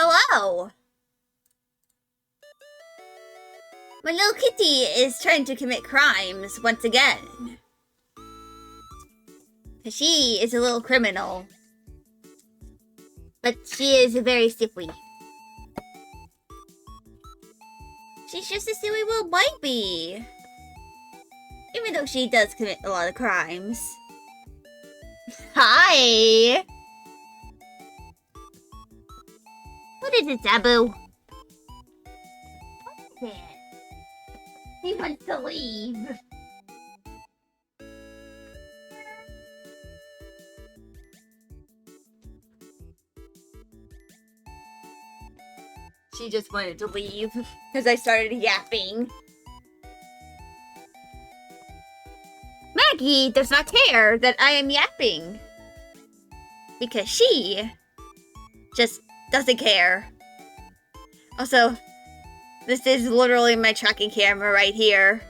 Hello! My little kitty is trying to commit crimes once again. She is a little criminal. But she is very silly. She's just a silly little baby. Even though she does commit a lot of crimes. Hi! What is it, Zabu? What is it? He wants to leave. She just wanted to leave because I started yapping. Maggie does not care that I am yapping because she just doesn't care. Also, this is literally my tracking camera right here.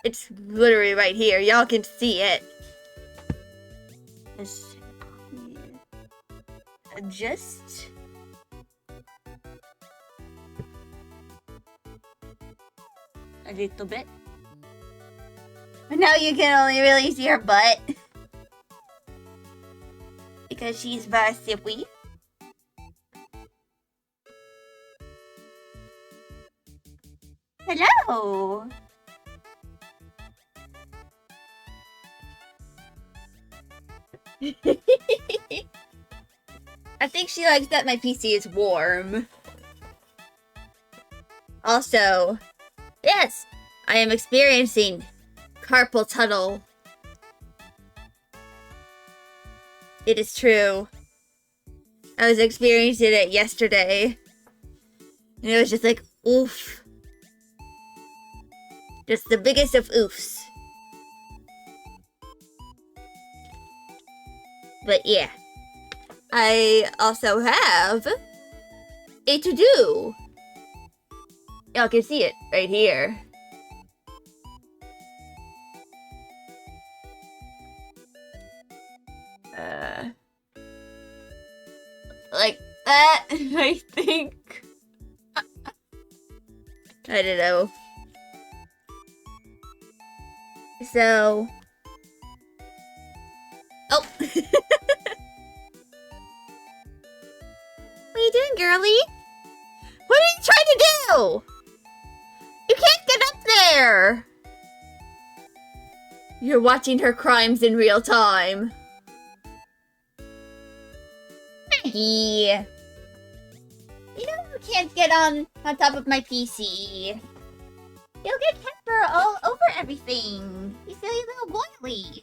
It's literally right here. Y'all can see it. Adjust. A little bit. But now you can only really see her butt. Because she's very silly. Hello! I think she likes that my PC is warm. Also, yes, I am experiencing carpal tunnel. It is true. I was experiencing it yesterday. And it was just like, oof. Just the biggest of oofs. But yeah. I also have a to-do. Y'all can see it right here. Like that, I think. I don't know. So... Oh! What are you doing, girlie? What are you trying to do? You can't get up there! You're watching her crimes in real time. Maggie! You know you can't get on top of my PC. You'll get pepper all over everything. You silly little boily.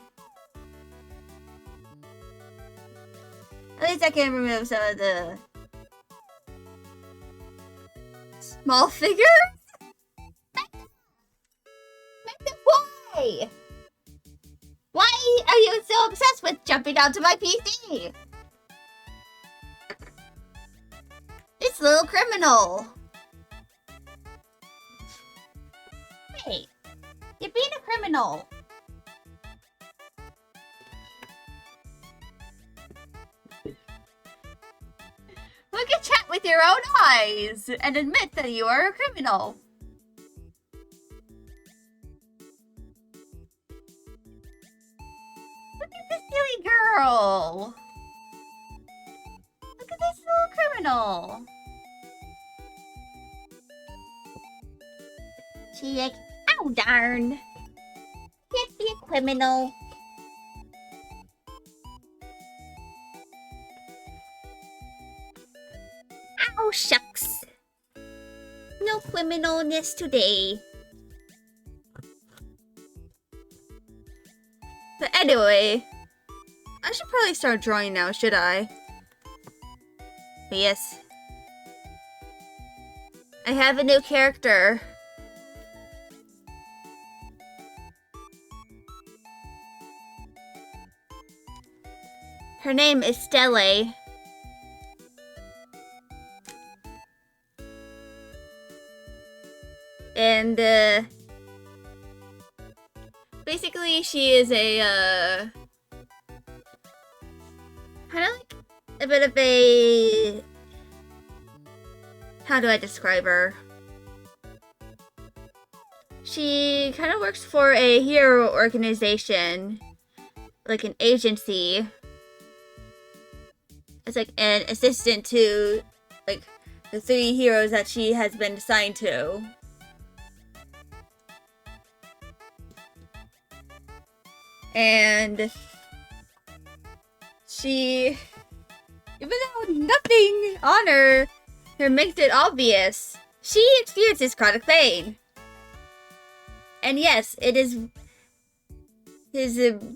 At least I can remove some of the small figures? Magda, why? Why are you so obsessed with jumping onto my PC? This little criminal. Hey, you're being a criminal. Look at chat with your own eyes and admit that you are a criminal. Look at this silly girl. Look at this little criminal. She like, oh darn. Can't be a criminal. Oh shucks. No criminalness today. But anyway, I should probably start drawing now, should I? But yes. I have a new character. Her name is Stella. And, basically she is a, kind of like a bit of a how do I describe her? She kind of works for a hero organization, like an agency. It's like an assistant to, like, the 3 heroes that she has been assigned to. And she, even though nothing on her makes it obvious, she experiences chronic pain. And yes, it is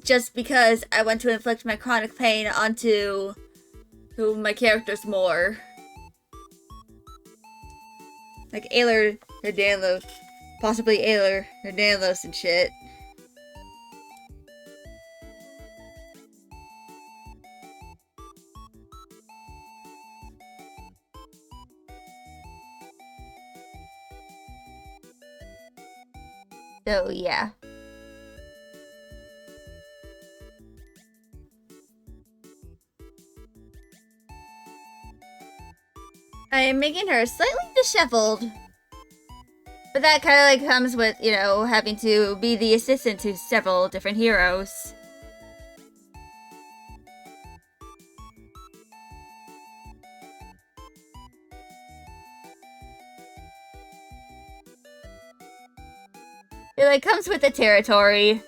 just because I want to inflict my chronic pain onto my characters more. Like Aylar or Danlos, possibly Aylar or Danlos and shit. So, yeah. I am making her slightly disheveled. But that kind of like comes with, you know, having to be the assistant to several different heroes. It like comes with the territory.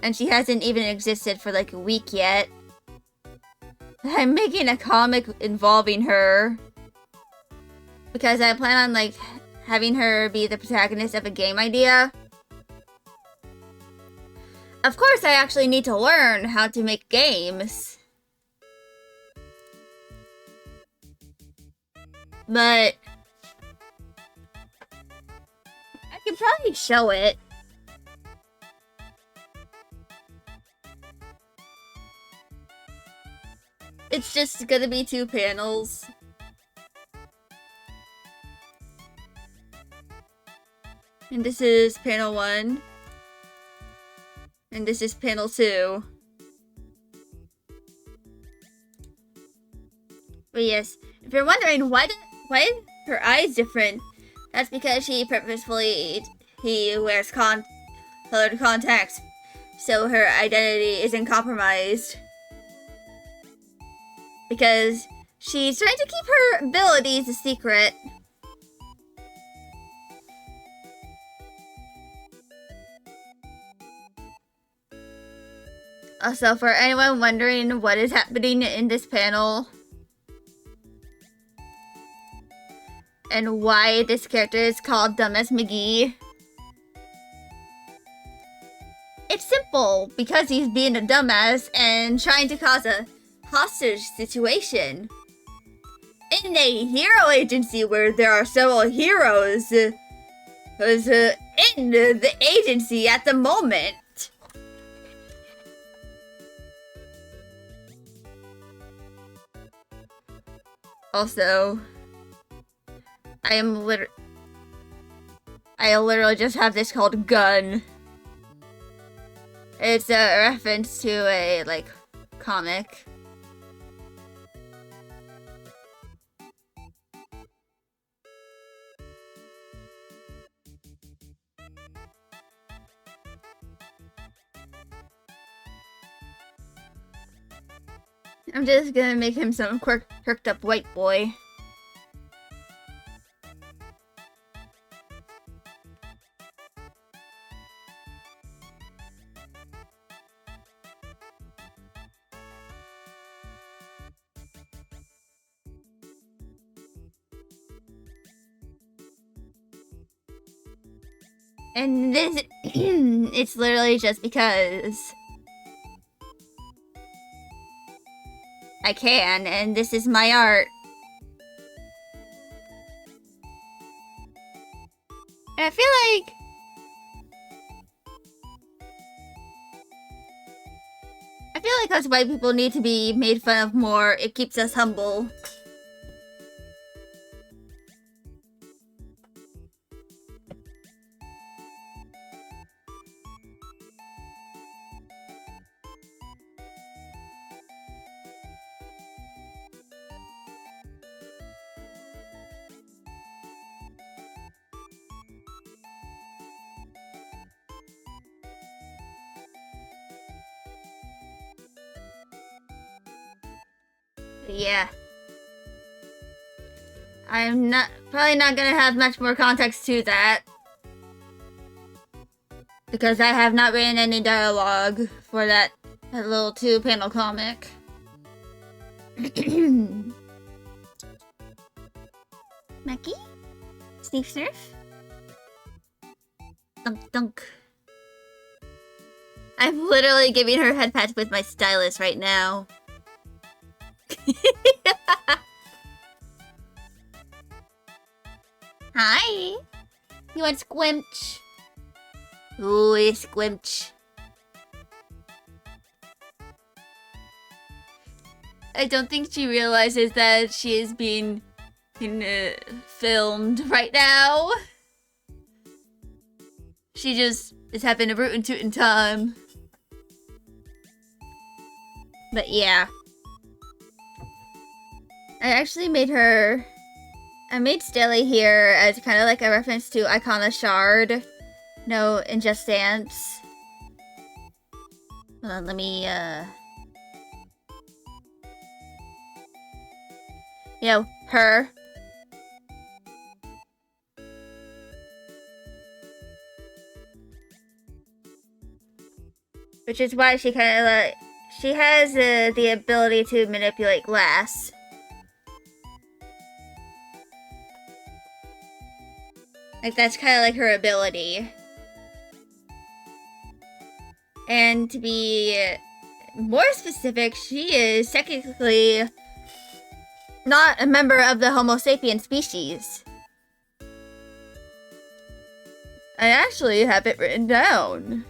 And she hasn't even existed for like a week yet. I'm making a comic involving her. Because I plan on like having her be the protagonist of a game idea. Of course, I actually need to learn how to make games. But I can probably show it. It's just gonna be 2 panels. And this is panel 1. And this is panel 2. But yes, if you're wondering why her eyes different, that's because she purposefully wears colored contacts, so her identity isn't compromised. Because she's trying to keep her abilities a secret. Also, for anyone wondering what is happening in this panel and why this character is called Dumbass McGee, it's simple, because he's being a dumbass and trying to cause a hostage situation. In a hero agency where there are several heroes in the agency at the moment. Also, I literally just have this called Gun. It's a reference to a, like, comic. I'm just gonna make him some quirked up white boy. And this, it's literally just because I can, and this is my art. And I feel like us white people need to be made fun of more. It keeps us humble. Yeah. I'm probably not gonna have much more context to that. Because I have not written any dialogue for that little 2-panel comic. Mackie? Sneak Snurf? Dunk dunk. I'm literally giving her head pats with my stylus right now. Hi! You want squimch? Ooh, squimch. I don't think she realizes that she is being filmed right now. She just is having a rootin' tootin' time. But yeah. I actually made her... I made Staley here as kind of like a reference to Icona Shard. No, in Just Dance. Hold on, let me, you know, her. Which is why she kind of like... She has the ability to manipulate glass. Like, that's kind of like her ability. And to be more specific, she is technically not a member of the Homo sapien species. I actually have it written down.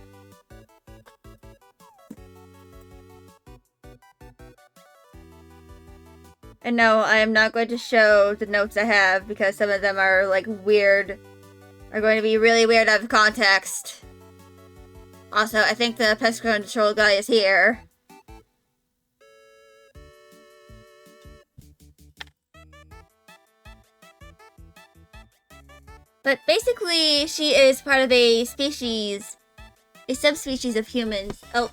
And no, I am not going to show the notes I have because some of them are like weird. Are going to be really weird out of context. Also, I think the pest control guy is here. But basically, she is part of a species, a subspecies of humans. Oh,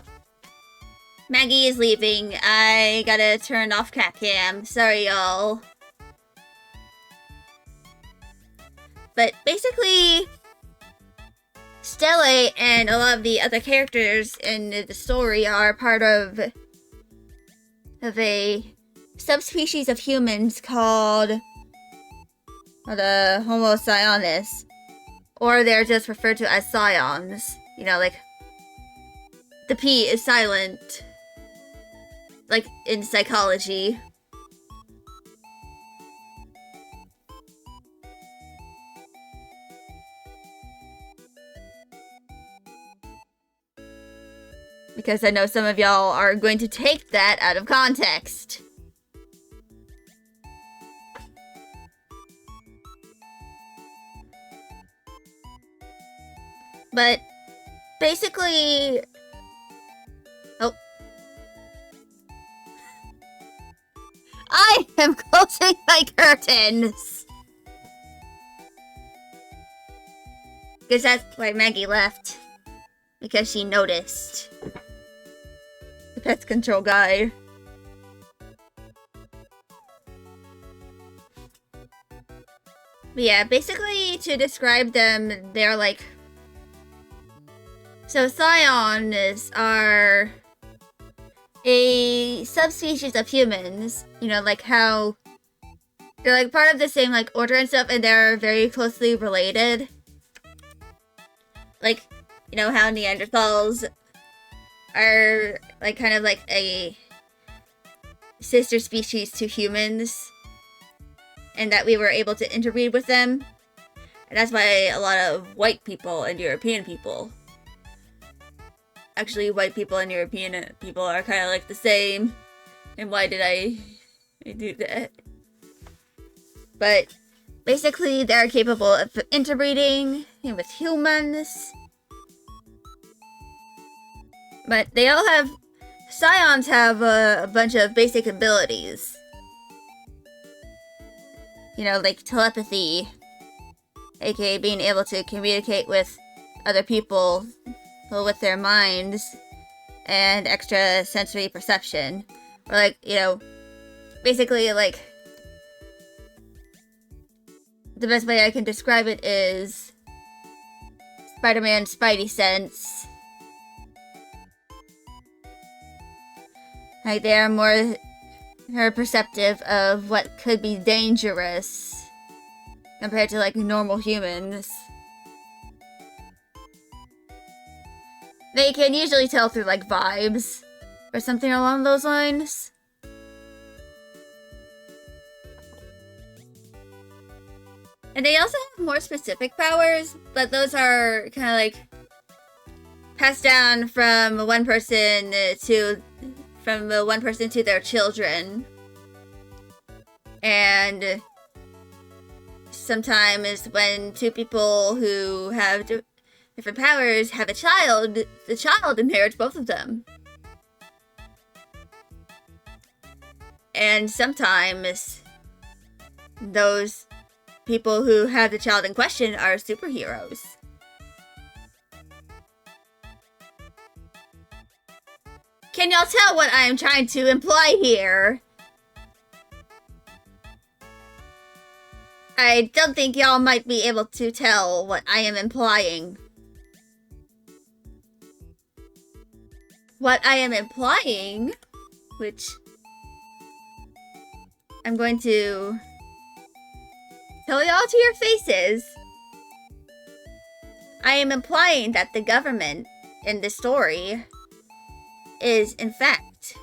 Maggie is leaving. I gotta turn off cat cam. Sorry, y'all. But basically, Stella and a lot of the other characters in the story are part of a subspecies of humans called the Homo Sionis. Or they're just referred to as Scions. You know, like, the P is silent. Like, in psychology. Because I know some of y'all are going to take that out of context. But basically... Oh. I am closing my curtains! Because that's why Maggie left. Because she noticed. The pest control guy. But yeah, basically to describe them, they're like... So Scions are a subspecies of humans. You know, like how they're like part of the same like order and stuff, and they're very closely related. Like, you know how Neanderthals are like kind of like a sister species to humans, and that we were able to interbreed with them. And that's why a lot of white people and European people, actually white people and European people are kind of like the same. And why did I do that? But basically they're capable of interbreeding with humans. But they all have... Scions have a bunch of basic abilities. You know, like telepathy. AKA being able to communicate with other people with their minds. And extra sensory perception. Or like, you know, basically, like, the best way I can describe it is Spider-Man's Spidey sense. Like, they are more perceptive of what could be dangerous compared to, like, normal humans. They can usually tell through, like, vibes or something along those lines. And they also have more specific powers, but those are kind of like passed down from one person to their children. And sometimes when two people who have different powers have a child, the child inherits both of them. And sometimes those people who have the child in question are superheroes. Can y'all tell what I am trying to imply here? I don't think y'all might be able to tell what I am implying. What I am implying, which I'm going to tell y'all to your faces. I am implying that the government in this story is, in fact,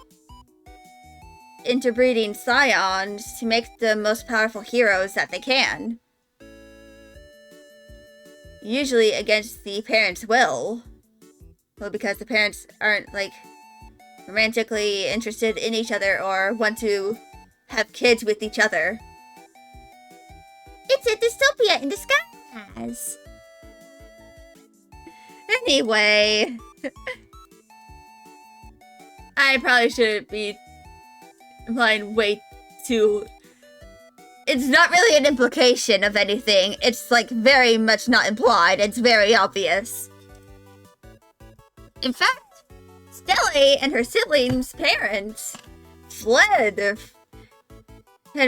interbreeding scions to make the most powerful heroes that they can. Usually against the parents' will. Well, because the parents aren't, like, romantically interested in each other or want to have kids with each other. It's a dystopia in disguise. Anyway, I probably shouldn't be implying way too... It's not really an implication of anything. It's, like, very much not implied. It's very obvious. In fact, Stella and her siblings' parents fled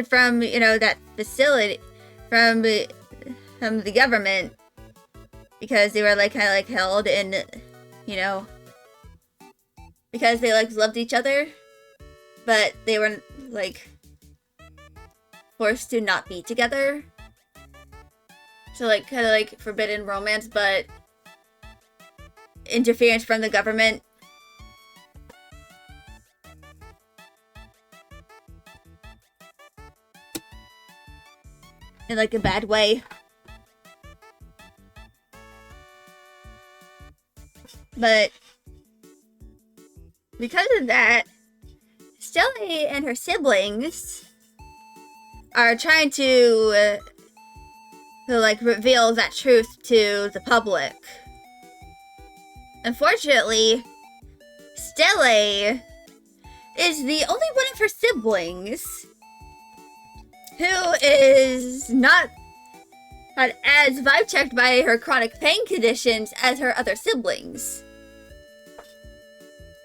from, you know, that facility, from the government, because they were, like, kind of, like, held in, you know, because they, like, loved each other, but they were, like, forced to not be together. So, like, kind of, like, forbidden romance, but interference from the government. In, like, a bad way. But because of that, Stella and her siblings are trying to like, reveal that truth to the public. Unfortunately, Stella is the only one of her siblings who is not as vibe checked by her chronic pain conditions as her other siblings.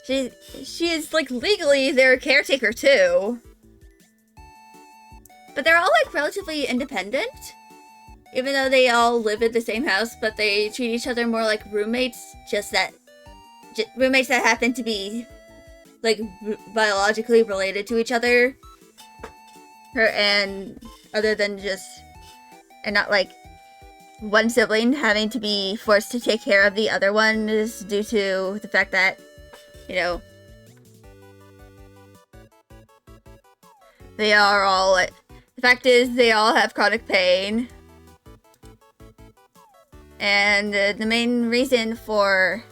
She is, like, legally their caretaker too. But they're all, like, relatively independent. Even though they all live in the same house, but they treat each other more like roommates. Roommates that happen to be, like, biologically related to each other. And other than just, and not, like, one sibling having to be forced to take care of the other one is due to the fact that, you know, they are all, the fact is they all have chronic pain. And the main reason for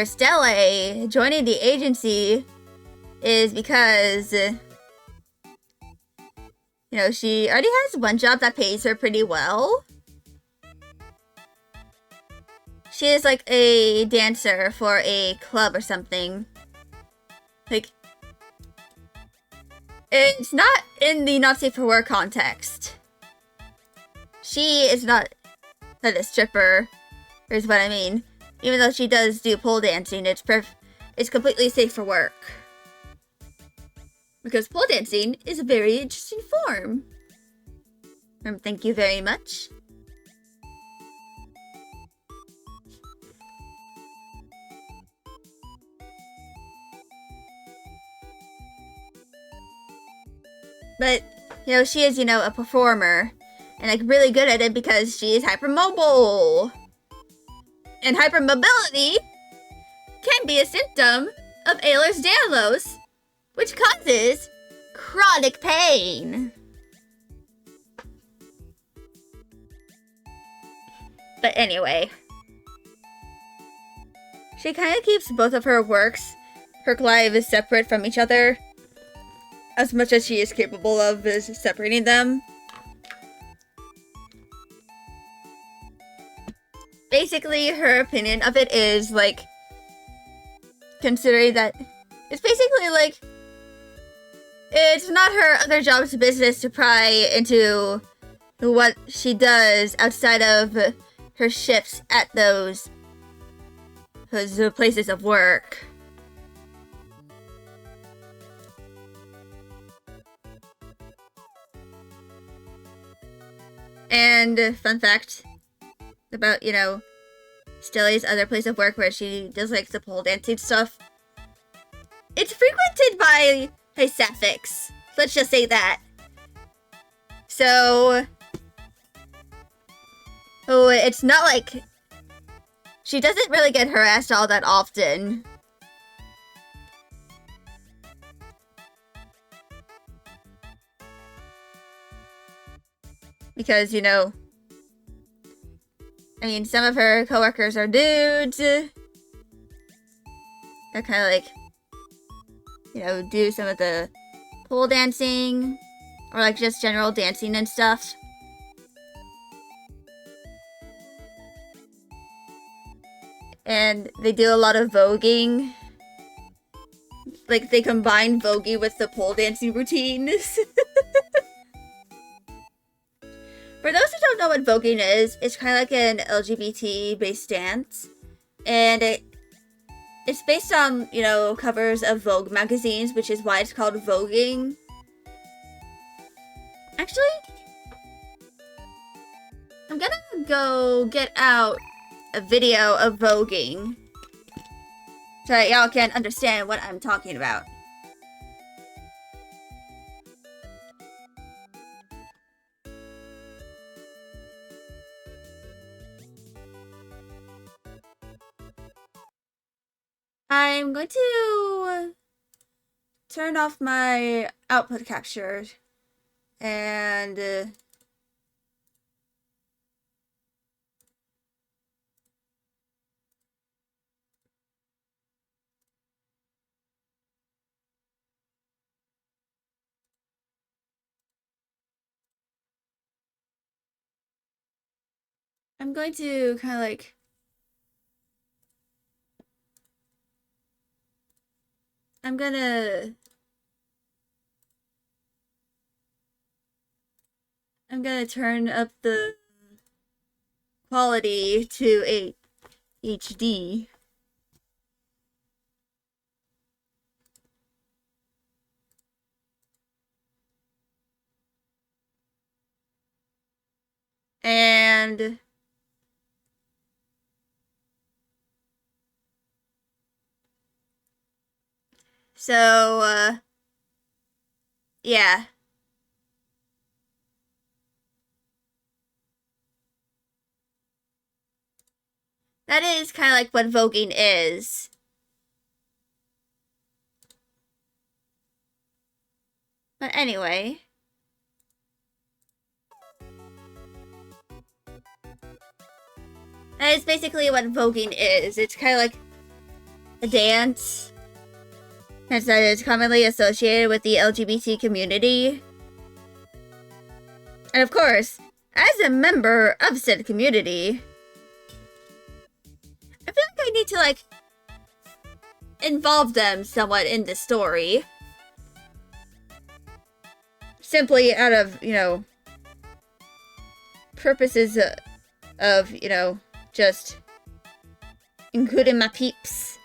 Stella joining the agency is because, you know, she already has one job that pays her pretty well. She is, like, a dancer for a club or something. Like, it's not in the not safe for work context. She is not a stripper, is what I mean. Even though she does do pole dancing, it's completely safe for work. Because pole dancing is a very interesting form. Thank you very much. But, she is, a performer. And, like, really good at it because she is hypermobile. And hypermobility can be a symptom of Ehlers-Danlos, which causes chronic pain. But anyway, she kind of keeps both of her works, her life, separate from each other, as much as she is capable of separating them. Basically, her opinion of it is, like, considering that it's basically, like, it's not her other job's business to pry into what she does outside of her shifts at those places of work. And fun fact about, Stelly's other place of work where she does, like, the pole dancing stuff. It's frequented by sapphics. Let's just say that. So, it's not like she doesn't really get harassed all that often. Because, some of her coworkers are dudes. They're kind of like, do some of the pole dancing, or like just general dancing and stuff. And they do a lot of voguing. Like, they combine voguing with the pole dancing routines. For those who don't know what voguing is, it's kind of like an LGBT-based dance. And it's based on, covers of Vogue magazines, which is why it's called voguing. Actually, I'm gonna go get out a video of voguing so that y'all can understand what I'm talking about. I'm going to turn off my output capture and I'm going to kind of like I'm gonna turn up the quality to HD. And so, yeah. That is kind of like what voguing is. But anyway. That is basically what voguing is. It's kind of like a dance that is commonly associated with the LGBT community. And of course, as a member of said community, I feel like I need to, like, involve them somewhat in the story. Simply out of, purposes of, just including my peeps.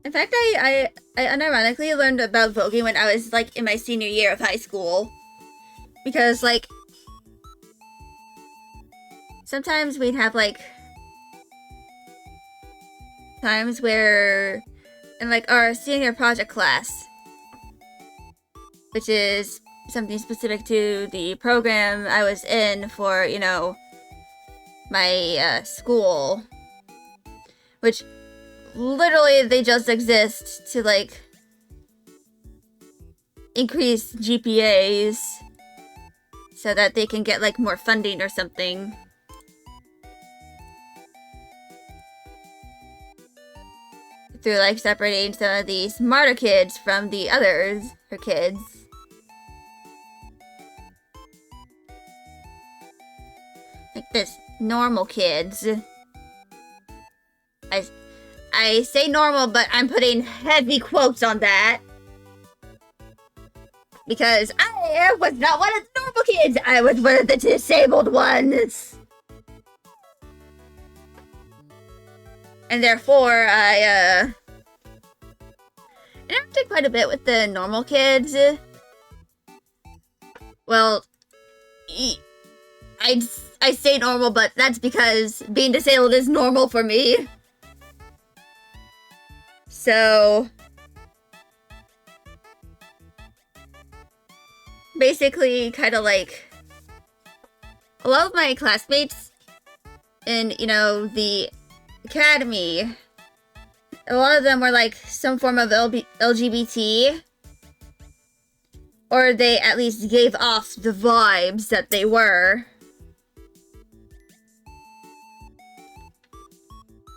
In fact, I unironically learned about voguing when I was, like, in my senior year of high school. Because, like, sometimes we'd have, like, times where, in, like, our senior project class, which is something specific to the program I was in for, you know, my school, which literally they just exist to, like, increase GPAs so that they can get, like, more funding or something. Through, like, separating some of the smarter kids from the others, her kids. Like this, normal kids. I say normal, but I'm putting heavy quotes on that. Because I was not one of the normal kids, I was one of the disabled ones. And therefore, I interacted quite a bit with the normal kids. Well, I say normal, but that's because being disabled is normal for me. So, basically, kind of like, a lot of my classmates in, you know, the academy, a lot of them were like some form of LGBT, or they at least gave off the vibes that they were.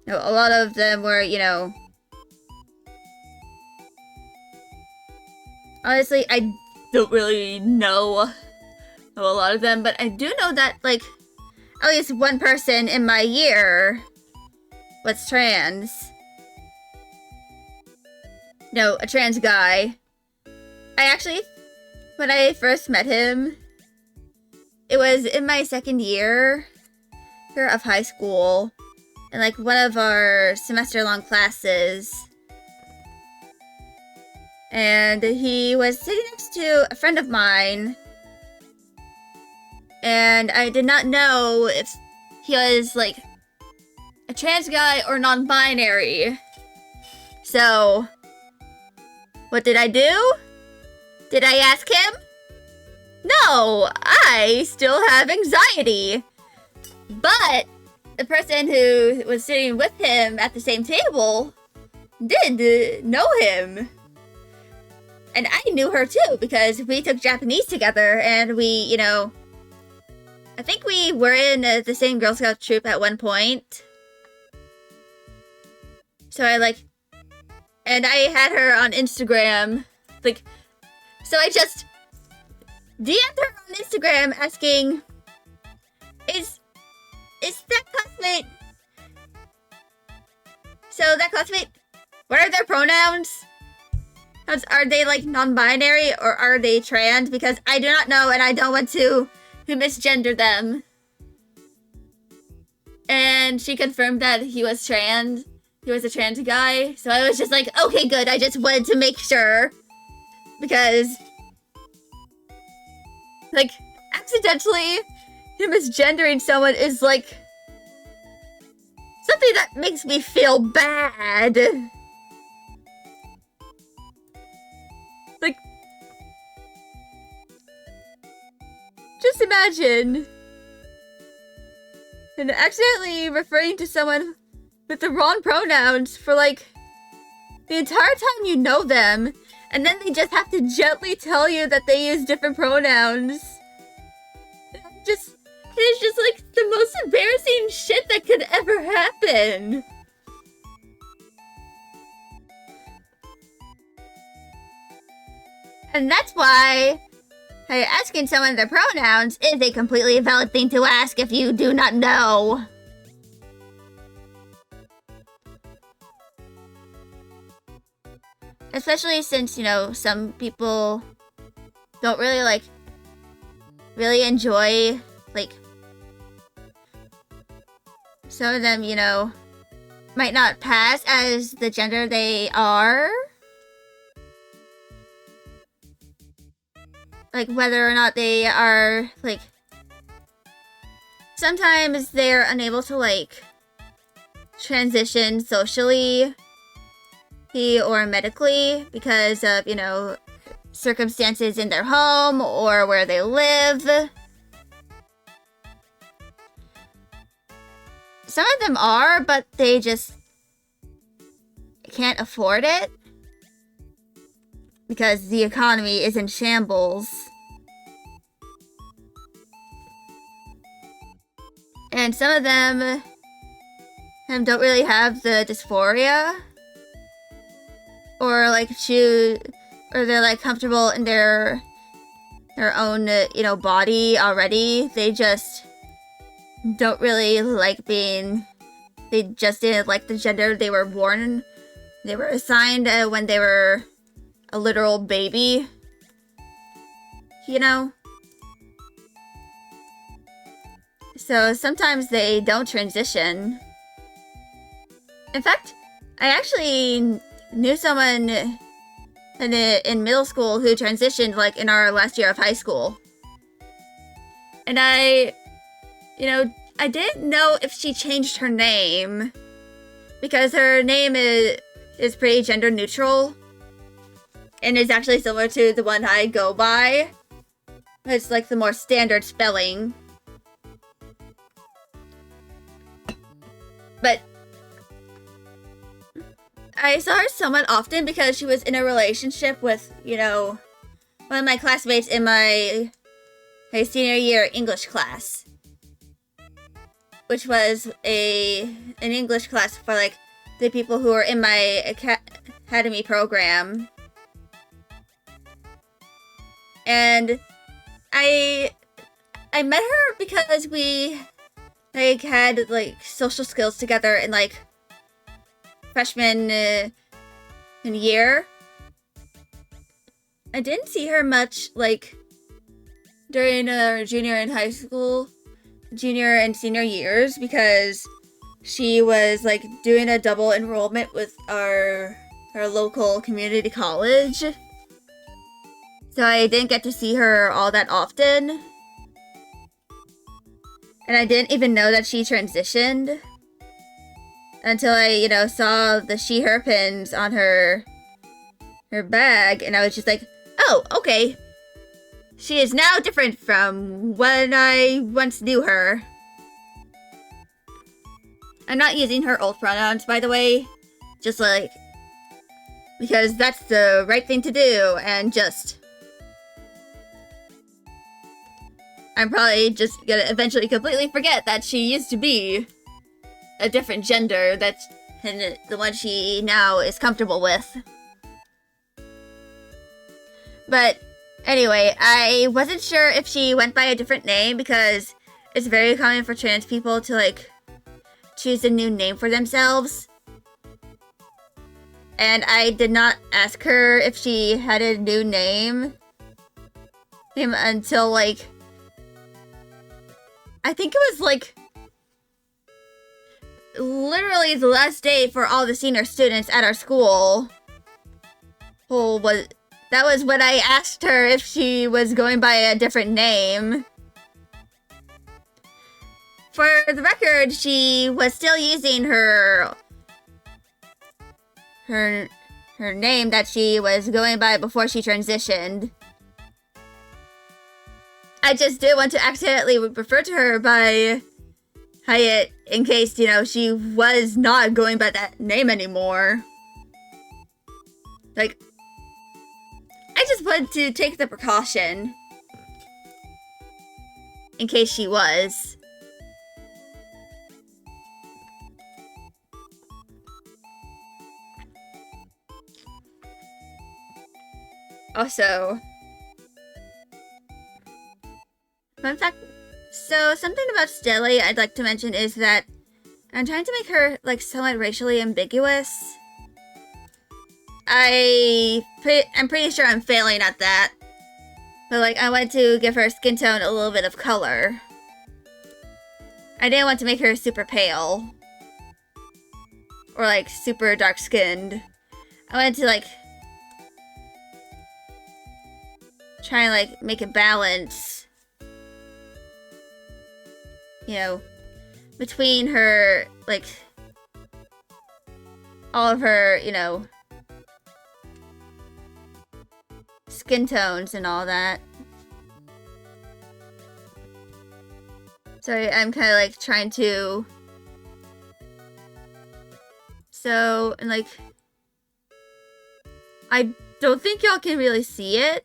You know, a lot of them were, you know, honestly, I don't really know a lot of them, but I do know that, like, at least one person in my year was trans. No, a trans guy. I actually, when I first met him, it was in my second year of high school, in, like, one of our semester-long classes. And he was sitting next to a friend of mine, and I did not know if he was, like, a trans guy or non-binary. So, what did I do? Did I ask him? No, I still have anxiety. But the person who was sitting with him at the same table did know him. And I knew her too, because we took Japanese together, and we, you know, I think we were in the same Girl Scout troop at one point. So I, like, and I had her on Instagram, like, so I just DM'd her on Instagram asking, is that classmate, so that classmate, what are their pronouns? Are they, like, non-binary, or are they trans? Because I do not know, and I don't want to misgender them. And she confirmed that he was trans. He was a trans guy. So I was just like, okay, good. I just wanted to make sure. Because, like, accidentally misgendering someone is, like, something that makes me feel bad. Like, just imagine and accidentally referring to someone with the wrong pronouns for, like, the entire time you know them, and then they just have to gently tell you that they use different pronouns. It's just, like, the most embarrassing shit that could ever happen. And that's why asking someone their pronouns is a completely valid thing to ask if you do not know. Especially since, you know, some people don't really, really enjoy, like, some of them, you know, might not pass as the gender they are. Like, whether or not they are, like... Sometimes they're unable to, like, transition socially or medically because of, you know, circumstances in their home or where they live. Some of them are, but they just can't afford it because the economy is in shambles. And some of them don't really have the dysphoria or like or they're like comfortable in their own, you know, body already. They just don't really like being, they just didn't like the gender they were born, they were assigned when they were a literal baby, you know? So sometimes they don't transition. In fact, I actually knew someone in middle school who transitioned like in our last year of high school. And I didn't know if she changed her name because her name is pretty gender neutral and is actually similar to the one I go by. It's like the more standard spelling. But I saw her somewhat often because she was in a relationship with, you know, one of my classmates in my senior year English class. Which was an English class for, like, the people who were in my academy program. And I met her because we, like, had, like, social skills together in, like, freshman year. I didn't see her much, like, during junior and senior years because she was, like, doing a double enrollment with our local community college. So I didn't get to see her all that often. And I didn't even know that she transitioned until I, you know, saw the she/her pins on her bag, and I was just like, oh, okay. She is now different from when I once knew her. I'm not using her old pronouns, by the way. Just like, because that's the right thing to do, and just... I'm probably just gonna eventually completely forget that she used to be a different gender that's the one she now is comfortable with. But anyway, I wasn't sure if she went by a different name because it's very common for trans people to, like, choose a new name for themselves. And I did not ask her if she had a new name until, like, I think it was, like, literally the last day for all the senior students at our school. That was when I asked her if she was going by a different name. For the record, she was still using her name that she was going by before she transitioned. I just did want to accidentally refer to her by Hyatt in case, you know, she was not going by that name anymore. Like, I just wanted to take the precaution in case she was. Also, fun fact, so something about Stelly I'd like to mention is that I'm trying to make her, like, somewhat racially ambiguous. I'm pretty sure I'm failing at that. But, like, I wanted to give her skin tone a little bit of color. I didn't want to make her super pale. or like super dark skinned. I wanted to like try and like make a balance, you know, between her like all of her, you know, skin tones and all that. So I'm kind of like trying to, so, and like, I don't think y'all can really see it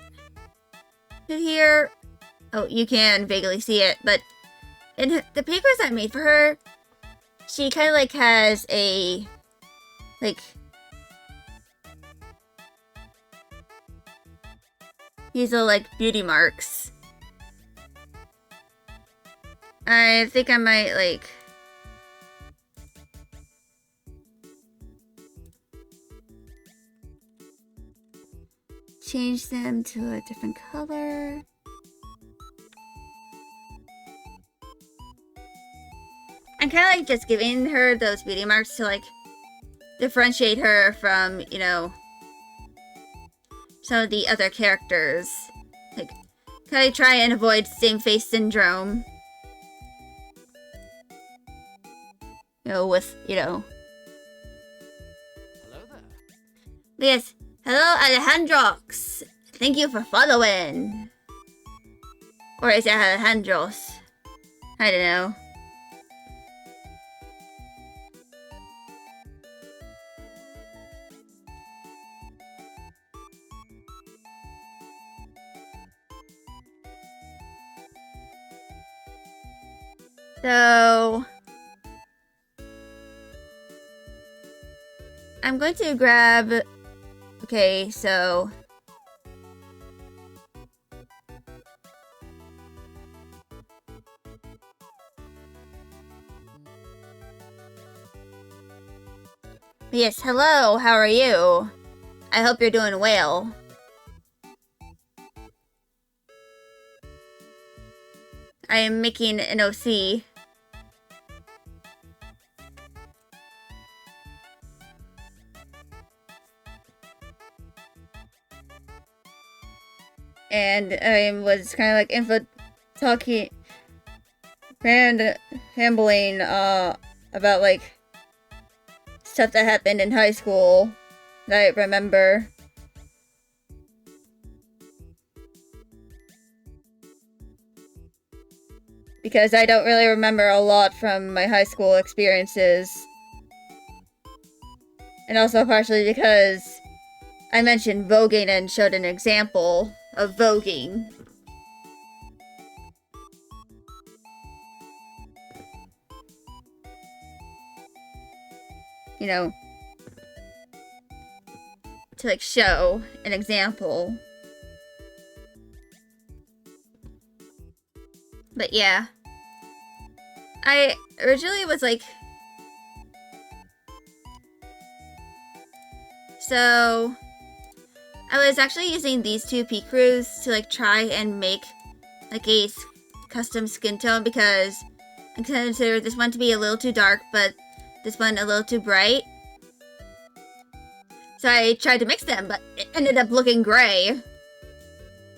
in here. Oh, you can vaguely see it, but in the papers I made for her, she kind of like has a, like, these are like beauty marks. I think I might like change them to a different color. I'm kind of like just giving her those beauty marks to like differentiate her from, you know, some of the other characters. Like, kind of try and avoid same face syndrome. You know, with, you know. Hello there. Yes. Hello, Alejandrox. Thank you for following. Or is it Alejandros? I don't know. So I'm going to grab, okay, so yes, hello, how are you? I hope you're doing well. I am making an OC. And I was kind of like talking and handling about like stuff that happened in high school that I remember. Because I don't really remember a lot from my high school experiences. And also partially because I mentioned voguing and showed an example of voguing. You know, to like show an example. But yeah, I originally was like, so I was actually using these two P-Crews to like try and make like a custom skin tone because I considered this one to be a little too dark, but this one a little too bright. So I tried to mix them, but it ended up looking gray.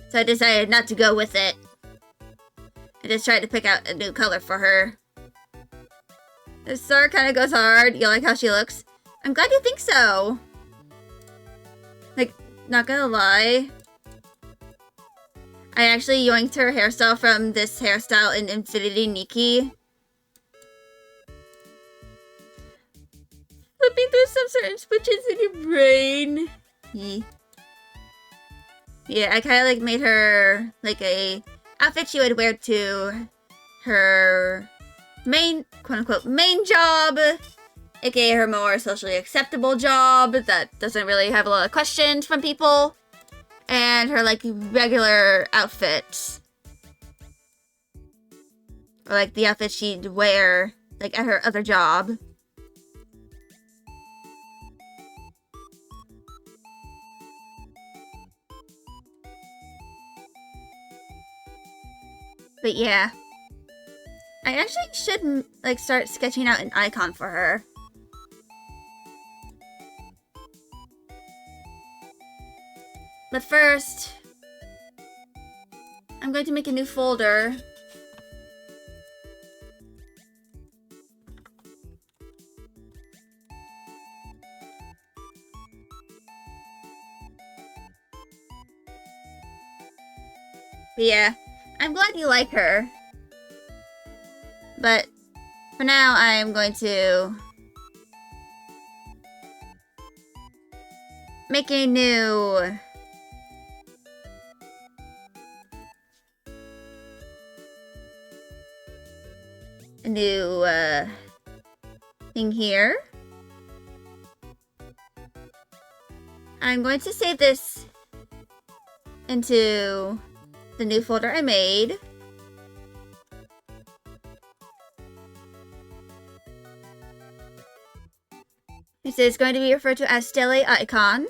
So I decided not to go with it. I just tried to pick out a new color for her. This star kind of goes hard. You like how she looks? I'm glad you think so. Like, not gonna lie. I actually yoinked her hairstyle from this hairstyle in Infinity Nikki. Flipping through some certain switches in your brain. Yeah, I kind of like made her like a outfit she would wear to her main, quote-unquote, main job, aka her more socially acceptable job that doesn't really have a lot of questions from people, and her like regular outfits, or like the outfit she'd wear like at her other job. But yeah, I actually should like start sketching out an icon for her. But first, I'm going to make a new folder. But yeah, I'm glad you like her. But for now, I'm going to make a new thing here. I'm going to save this into the new folder I made. This is going to be referred to as Stele Icon.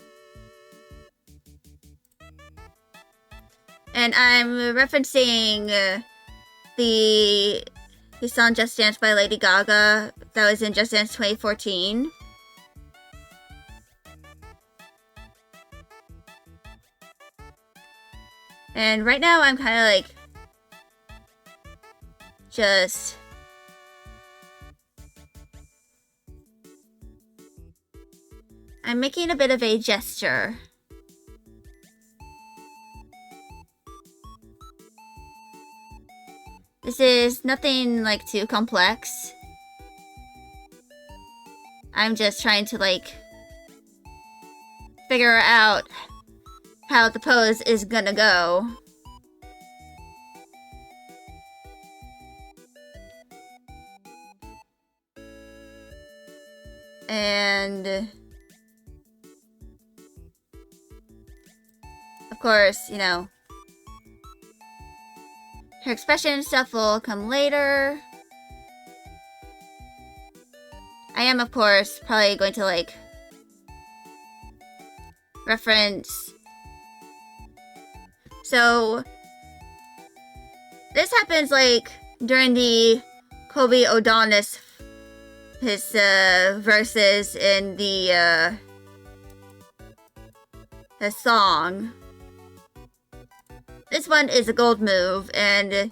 And I'm referencing the song Just Dance by Lady Gaga that was in Just Dance 2014. And right now I'm kind of like just I'm making a bit of a gesture. This is nothing like too complex. I'm just trying to like figure out how the pose is gonna go. And of course, you know, her expression and stuff will come later. I am, of course, probably going to like reference. So this happens like during the Kobe Odonis, his verses in the his song. This one is a gold move, and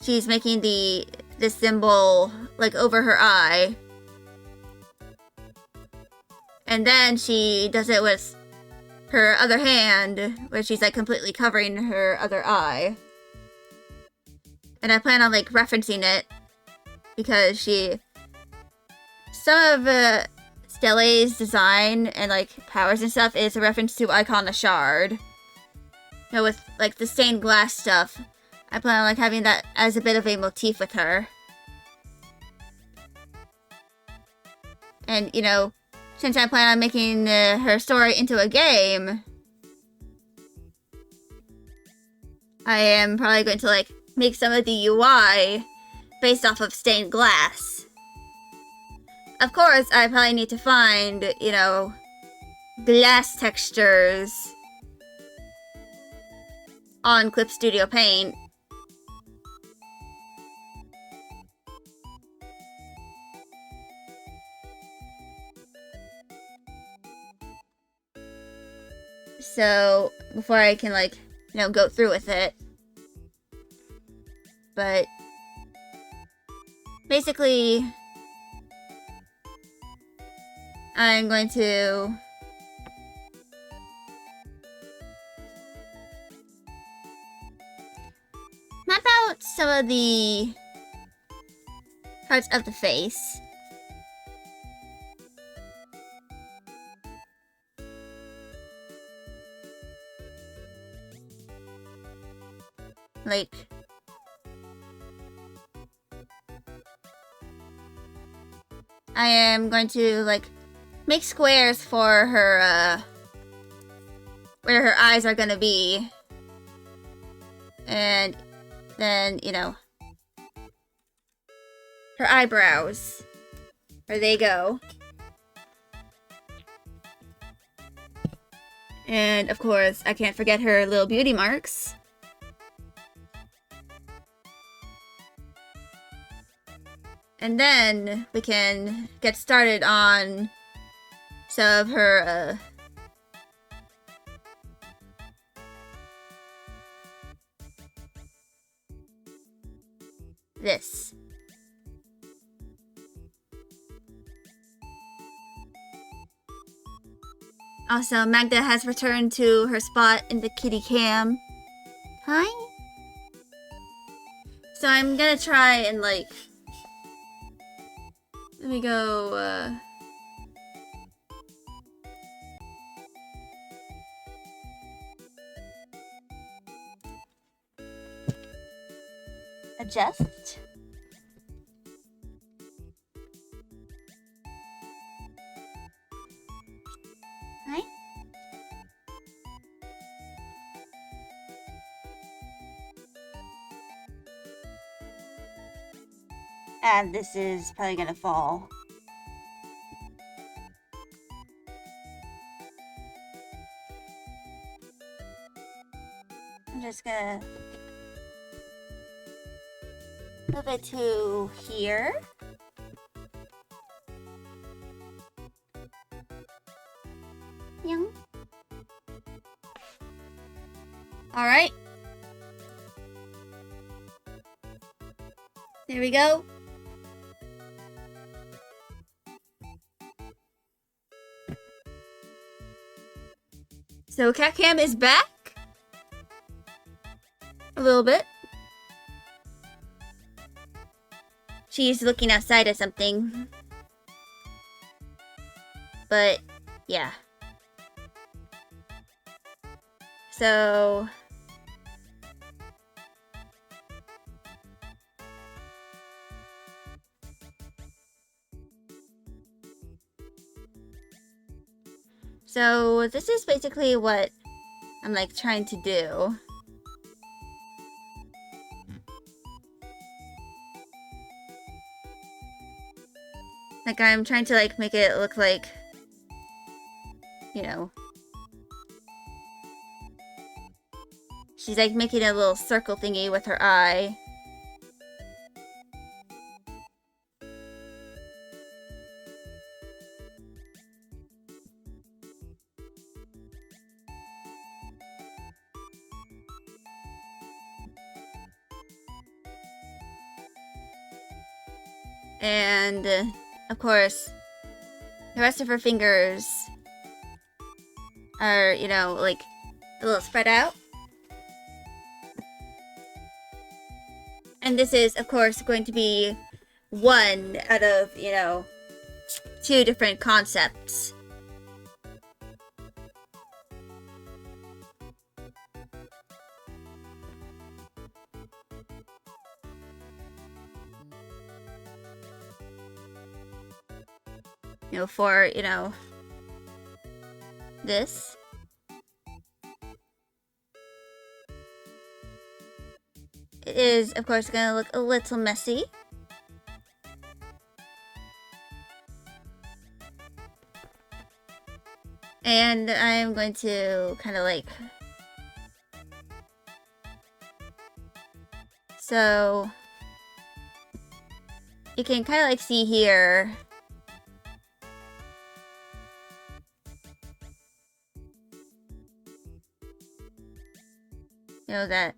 she's making the symbol like over her eye. And then she does it with her other hand, where she's like completely covering her other eye. And I plan on like referencing it because some of Stelle's design and like powers and stuff is a reference to Icona Shard. You know, with like the stained glass stuff. I plan on like having that as a bit of a motif with her. And you know, since I plan on making her story into a game, I am probably going to like make some of the UI based off of stained glass. Of course, I probably need to find, you know, glass textures on Clip Studio Paint. So, before I can like, you know, go through with it. But basically, I'm going to map out some of the parts of the face. Like, I am going to like make squares for her where her eyes are gonna be, and then, you know, her eyebrows, where they go. And of course, I can't forget her little beauty marks. And then we can get started on some of her this. Also, Magda has returned to her spot in the kitty cam. Hi? So I'm gonna try and like... Let me go, adjust. Hi? And this is probably gonna fall. I'm just gonna move it to here. Young. Alright. There we go. So Cat Cam is back. A little bit. She's looking outside at something. But, yeah. So... So, this is basically what I'm, like, trying to do. Like, I'm trying to, like, make it look like, you know... She's, like, making a little circle thingy with her eye. And, of course, the rest of her fingers are, you know, like, a little spread out. And this is, of course, going to be one out of, you know, 2 different concepts. You know, for, you know, this. It is, of course, going to look a little messy. And I'm going to kind of like... So... You can kind of like see here... You know, that...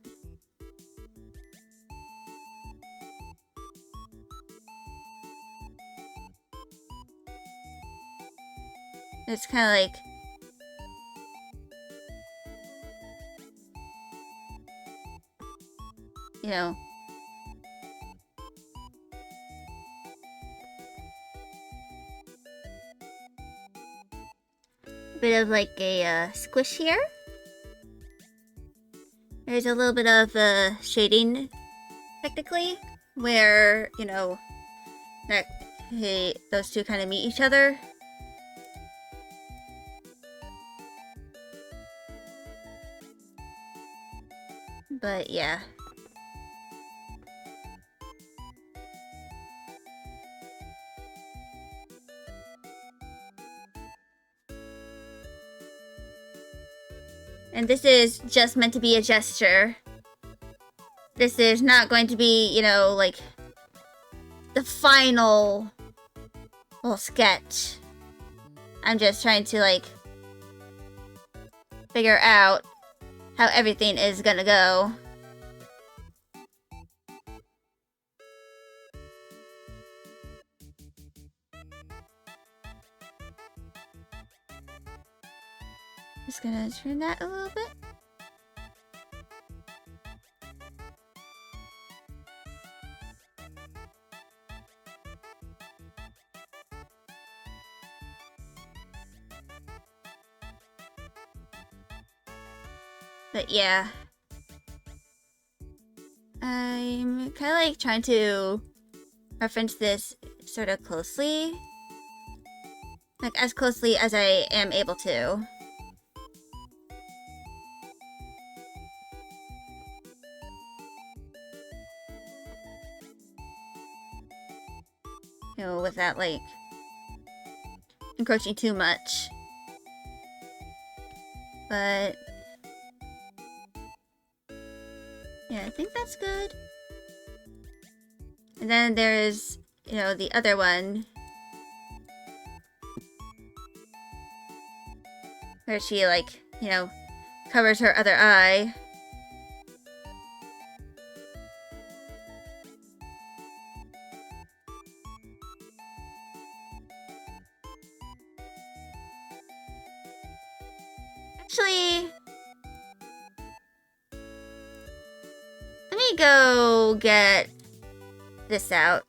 It's kind of like... You know... A bit of like a squish here. There's a little bit of shading, technically, where, you know, that those two kind of meet each other. But yeah. And this is just meant to be a gesture. This is not going to be, you know, like, the final little sketch. I'm just trying to, like, figure out how everything is gonna go. gonna turn that a little bit. But yeah. I'm kind of like trying to reference this sort of closely. Like as closely as I am able to. You know, without like encroaching too much. But yeah, I think that's good. And then there's, you know, the other one. Where she like, you know, covers her other eye. Actually, let me go get this out.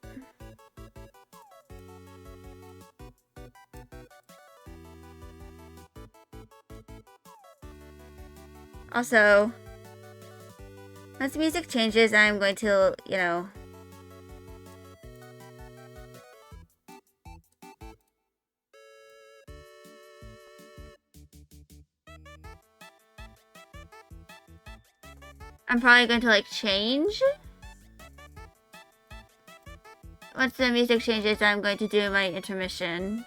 Also, once the music changes, I'm going to, you know... I'm probably going to, like, change. Once the music changes, I'm going to do my intermission.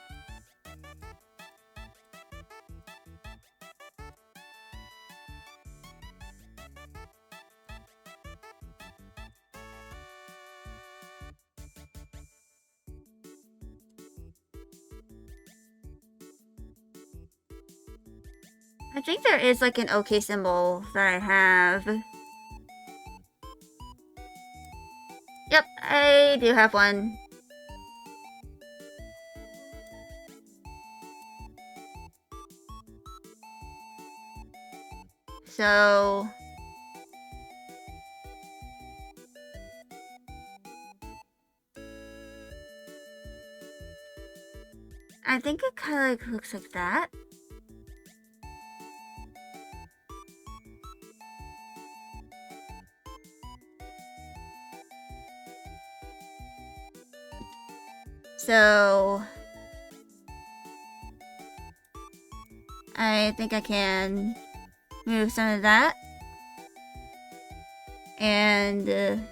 I think there is, like, an OK symbol that I have. Yep, I do have one. So... I think it kind of like looks like that. So... I think I can move some of that. And...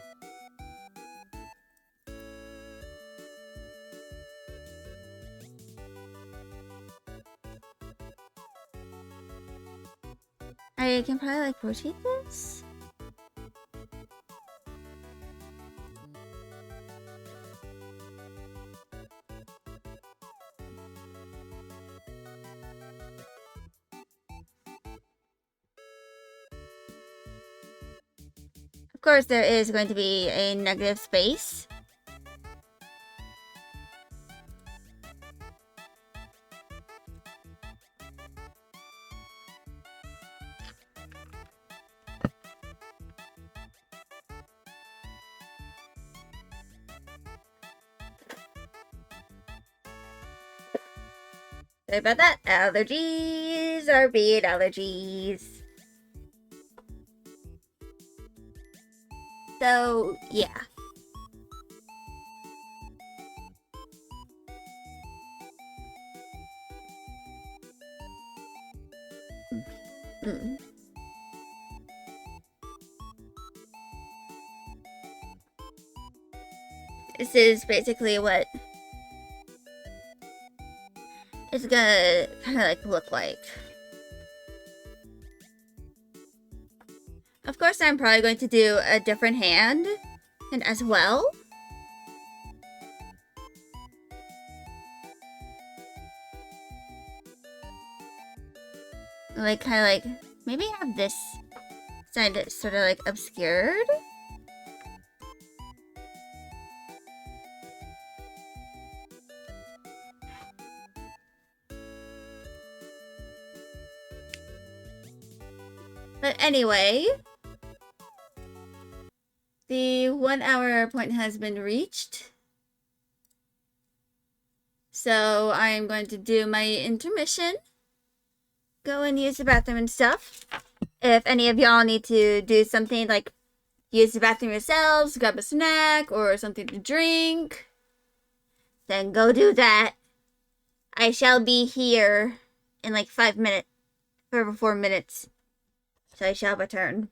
I can probably like rotate this. Of course, there is going to be a negative space. Sorry about that. Allergies are being allergies. So, yeah. Mm. This is basically what it's gonna kind of like look like. Of course, I'm probably going to do a different hand and as well. Like, kind of like, maybe have this side sort of like obscured. But anyway, the 1 hour point has been reached. So I'm going to do my intermission. Go and use the bathroom and stuff. If any of y'all need to do something like use the bathroom yourselves, grab a snack or something to drink, then go do that. I shall be here in like 5 minutes, 5 or 4 minutes. So I shall return.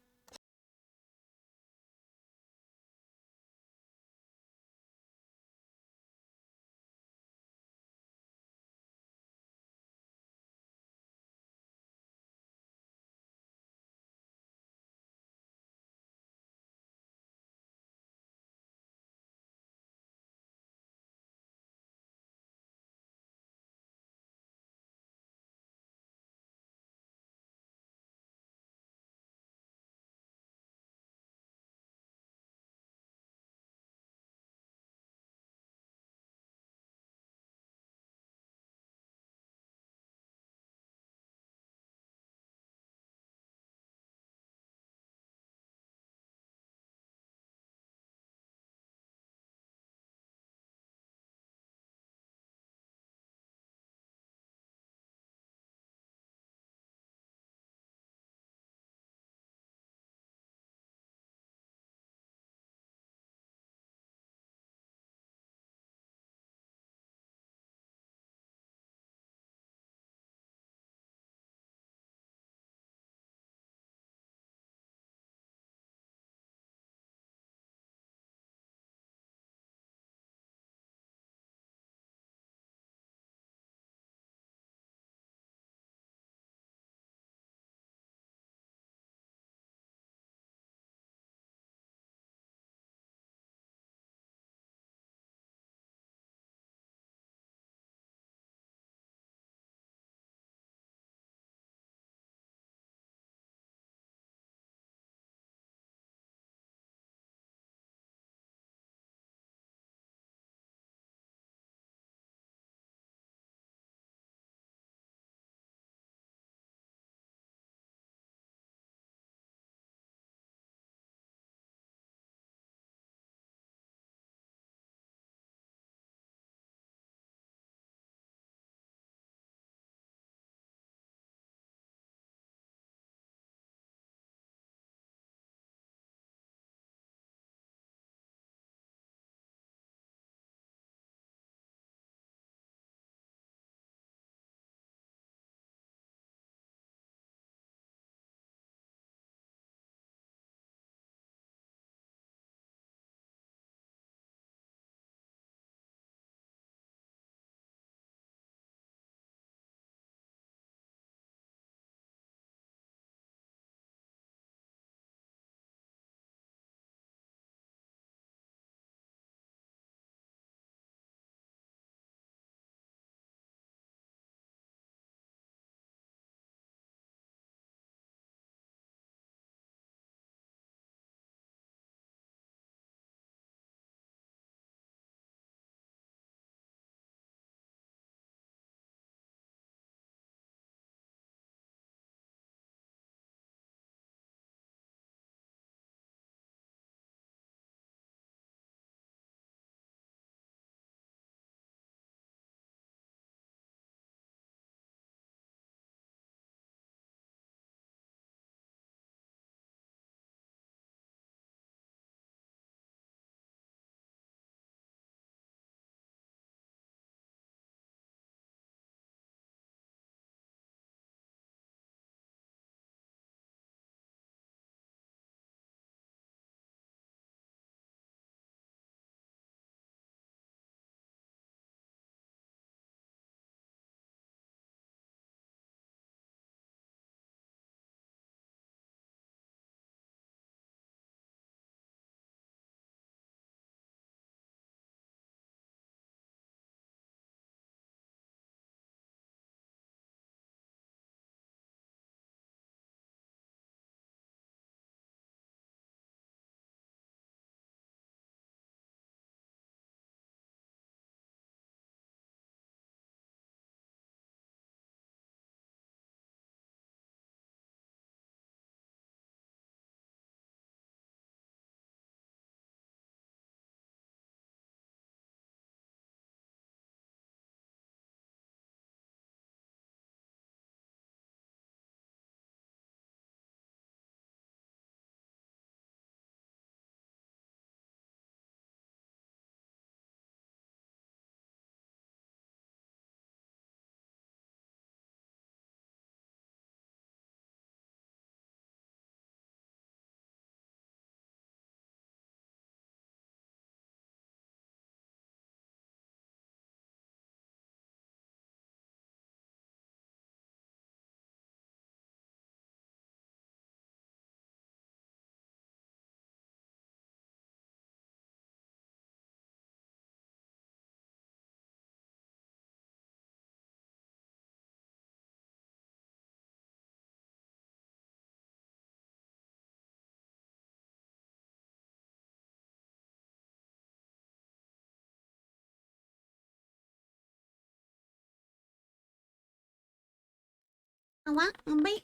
Awa, abay.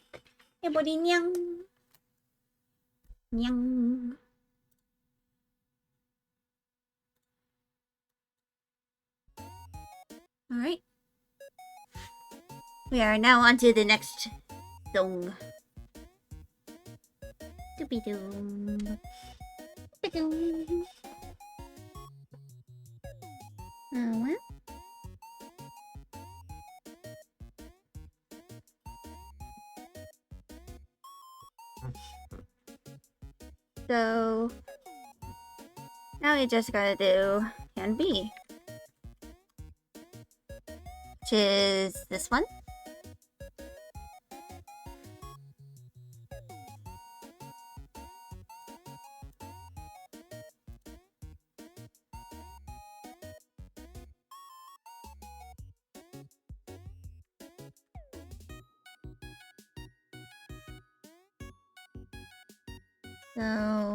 Ebody niyang. Niyang. Alright. We are now on to the next song. Doobie-doo. Doobie-doo. Well. So now we just gotta do hand B, which is this one. So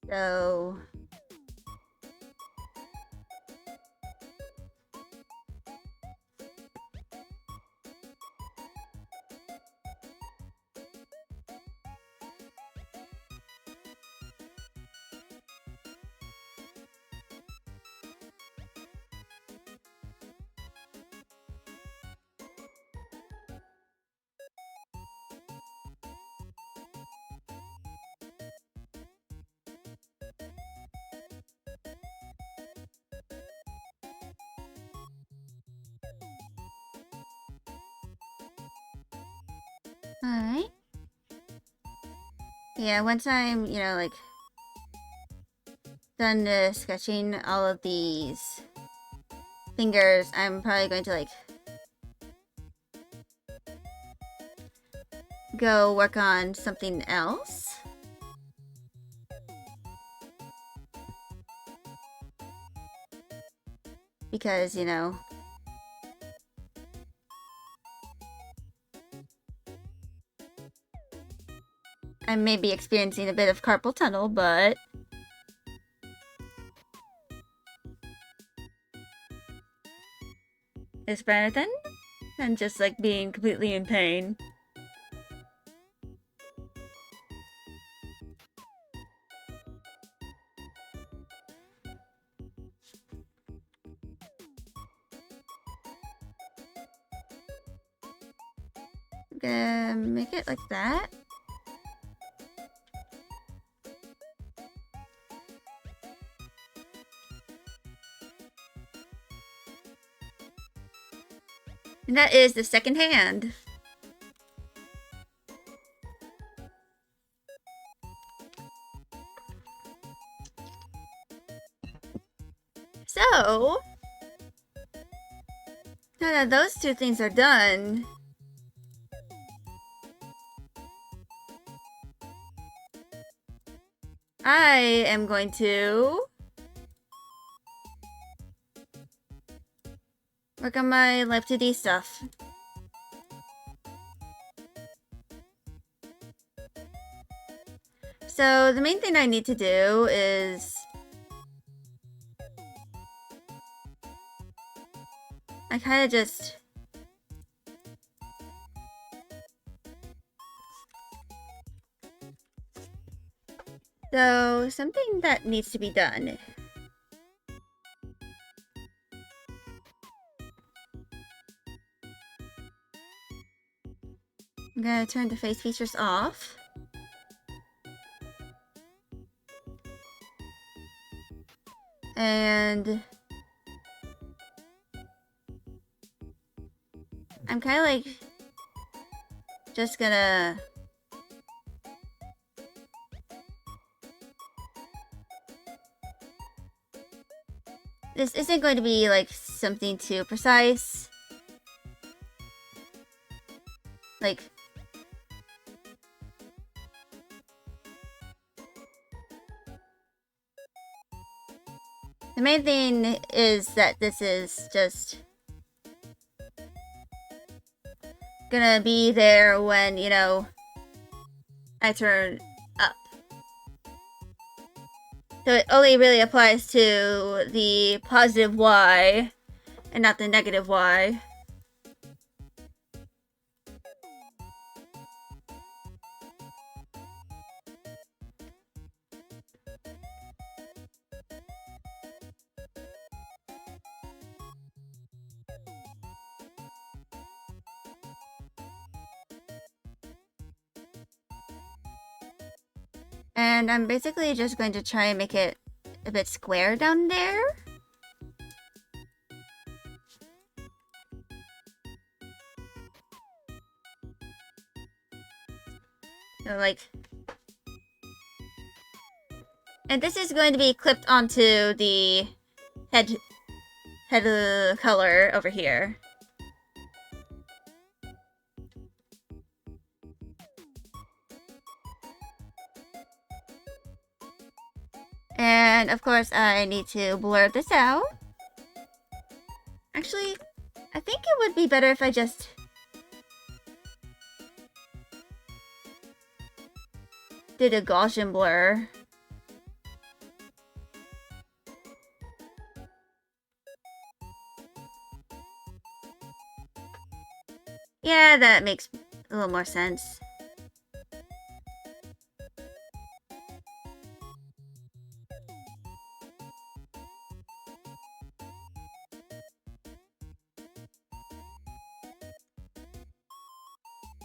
So alright. Yeah, once I'm, like done sketching all of these fingers, I'm probably going to like go work on something else. Because, I may be experiencing a bit of carpal tunnel, but it's better than just like being completely in pain. I'm gonna make it like that. And that is the second hand. So, now that those two things are done, I am going to work on my Life 2D stuff. So the main thing I need to do is I kind of just so something that needs to be done. I'm gonna turn the face features off. And I'm kind of like just gonna this isn't going to be like something too precise. Like the main thing is that this is just gonna be there when, you know, I turn up. So it only really applies to the positive Y and not the negative Y. And I'm basically just going to try and make it a bit square down there. So like... And this is going to be clipped onto the head color over here. And of course I need to blur this out. Actually, I think it would be better if I just did a Gaussian blur. Yeah, that makes a little more sense.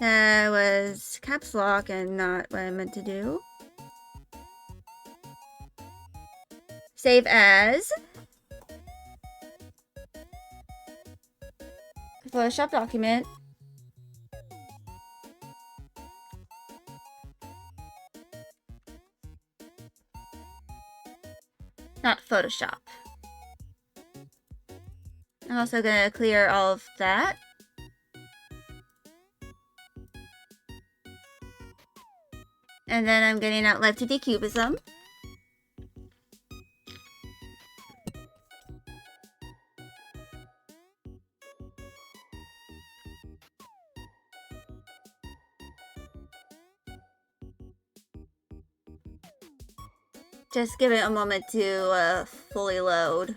That was caps lock and not what I meant to do. Save as. Photoshop document. Not Photoshop. I'm also gonna clear all of that. And then I'm getting out Live 2D Cubism. Just give it a moment to fully load.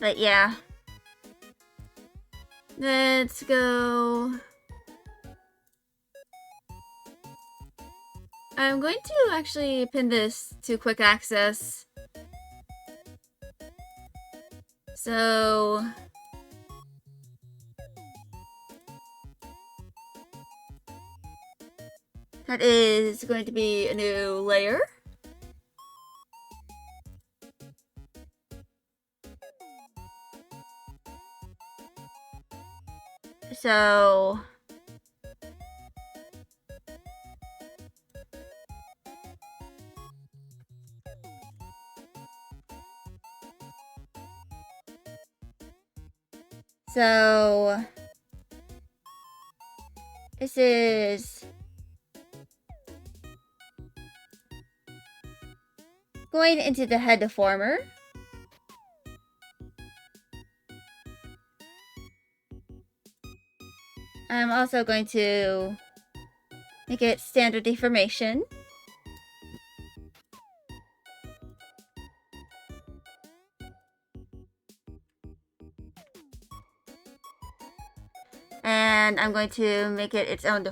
But yeah. Let's go. I'm going to actually pin this to quick access. So that is going to be a new layer. So this is going into the head deformer. I'm also going to make it standard deformation. And I'm going to make it its own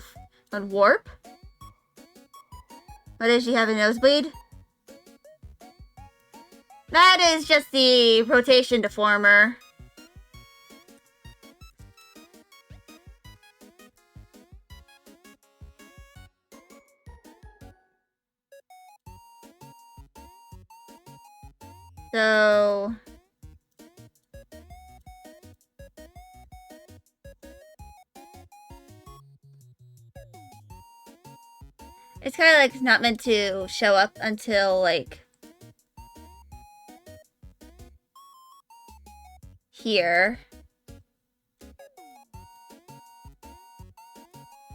warp. What does she have a nosebleed? That is just the rotation deformer. So it's kind of like not meant to show up until like here,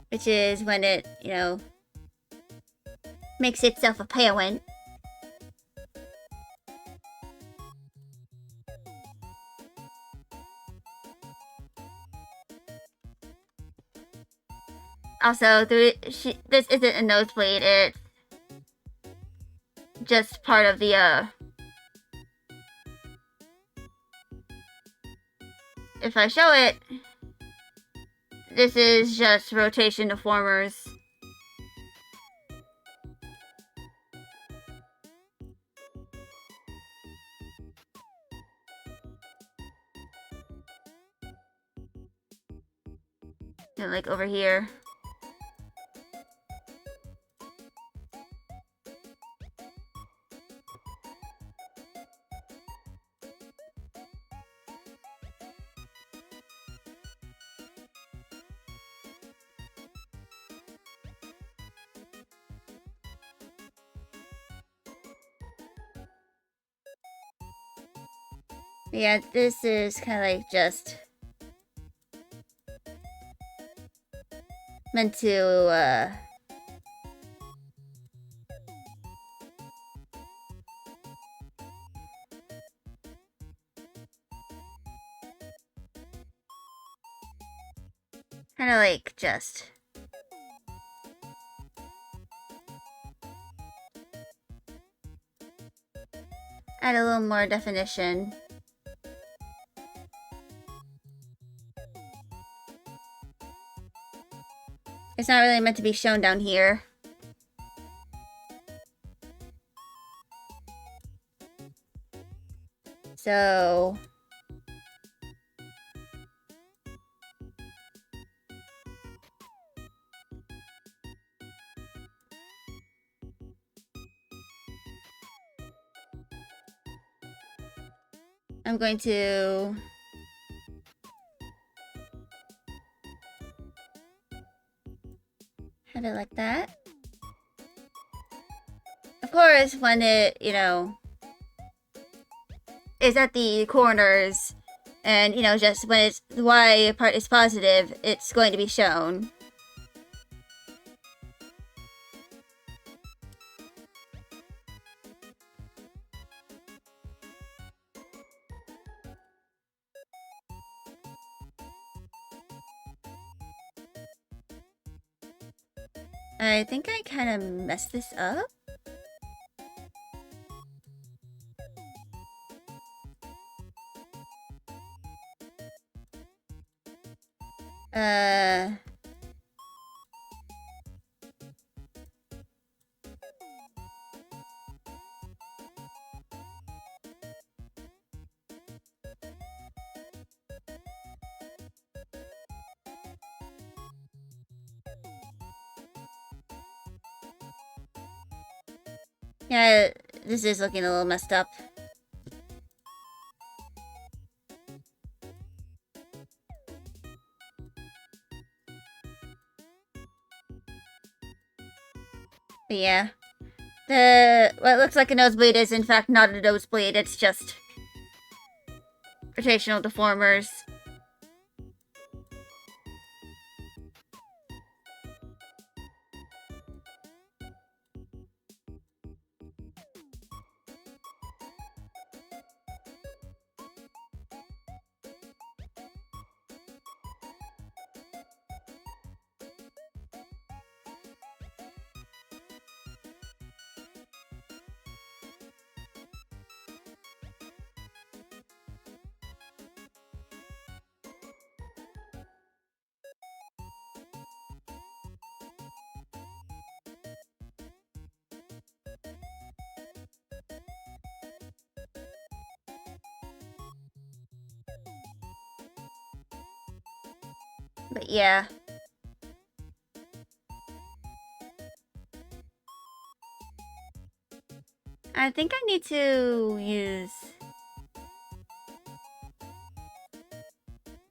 which is when it, you know, makes itself apparent. Also, this isn't a nosebleed, it's just part of the, if I show it, this is just rotation deformers. And like over here. Yeah, this is kind of like just meant to, kind of like just add a little more definition. It's not really meant to be shown down here. So I'm going to have it like that. Of course, when it, you know, is at the corners and, you know, just when it's the Y part is positive, it's going to be shown. I think I kind of messed this up. Yeah, this is looking a little messed up. But yeah. What looks like a nosebleed is in fact not a nosebleed, it's just rotational deformers. But yeah. I think I need to use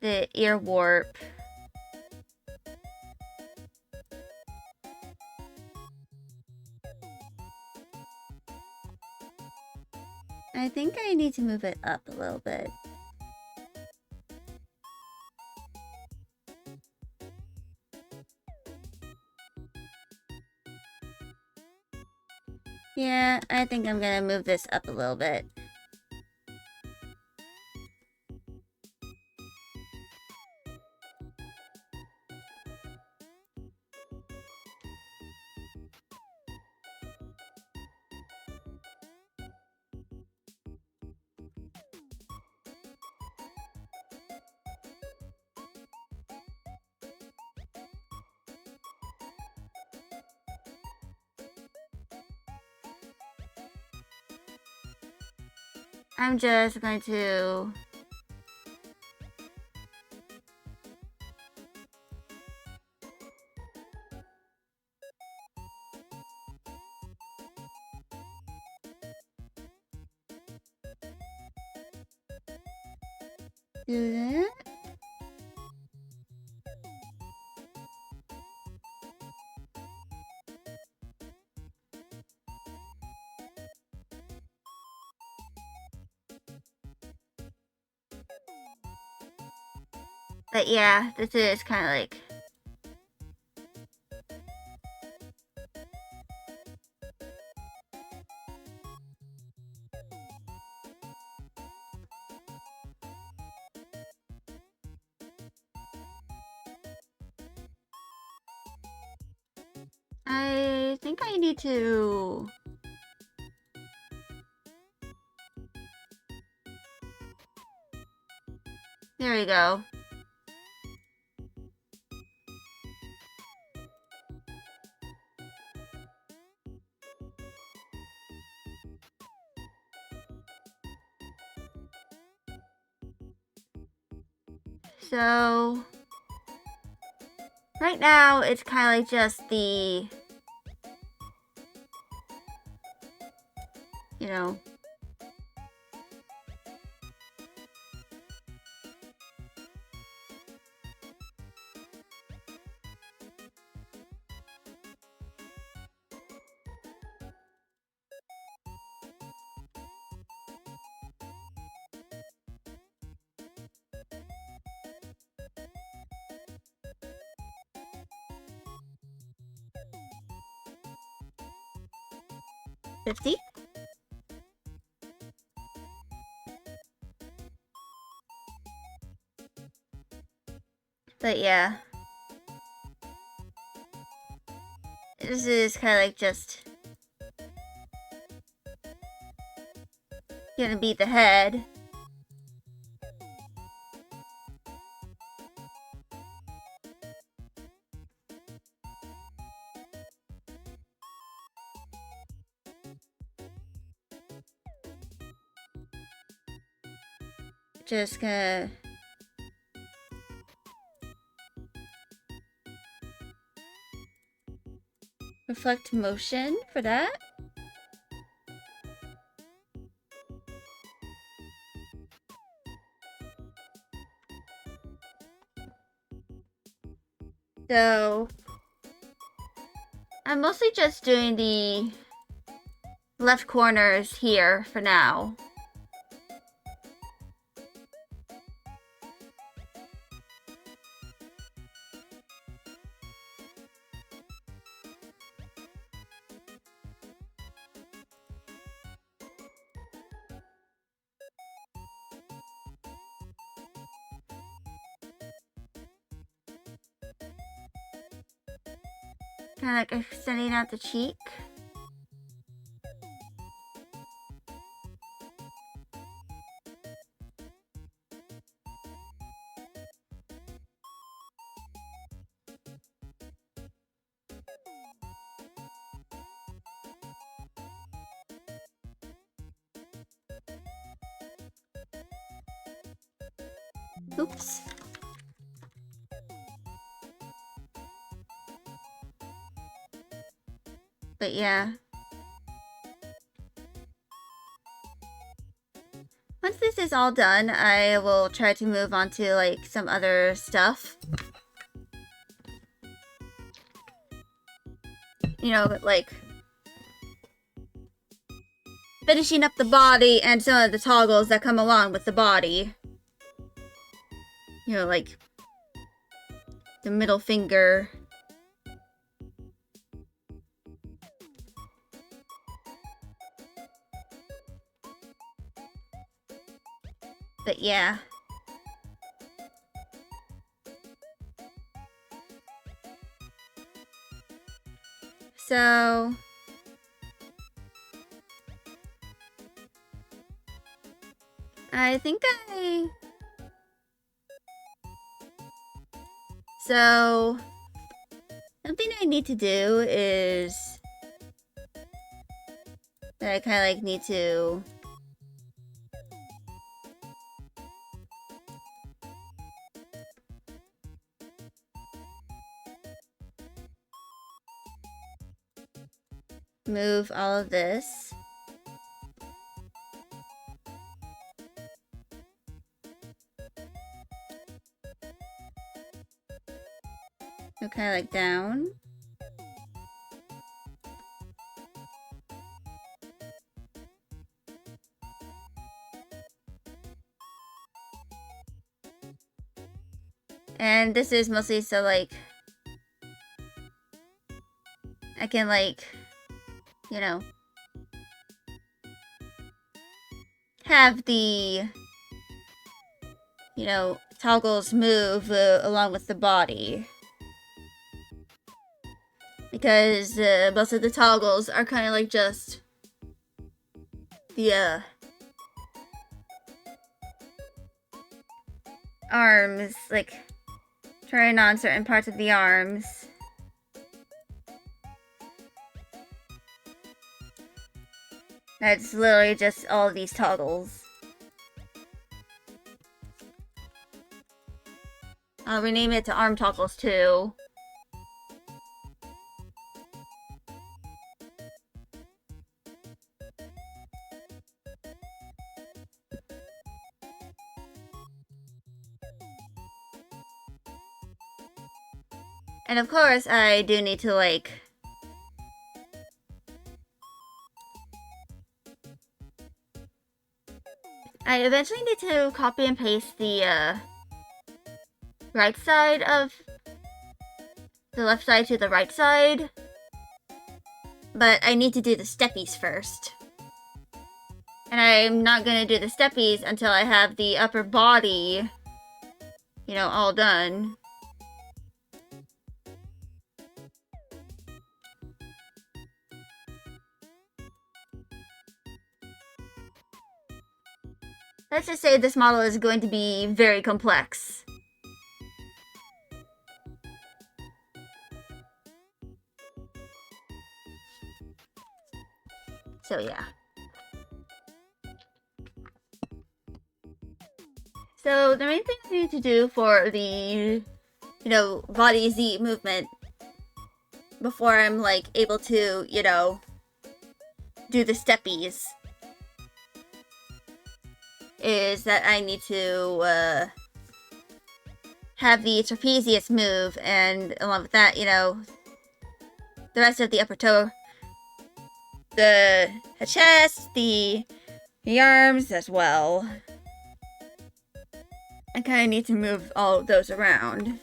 the ear warp. I think I need to move it up a little bit. Yeah, I think I'm gonna move this up a little bit. I'm just going to... do that. But yeah, this is kind of like... I think I need to... There we go. So... right now, it's kind of like just the... you know... $50? But yeah. This is kind of like just... gonna beat the head. Just gonna... reflect motion for that. So... I'm mostly just doing the left corners here for now. Kind of like extending out the cheek. Oops. But yeah. Once this is all done, I will try to move on to like some other stuff. You know, like finishing up the body and some of the toggles that come along with the body. You know, like the middle finger. But yeah. So I think so something I need to do is that I kind of like need to move all of this. So kind of like down. And this is mostly so like I can like, you know, have the, you know, toggles move along with the body. Because most of the toggles are kind of like just the arms, like turning on certain parts of the arms. That's literally just all of these toggles. I'll rename it to arm toggles too. And of course, I do need to like I eventually need to copy and paste the right side of the left side to the right side. But I need to do the steppies first. And I'm not gonna do the steppies until I have the upper body, you know, all done. Let's just say this model is going to be very complex. So yeah. So the main thing I need to do for the, you know, body Z movement before I'm like able to, you know, do the steppies is that I need to have the trapezius move, and along with that, you know, the rest of the upper toe, the chest, the arms as well. I kind of need to move all of those around.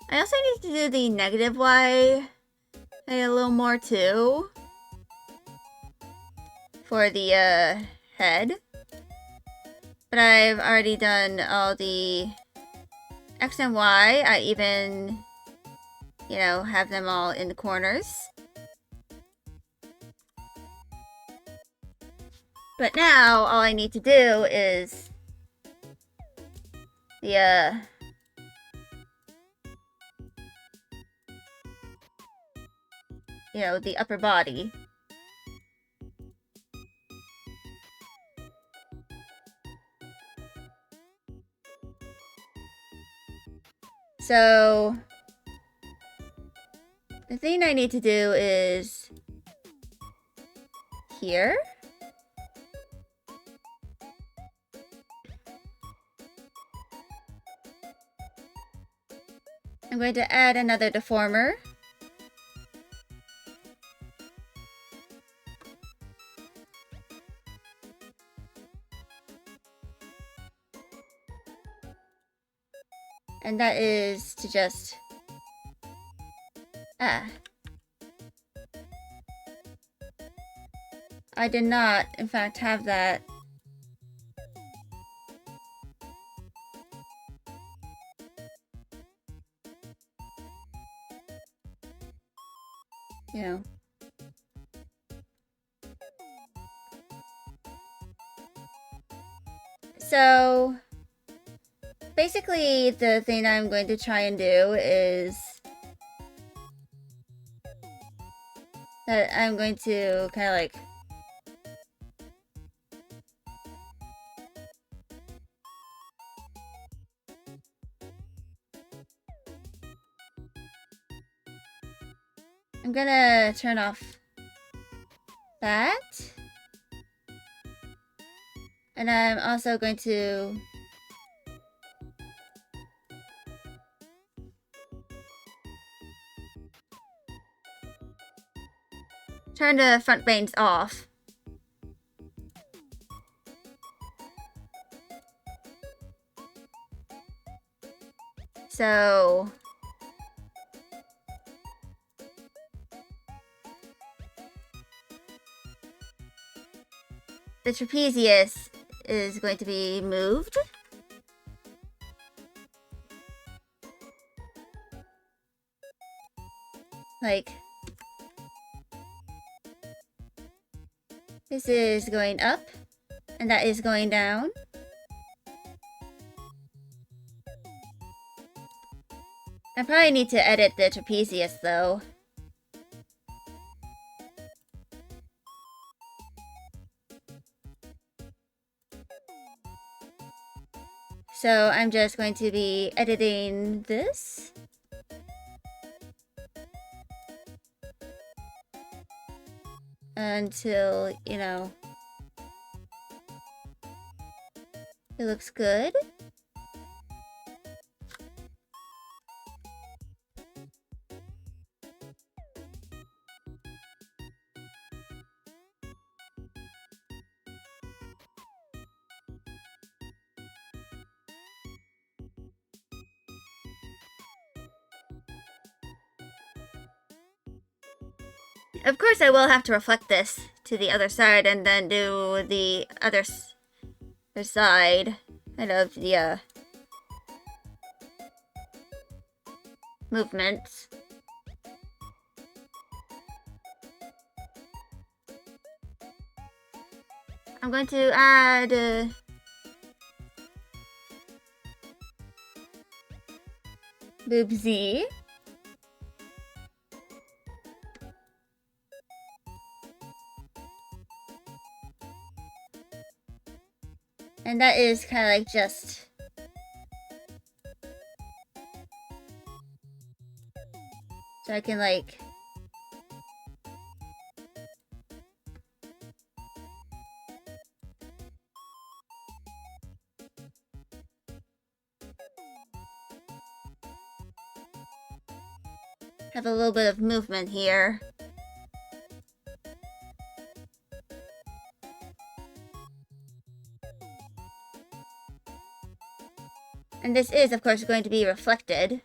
I also need to do the negative Y a little more too for the head. But I've already done all the X and Y. I even, you know, have them all in the corners. But now all I need to do is the you know, the upper body. So the thing I need to do is here. I'm going to add another deformer. And that is to just Ah. I did not, in fact, have that. You know. So, basically, the thing I'm going to try and do is that I'm going to kind of like I'm gonna turn off that. And I'm also going to turn the front vanes off. So the trapezius is going to be moved. Like, this is going up, and that is going down. I probably need to edit the trapezius, though. So I'm just going to be editing this. Until, you know, it looks good. Of course, I will have to reflect this to the other side and then do the other side kind of the movements. I'm going to add boob Z. And that is kind of like just so I can like have a little bit of movement here. And this is, of course, going to be reflected.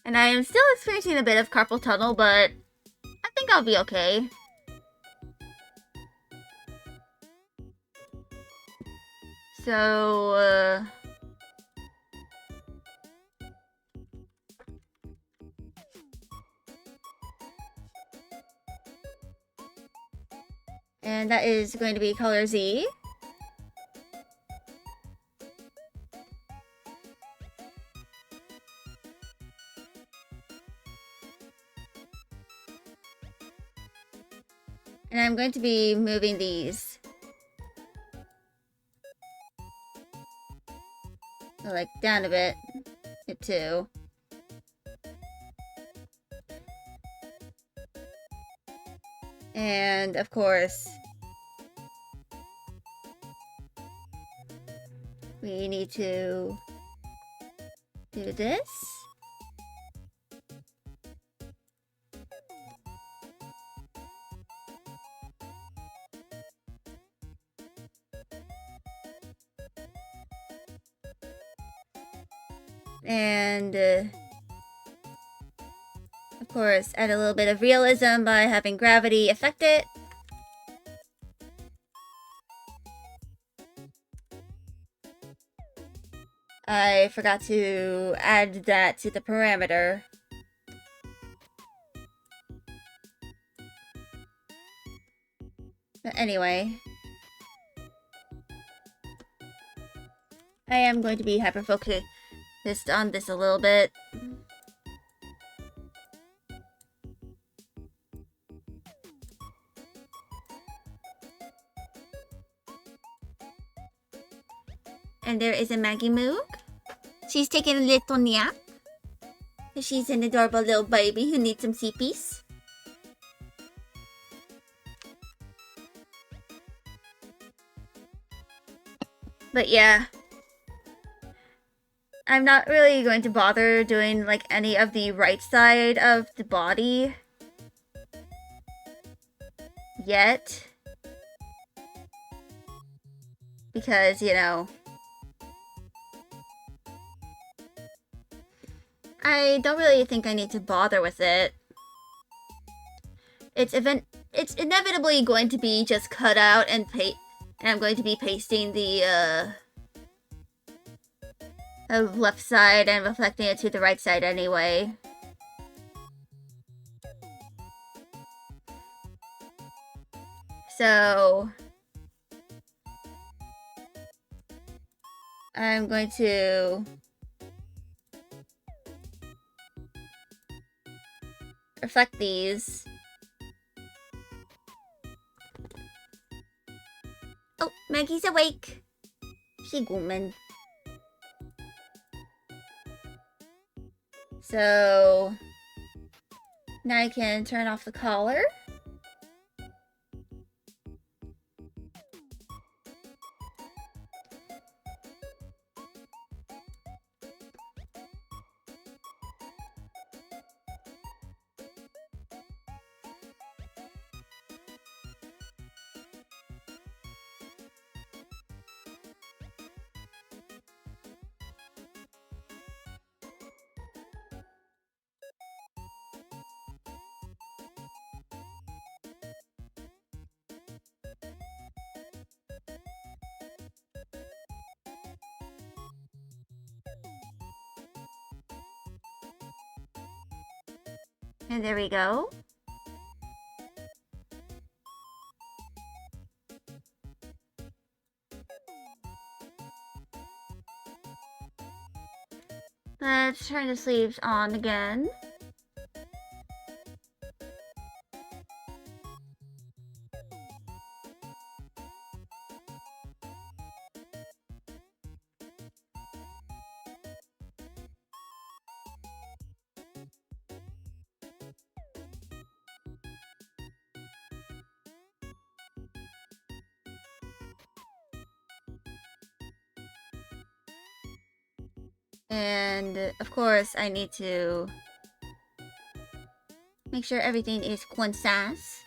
And I am still experiencing a bit of carpal tunnel, but I think I'll be okay. So, and that is going to be color Z. And I'm going to be moving these like down a bit, too. And of course, we need to do this. And, of course, add a little bit of realism by having gravity affect it. I forgot to add that to the parameter. But anyway, I am going to be hyper-focused on this a little bit. And there is a Maggie Moog. She's taking a little nap. She's an adorable little baby who needs some CPs. But yeah, I'm not really going to bother doing like any of the right side of the body yet. Because, you know, I don't really think I need to bother with it. It's inevitably going to be just cut out and I'm going to be pasting the left side and reflecting it to the right side anyway. So I'm going to reflect these. Oh, Maggie's awake. She woman. So now I can turn off the collar. And there we go. Let's turn the sleeves on again. And of course, I need to make sure everything is coincise.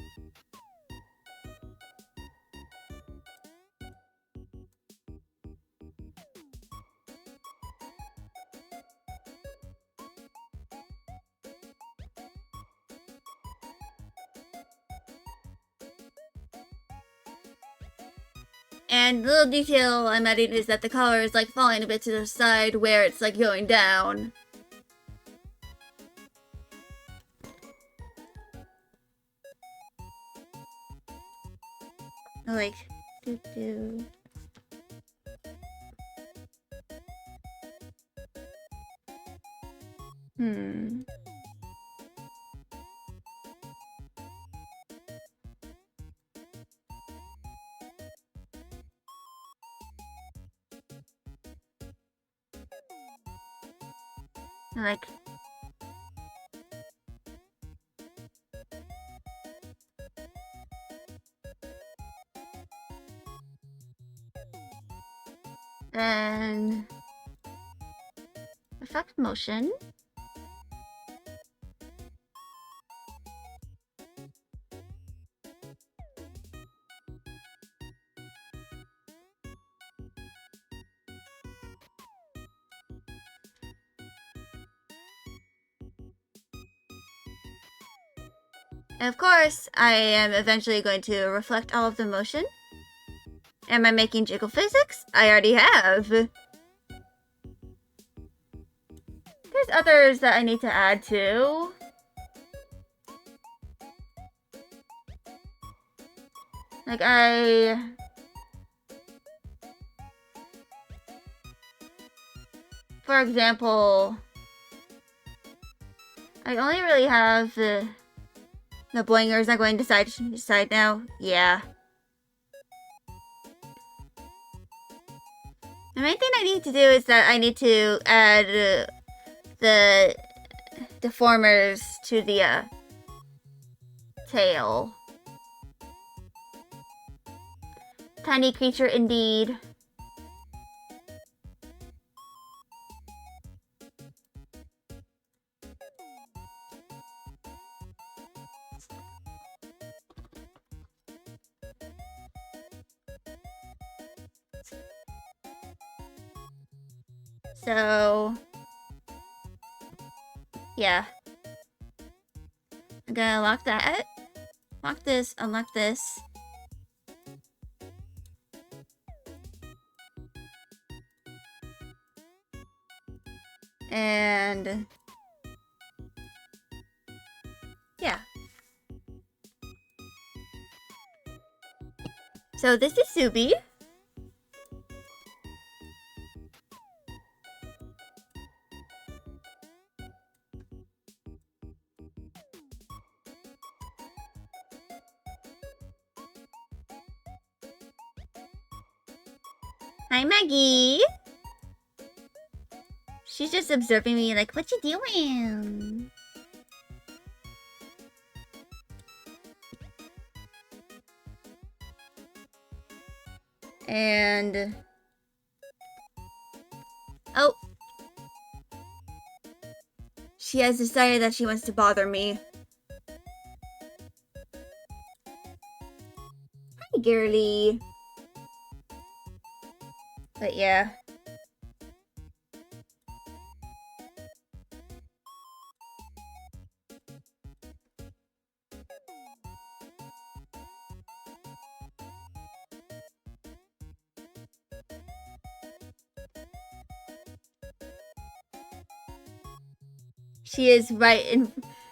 And the little detail I'm adding is that the collar is like falling a bit to the side where it's like going down. Like, doo-doo. Like, then effect motion. And of course, I am eventually going to reflect all of the motion. Am I making jiggle physics? I already have. There's others that I need to add to. Like for example, I only really have the blingers are going to side now. Yeah. The main thing I need to do is that I need to add the deformers to the tail. Tiny creature indeed. So, yeah. I'm gonna lock that. Lock this, unlock this. And yeah. So this is Subi. Hi, Maggie. She's just observing me like, what you doing? And... oh. She has decided that she wants to bother me. Hi, girly. But yeah. She is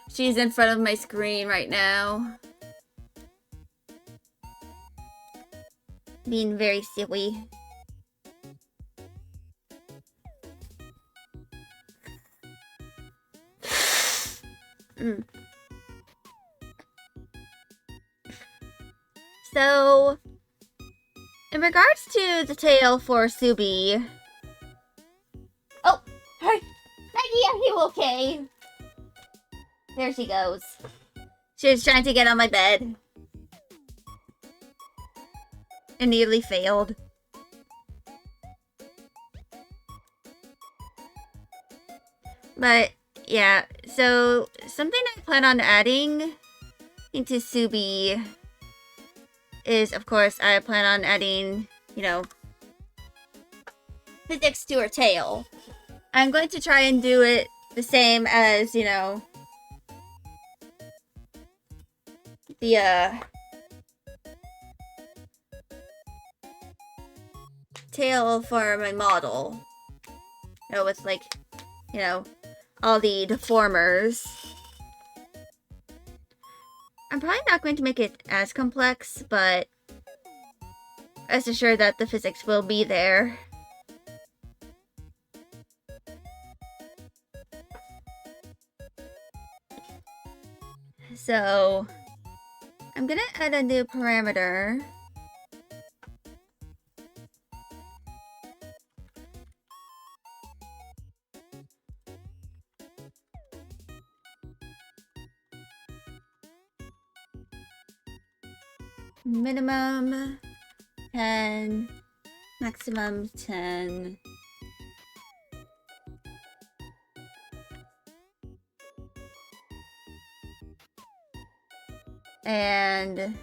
she's in front of my screen right now. Being very silly. So, in regards to the tail for Subi... oh! Hi! Maggie, are you okay? There she goes. She was trying to get on my bed. And nearly failed. But, yeah. So, something I plan on adding into Subi is, of course, I plan on adding, you know, physics to her tail. I'm going to try and do it the same as, you know, the, tail for my model. You know, with, like, you know, all the deformers. I'm probably not going to make it as complex, but rest assured that the physics will be there. So, I'm gonna add a new parameter. Minimum 10, maximum 10. And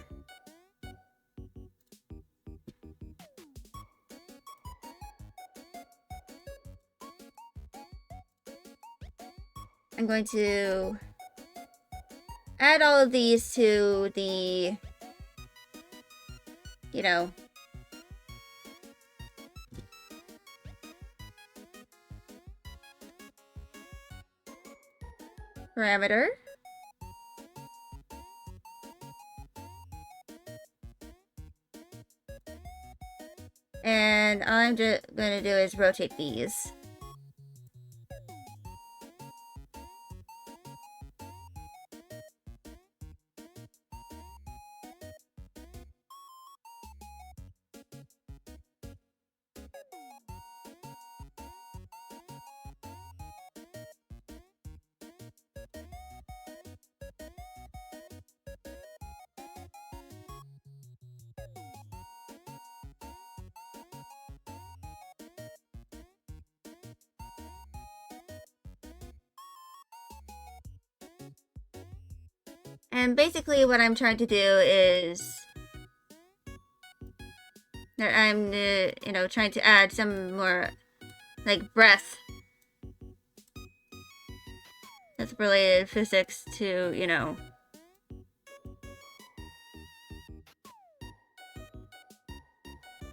I'm going to add all of these to the, you know, parameter. And all I'm just gonna do is rotate these. And basically what I'm trying to do is that I'm, you know, trying to add some more, like, breath that's related physics to, you know,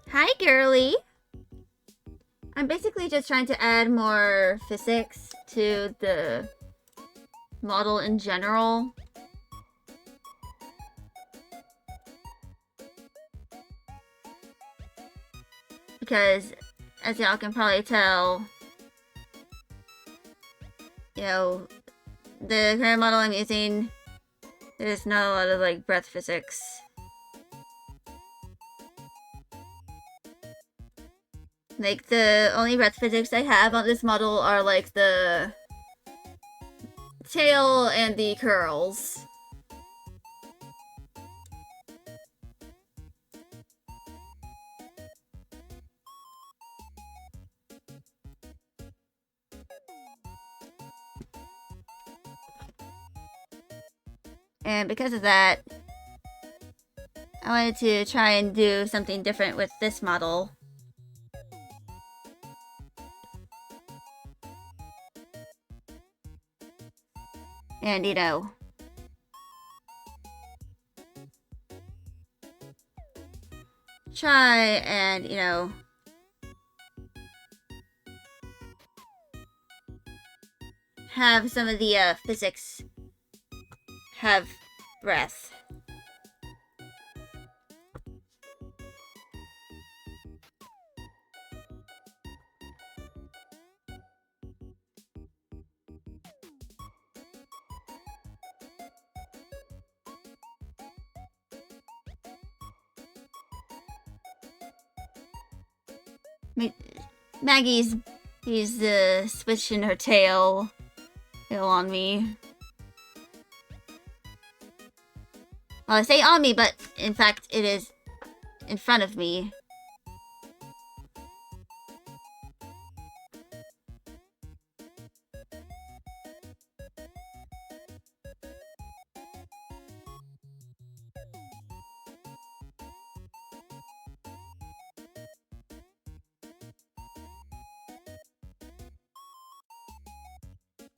hi, girly! I'm basically just trying to add more physics to the model in general. Because, as y'all can probably tell, you know, the current model I'm using, there's not a lot of, like, breath physics. Like, the only breath physics I have on this model are, like, the tail and the curls. And because of that, I wanted to try and do something different with this model. And, you know, try and, you know, have some of the physics have breath. Maggie's switching her tail on me. Well, I say on me, but in fact it is in front of me.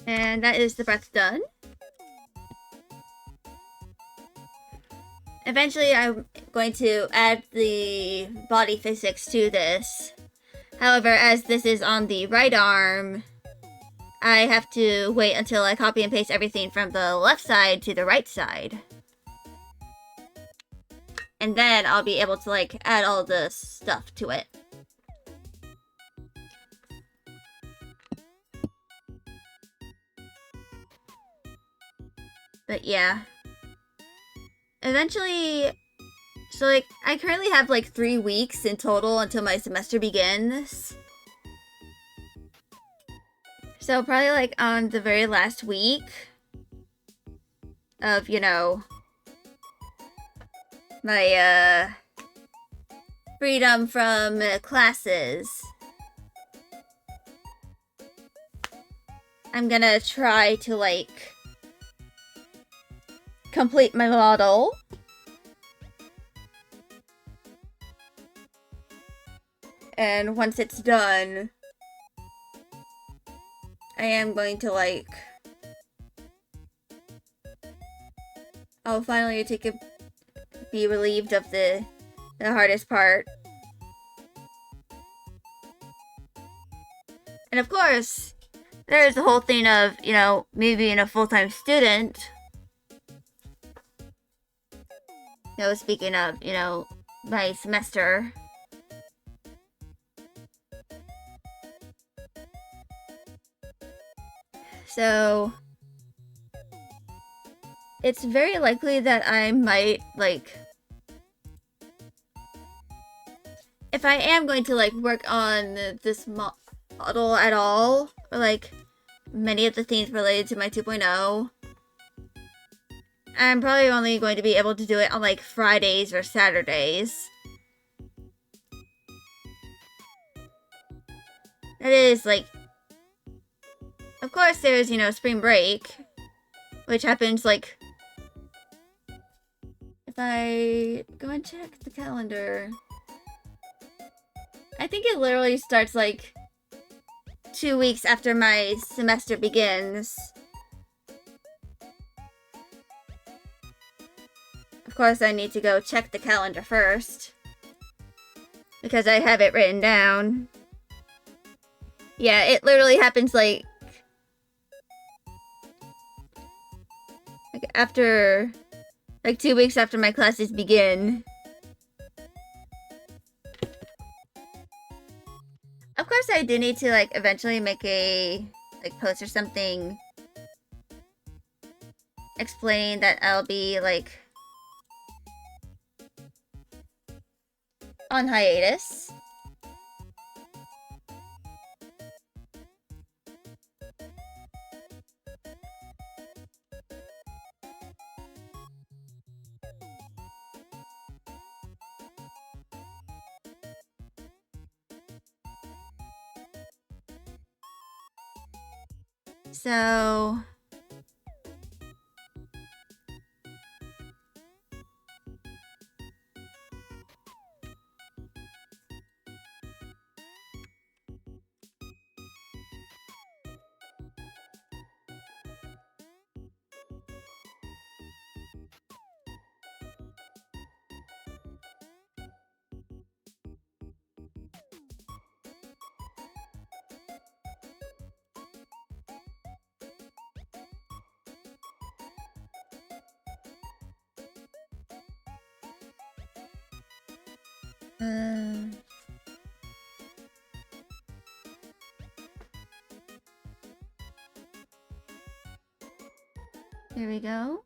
And that is the breath done. Eventually, I'm going to add the body physics to this. However, as this is on the right arm, I have to wait until I copy and paste everything from the left side to the right side. And then I'll be able to, like, add all the stuff to it. But yeah. Eventually, so, like, I currently have, like, 3 weeks in total until my semester begins. So probably, like, on the very last week of, you know, my, freedom from classes, I'm gonna try to, like, complete my model. And once it's done, I am going to, like, I'll finally be relieved of the hardest part. And of course, there's the whole thing of, you know, me being a full-time student. You know, speaking of, you know, my semester. So, it's very likely that I might, like, if I am going to, like, work on this model at all, or, like, many of the things related to my 2.0, I'm probably only going to be able to do it on, like, Fridays or Saturdays. That is, like, of course there's, you know, spring break, which happens, like, if I go and check the calendar, I think it literally starts, like, 2 weeks after my semester begins. Of course, I need to go check the calendar first, because I have it written down. Yeah, it literally happens, like after, like, 2 weeks after my classes begin. Of course, I do need to, like, eventually make a, like, post or something explaining that I'll be, like, on hiatus. So, here we go.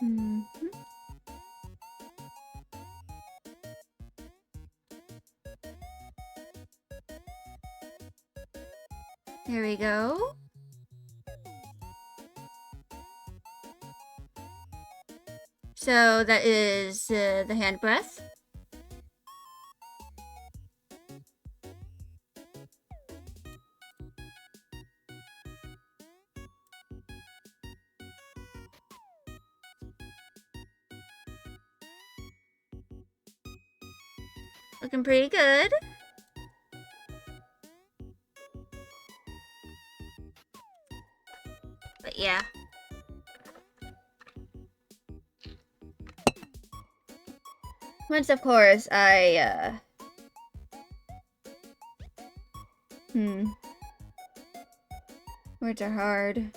Mm-hmm. Here we go. So that is the hand breath. Looking pretty good. But yeah. Once, of course, words are hard.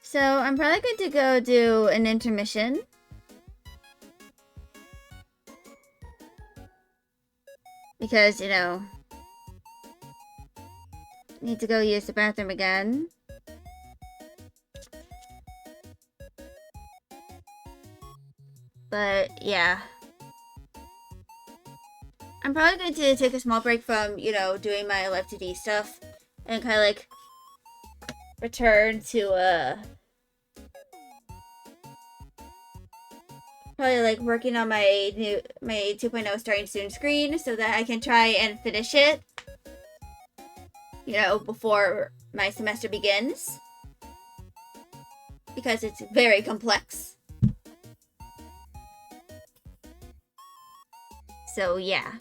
So, I'm probably going to go do an intermission. Because, you know, need to go use the bathroom again. But, yeah. I'm probably going to take a small break from, you know, doing my Live 2D stuff. And kind of, like, return to, probably like working on my 2.0 starting soon screen so that I can try and finish it, before my semester begins, because it's very complex. So yeah,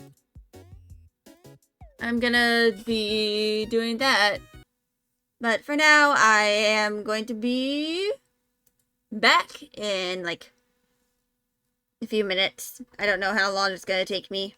I'm gonna be doing that. But for now, I am going to be back in like a few minutes. I don't know how long it's gonna take me.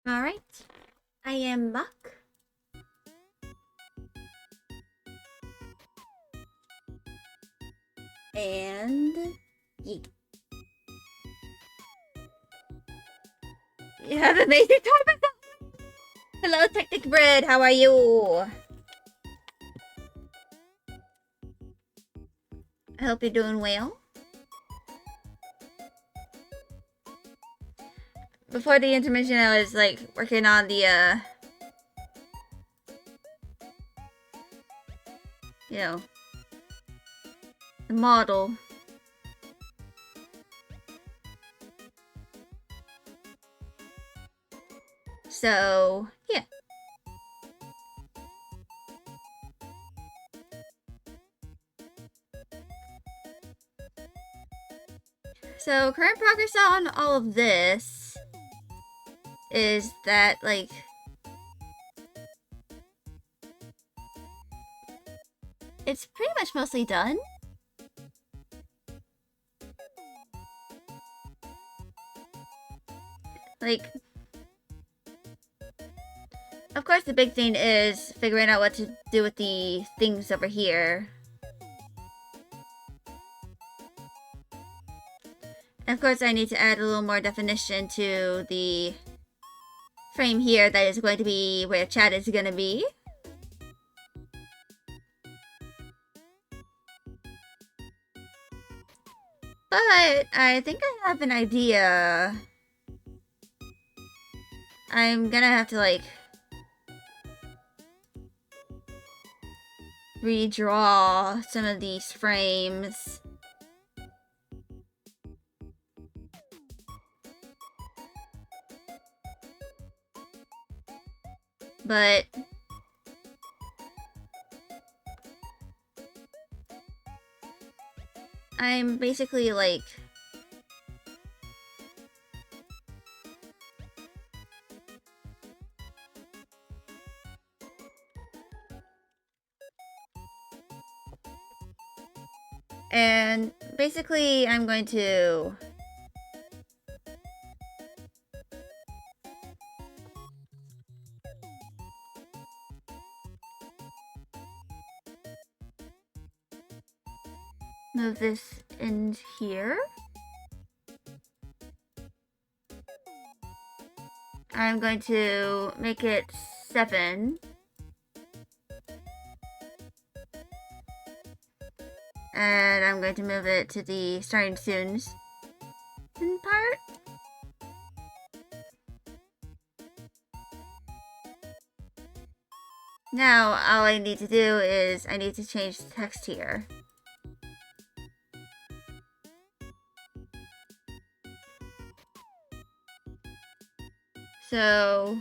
Alright. I am back. And yeet. You have amazing time. Hello, Tactic Bread. How are you? I hope you're doing well. Before the intermission, I was like working on the you know, the model. So, yeah. So, current progress on all of this is that, like, it's pretty much mostly done. Like, of course the big thing is figuring out what to do with the things over here. And of course I need to add a little more definition to the frame here that is going to be where chat is going to be. But I think I have an idea. I'm gonna have to, like, redraw some of these frames. But I'm basically like and basically I'm going to move this in here. I'm going to make it 7. And I'm going to move it to the starting soon part. Now, all I need to do is I need to change the text here. So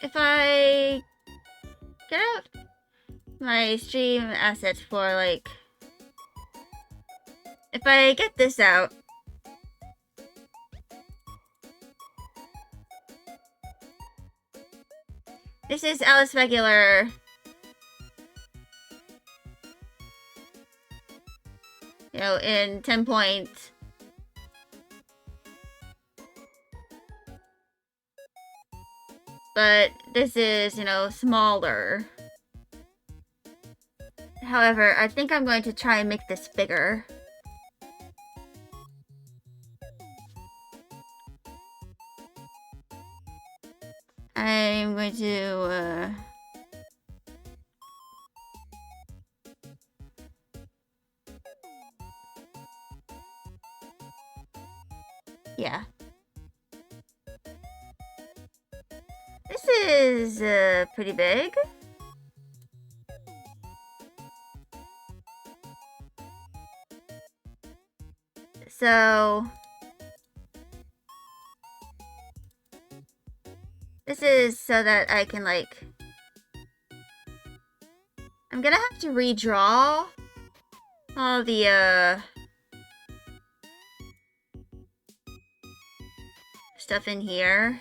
if I get out my stream assets for, like, if I get this out, this is Alice Regular. You know, in 10 points. But this is, you know, smaller. However, I think I'm going to try and make this bigger. I'm going to, yeah. This is, pretty big. So this is so that I can, like, I'm gonna have to redraw all the stuff in here.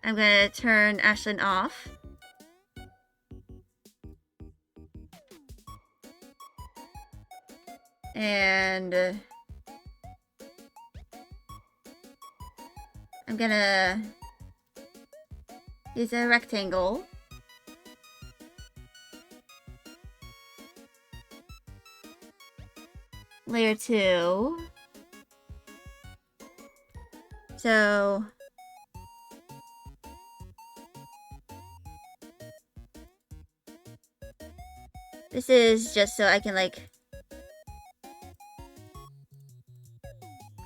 I'm gonna turn Ashlyn off. And I'm gonna use a rectangle. Layer 2. So this is just so I can like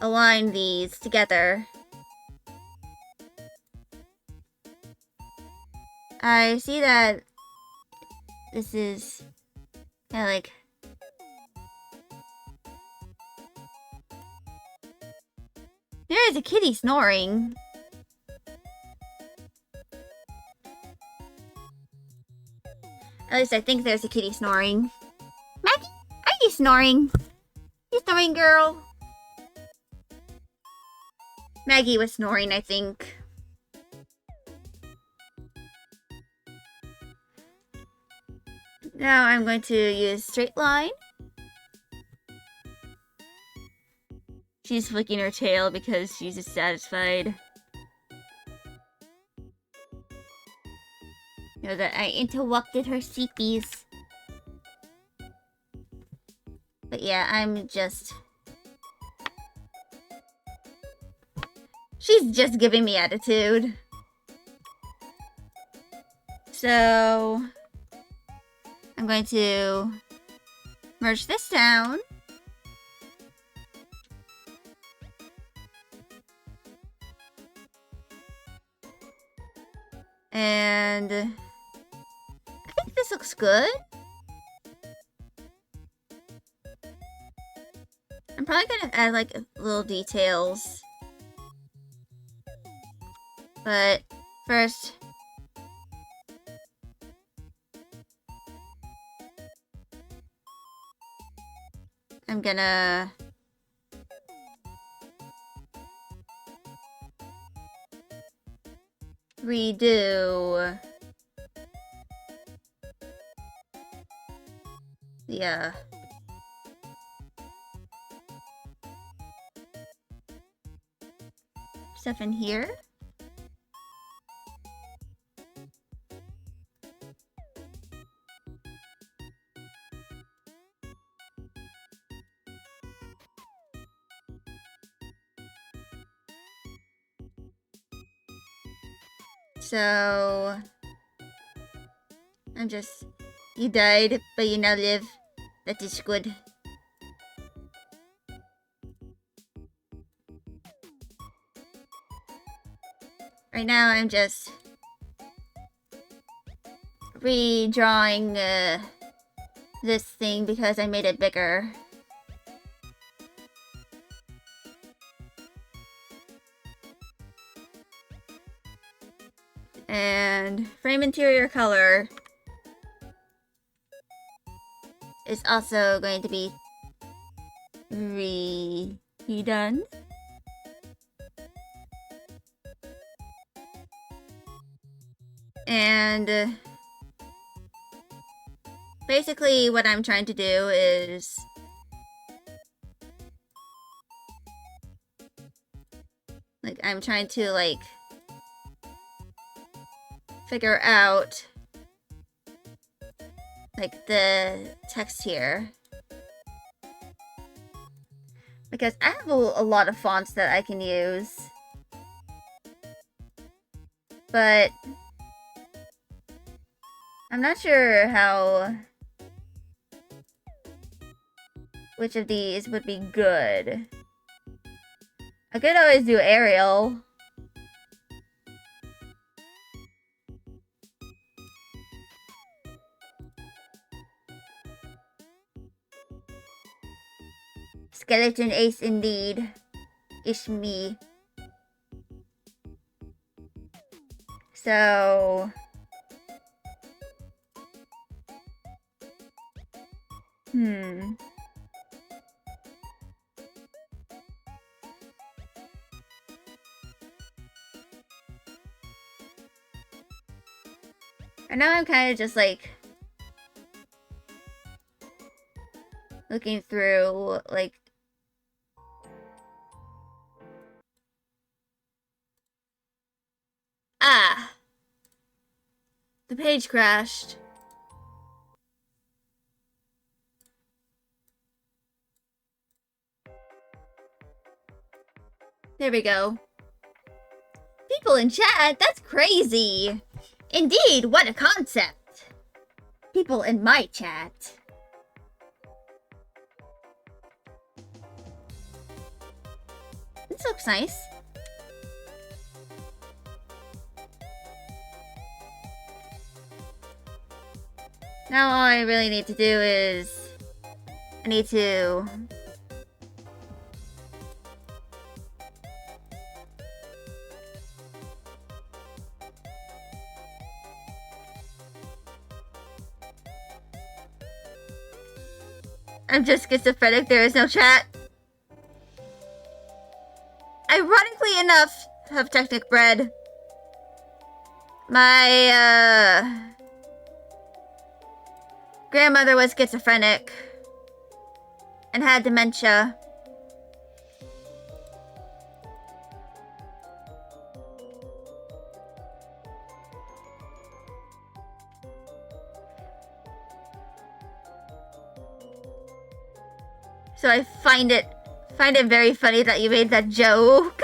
align these together. I see that this is kind of like there is a kitty snoring. At least I think there's a kitty snoring. Maggie, are you snoring? You snoring, girl? Maggie was snoring, I think. Now I'm going to use straight line. She's flicking her tail because she's dissatisfied. You know that I interrupted her sleepies. But yeah, I'm just... She's just giving me attitude. So... I'm going to merge this down. And I think this looks good. I'm probably gonna add like little details. But first, I'm gonna redo the stuff in here. So I'm just... You died, but you now live. That is good. Right now I'm just redrawing this thing because I made it bigger. And frame interior color is also going to be redone. And basically what I'm trying to do is like I'm trying to like figure out like the text here, because I have a lot of fonts that I can use, but I'm not sure which of these would be good. I could always do Arial. Skeleton Ace indeed. Ish me. So... And now I'm kind of just like looking through, like... Ah! The page crashed. There we go. People in chat? That's crazy! Indeed, what a concept! People in my chat. This looks nice. Now all I really need to do is... I need to... I'm just schizophrenic, there is no chat. Ironically enough, of Technic Bread, my, grandmother was schizophrenic and had dementia. So I find it very funny that you made that joke.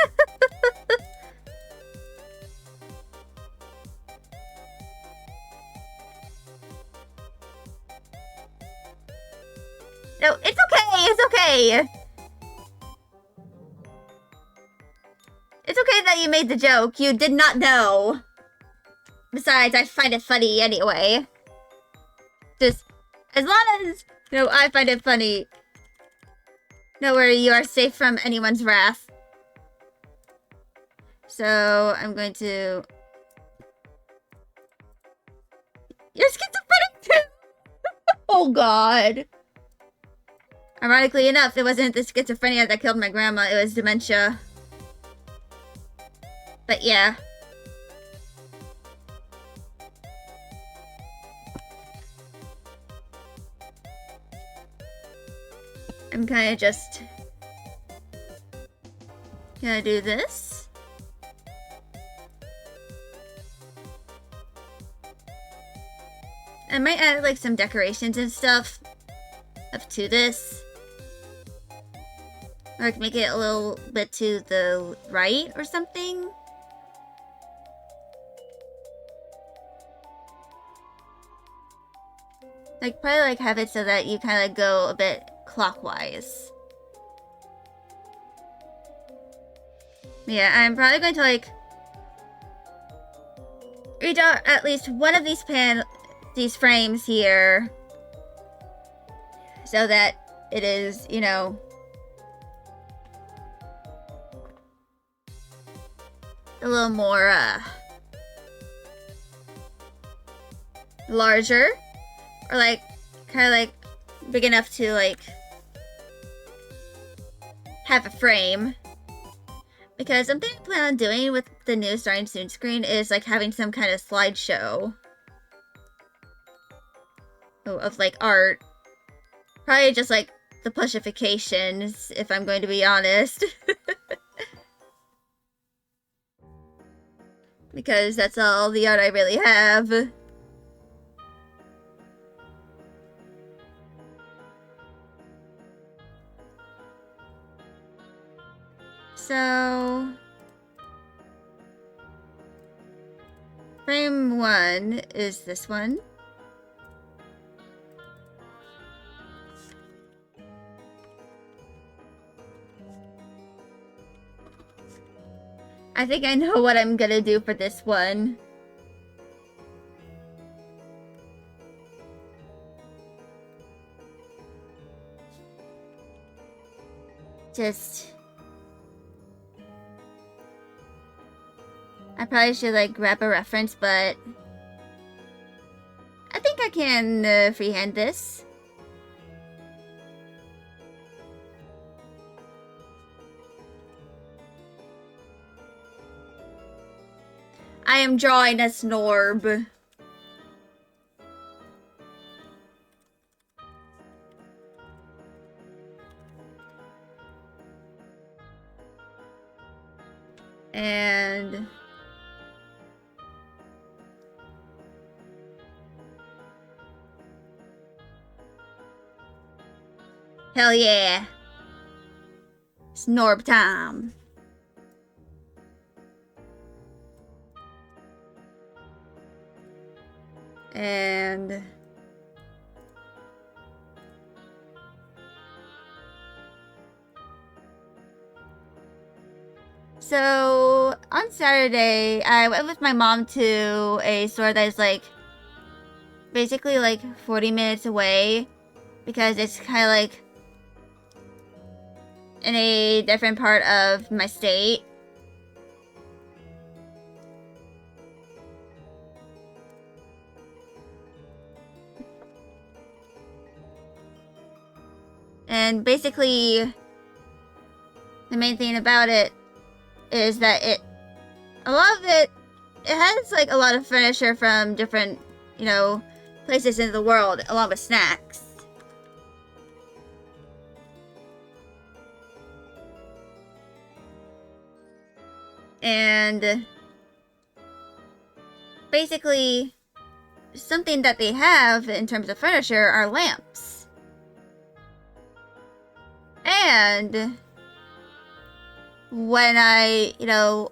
No, it's okay, it's okay. It's okay that you made the joke. You did not know. Besides, I find it funny anyway. Just, as long as, you know, I find it funny, don't worry, you are safe from anyone's wrath. So, I'm going to... You're schizophrenic too! Oh god. Ironically enough, it wasn't the schizophrenia that killed my grandma, it was dementia. But yeah. I'm kinda just gonna do this. I might add like some decorations and stuff up to this. Or I can make it a little bit to the right or something. Like probably like have it so that you kind of go a bit clockwise. Yeah, I'm probably going to like redraw at least one of these frames here so that it is, you know, a little more larger, or like kind of like big enough to like have a frame. Because something I plan on doing with the new Starting Soon screen is like having some kind of slideshow of like art. Probably just like the pushifications, if I'm going to be honest. Because that's all the art I really have. So, frame 1 is this one. I think I know what I'm gonna do for this one. Just... I probably should like grab a reference, but I think I can freehand this. I am drawing a Snorb. Hell yeah. Snorb time. And so on Saturday, I went with my mom to a store that is like basically like 40 minutes away because it's kind of like in a different part of my state. And basically, the main thing about it is that a lot of it has like a lot of furniture from different, you know, places in the world, along with snacks. And basically, something that they have in terms of furniture are lamps. And when the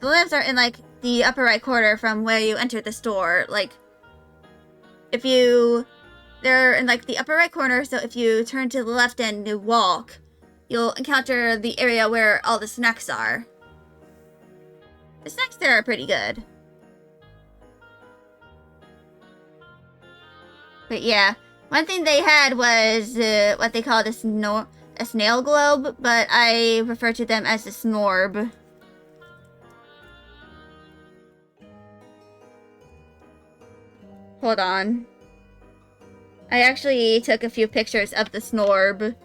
lamps are in like the upper right corner from where you enter the store. Like, they're in like the upper right corner, so if you turn to the left and you walk, you'll encounter the area where all the snacks are. The snacks there are pretty good. But yeah, one thing they had was what they called a snail globe, but I refer to them as a snorb. Hold on. I actually took a few pictures of the snorb.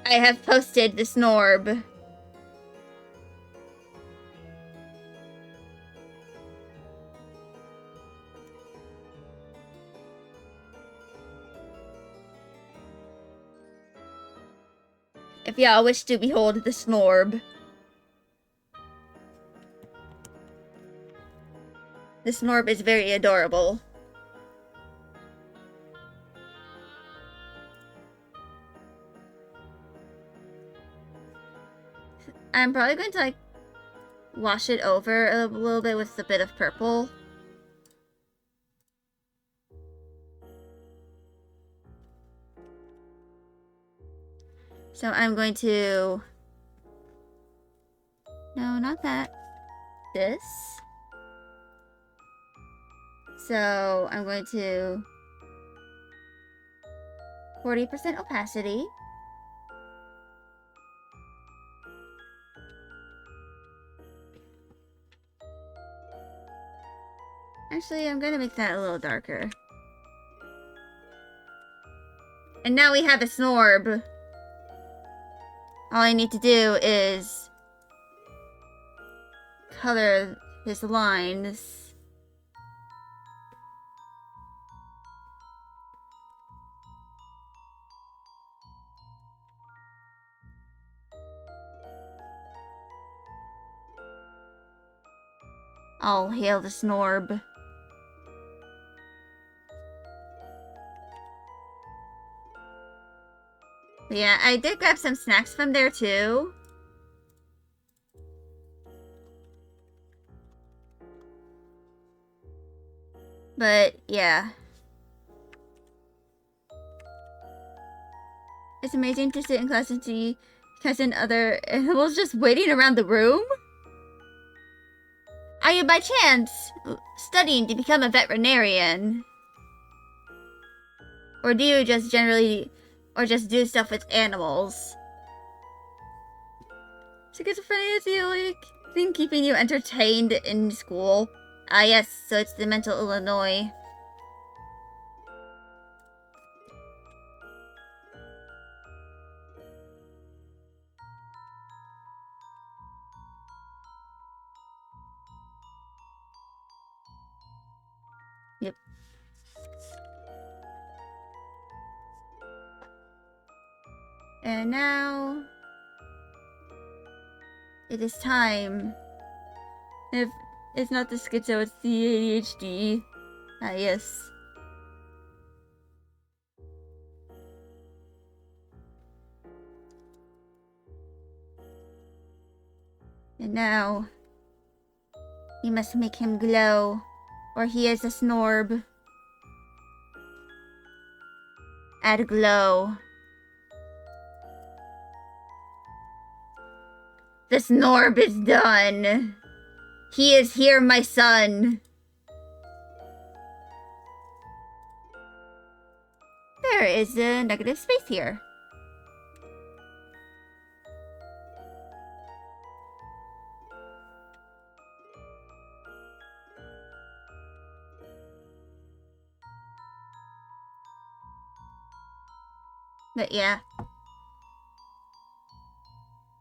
I have posted the snorb. If y'all wish to behold the snorb. The snorb is very adorable. I'm probably going to like wash it over a little bit with a bit of purple. So I'm going to... No, not that. This. So I'm going to... 40% opacity. Actually, I'm gonna make that a little darker. And now we have a snorb. All I need to do is color his lines. All hail the snorb. Yeah, I did grab some snacks from there too. But yeah. It's amazing to sit in class and see cousin other animals just waiting around the room. Are you by chance studying to become a veterinarian? Or do you just just do stuff with animals? Schizophrenia is the only thing keeping you entertained in school. Ah yes, so it's the mental Illinois. Yep. And now it is time. If it's not the schizo, it's the ADHD. Ah, yes. And now we must make him glow, or he is a snorb. Add glow. The snorb is done. He is here, my son. There is a negative space here. But yeah.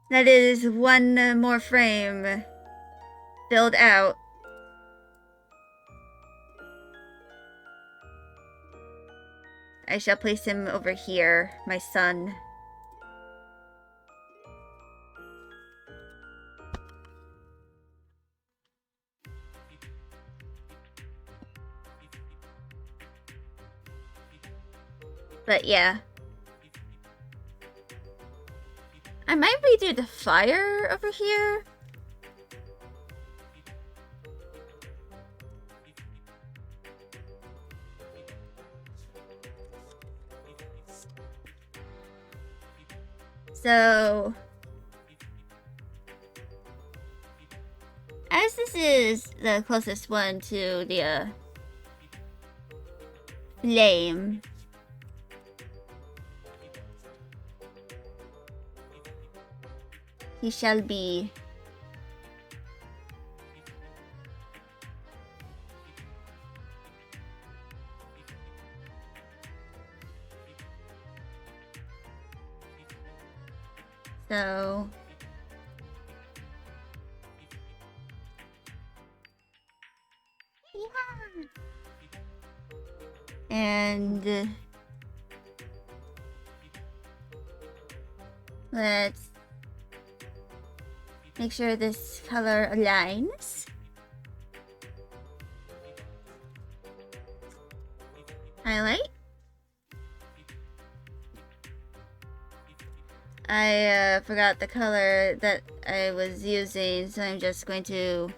That is one more frame filled out. I shall place him over here, my son. But yeah. I might redo the fire over here. So, as this is the closest one to the flame, he shall be so. Yeah. And let's make sure this color aligns. Highlight. I forgot the color that I was using, so I'm just going to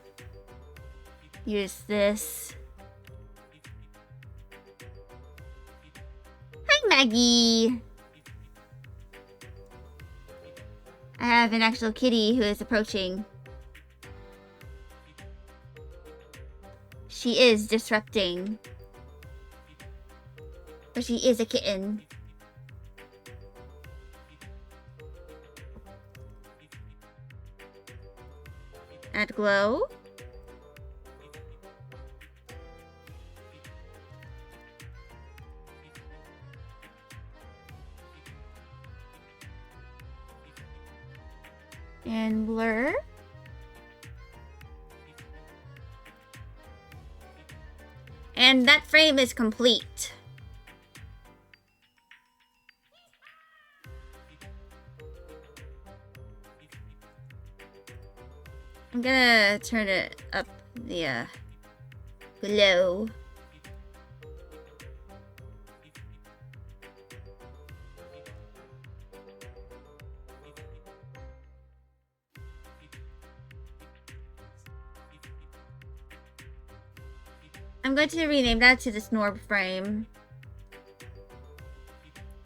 use this. Hi, Maggie! I have an actual kitty who is approaching. She is disrupting. But she is a kitten. Add glow. And blur. And that frame is complete. I'm gonna turn it up the glow. I'm going to rename that to the Snorb frame.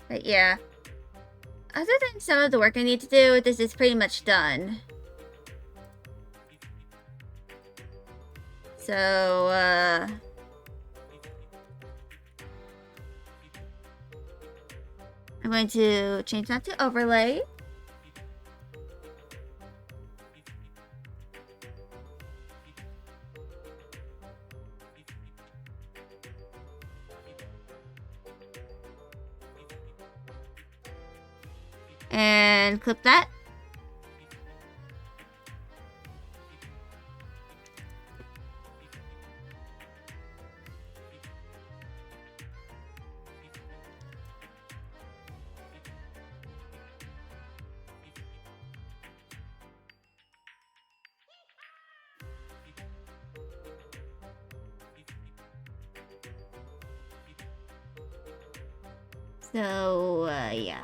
But yeah. Other than some of the work I need to do, this is pretty much done. So, I'm going to change that to overlay. And clip that. So, yeah.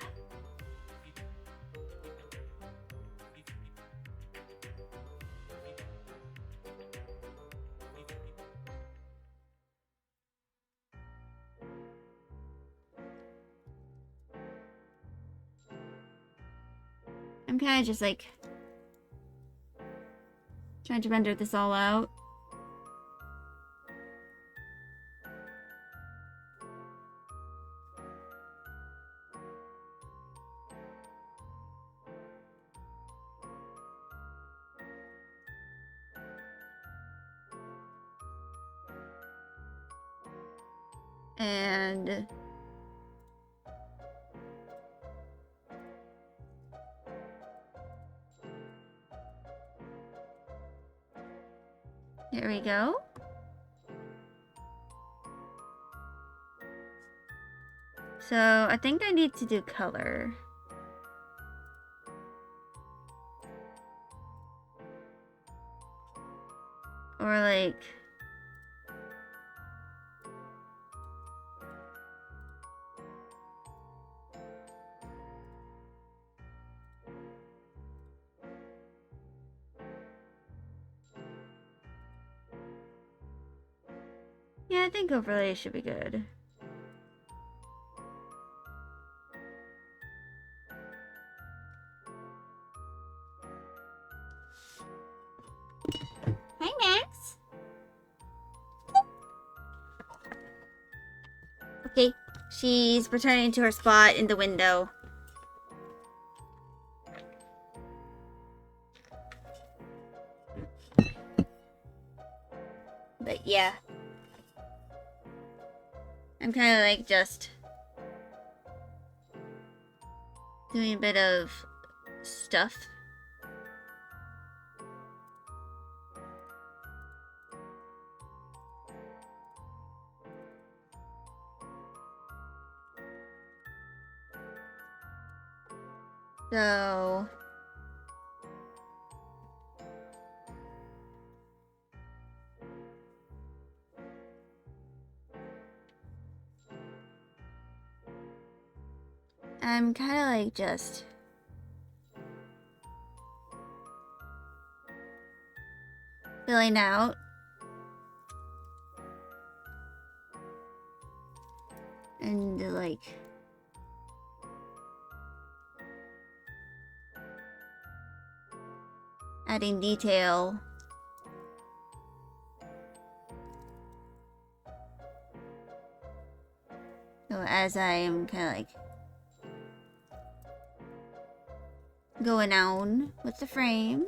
I'm kind of just like trying to render this all out. And here we go. So I think I need to do color. Or like... yeah, I think overlay should be good. Hi, Max. Okay, she's returning to her spot in the window. But yeah. I'm kind of like just doing a bit of stuff. So I'm kind of like just filling out and like adding detail. So as I am kind of like going on with the frame.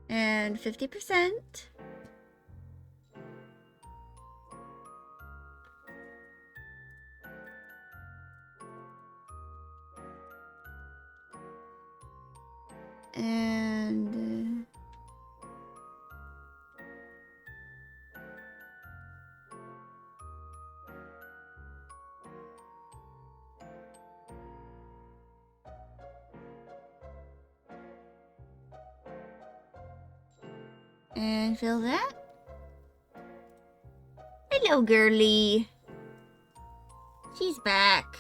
And 50%. And fill that. Hello, girly. She's back.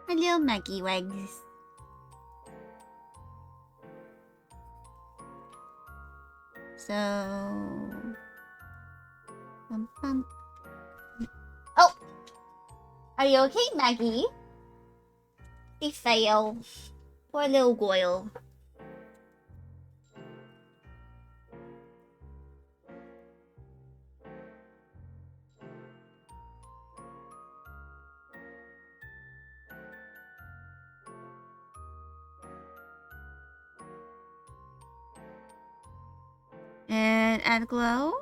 Hello, Maggie Wags. So... Oh! Are you okay, Maggie? He fell. Poor little Goyle. And add glow.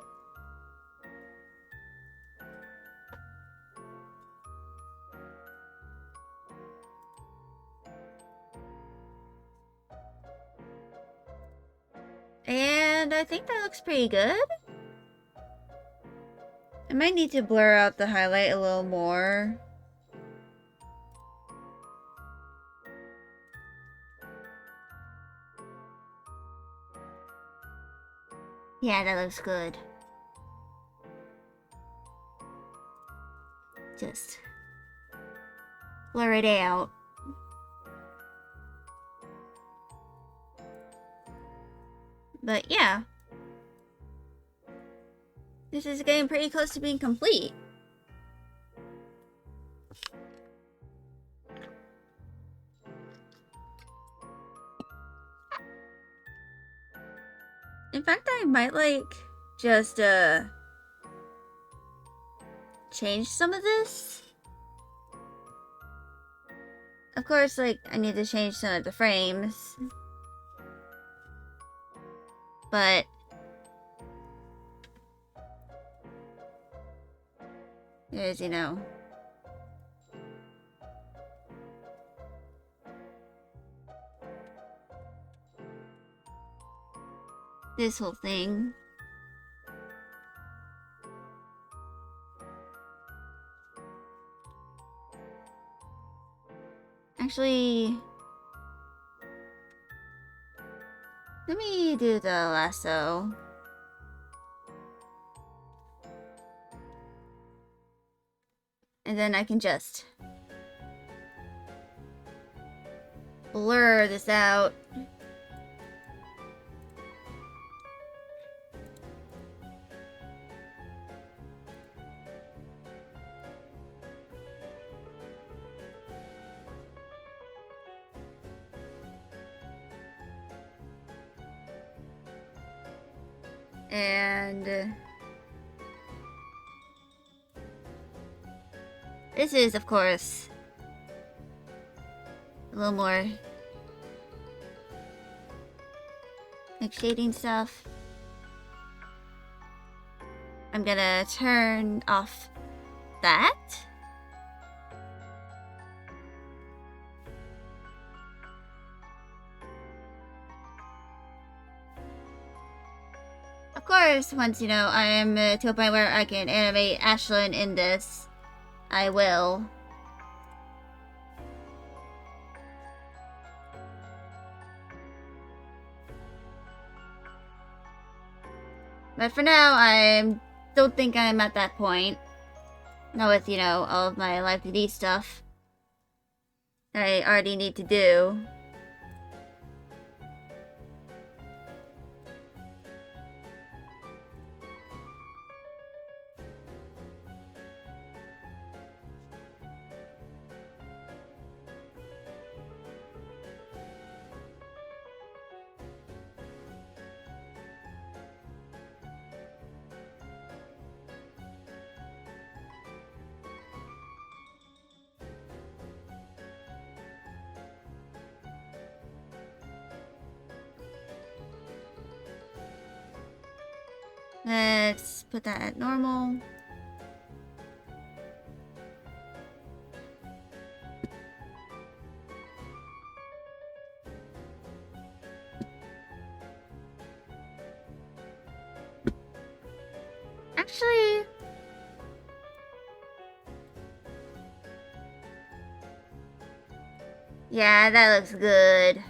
And I think that looks pretty good. I might need to blur out the highlight a little more. Yeah, that looks good. Just blur it out. But yeah. This is getting pretty close to being complete. In fact, I might just change some of this. Of course, I need to change some of the frames. But there's, this whole thing. Actually, let me do the lasso. And then I can just blur this out. And this is, of course, a little more shading stuff. I'm gonna turn off that. Of course, once, I am to a point where I can animate Ashlyn in this, I will. But for now, I don't think I'm at that point. Not with, all of my Live 2D stuff that I already need to do. Let's put that at normal. Actually, yeah, that looks good.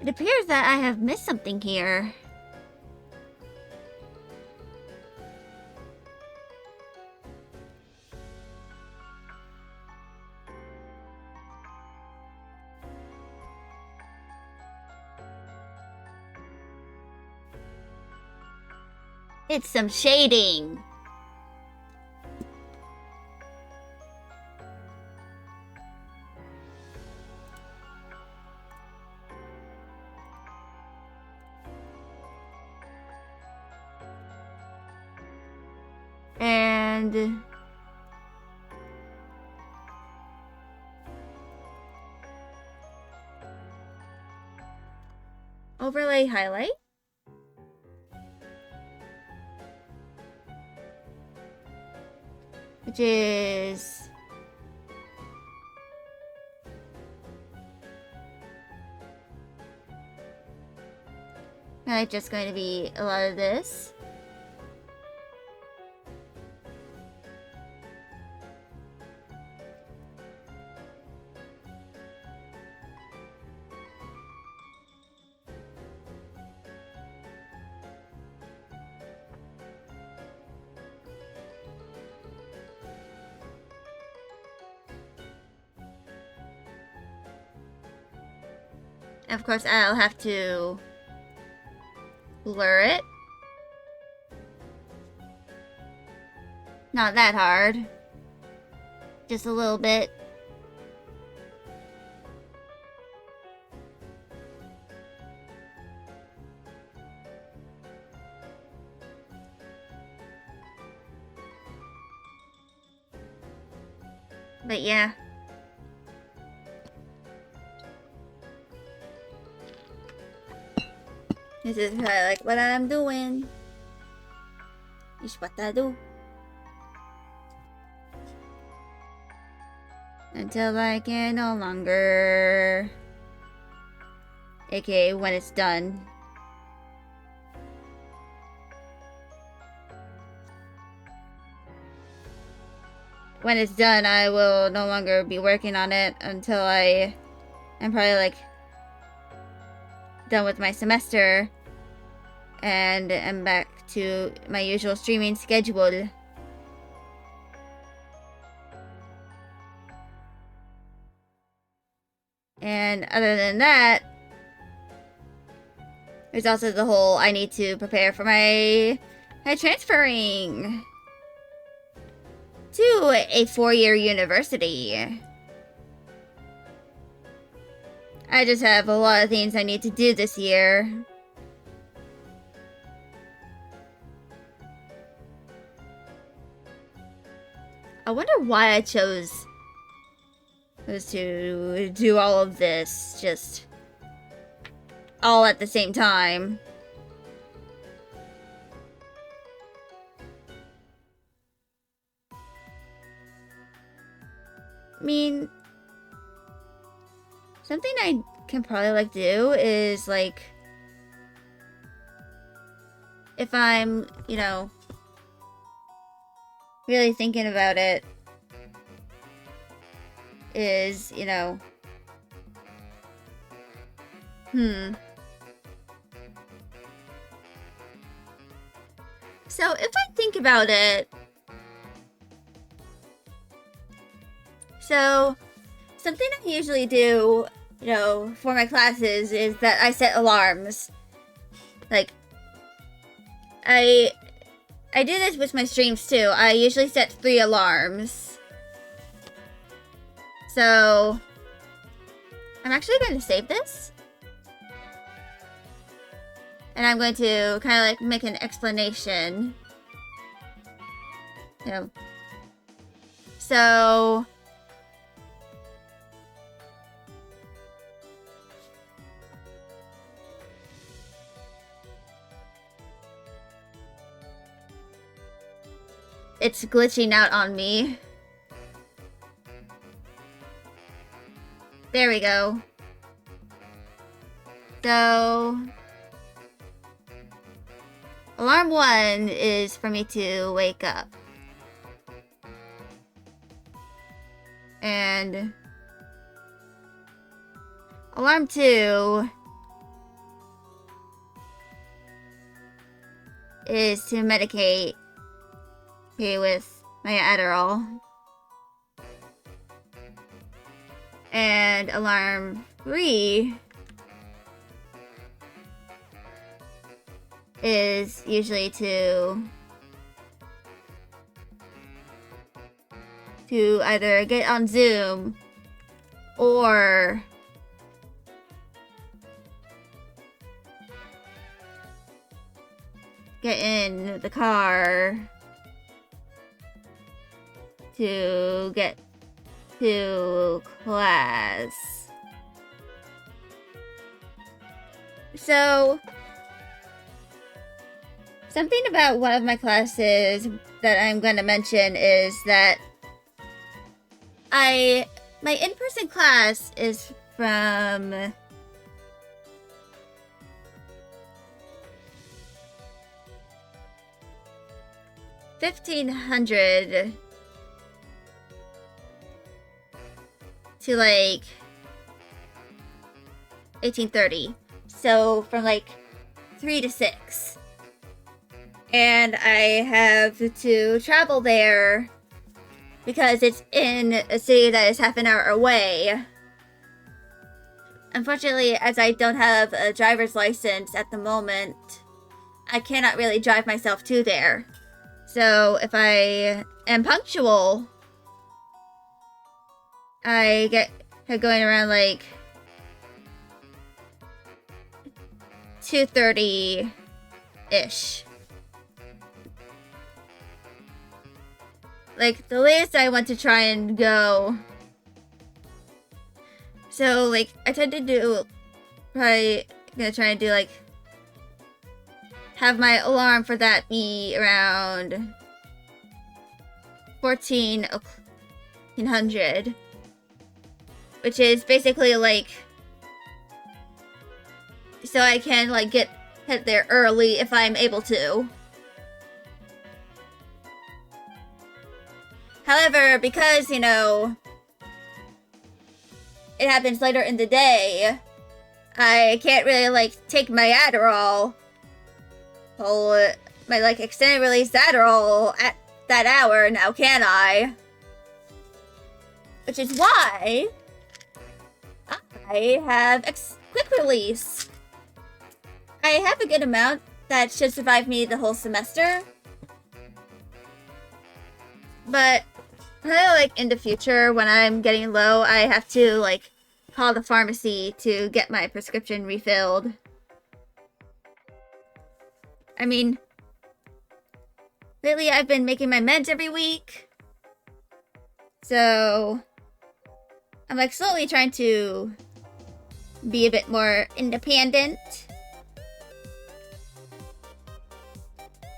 It appears that I have missed something here. It's some shading. And overlay highlight. Which is Kind of just going to be a lot of this. Of course, I'll have to blur it. Not that hard. Just a little bit. But yeah. This is like what I'm doing. It's what I do. Until I can no longer. AKA when it's done. When it's done, I will no longer be working on it until I am probably like done with my semester and am back to my usual streaming schedule. And other than that, there's also the whole I need to prepare for my transferring to a 4-year university. I just have a lot of things I need to do this year. I wonder why I chose to do all of this just all at the same time. I mean, something I can probably like do is like if I'm, you know, really thinking about it, is, you know, so if I think about it, so something I usually do, you know, for my classes is that I set alarms. Like, I do this with my streams too. I usually set 3 alarms. So, I'm actually going to save this. And I'm going to kind of like make an explanation. You know. So, it's glitching out on me. There we go. So, alarm 1 is for me to wake up. And alarm 2 is to medicate with my Adderall. And alarm 3 is usually to either get on Zoom or get in the car to get to class. So, something about one of my classes that I'm going to mention is that my in-person class is from 1500 to like 1830. So from like 3 to 6. And I have to travel there because it's in a city that is half an hour away. Unfortunately, as I don't have a driver's license at the moment, I cannot really drive myself to there. So if I am punctual, I get going around like 2:30-ish. Like, the latest I want to try and go. So, like, I tend to do, probably gonna try and do, like, have my alarm for that be around 1400. Which is basically, like, so I can, like, head there early if I'm able to. However, because, you know, it happens later in the day, I can't really, like, take my Adderall. Well, my, like, extended release Adderall at that hour now, can I? Which is why I have quick release. I have a good amount that should survive me the whole semester. But probably, like, in the future, when I'm getting low, I have to, like, call the pharmacy to get my prescription refilled. I mean, lately I've been making my meds every week. So I'm, like, slowly trying to be a bit more independent.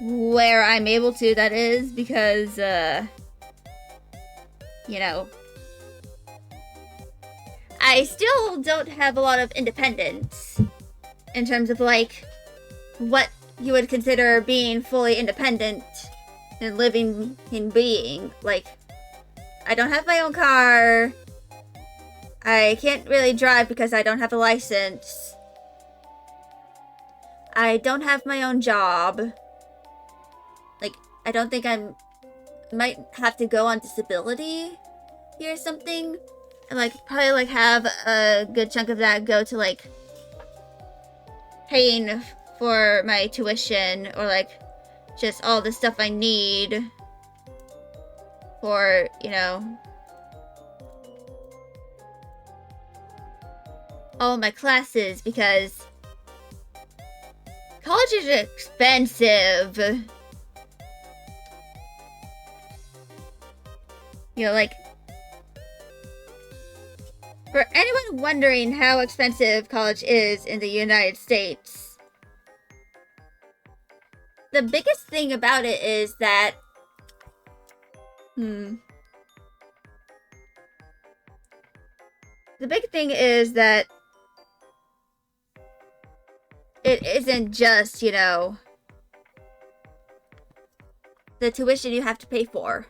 Where I'm able to, that is, because, you know, I still don't have a lot of independence in terms of, like, what you would consider being fully independent and living in being. Like, I don't have my own car. I can't really drive because I don't have a license. I don't have my own job. Like, I don't think might have to go on disability or something. And, like, probably, like, have a good chunk of that go to, like, paying for my tuition or, like, just all the stuff I need for, you know, all my classes, because college is expensive. You know, like, for anyone wondering how expensive college is in the United States, the biggest thing about it is that, the big thing is that it isn't just, you know, the tuition you have to pay for.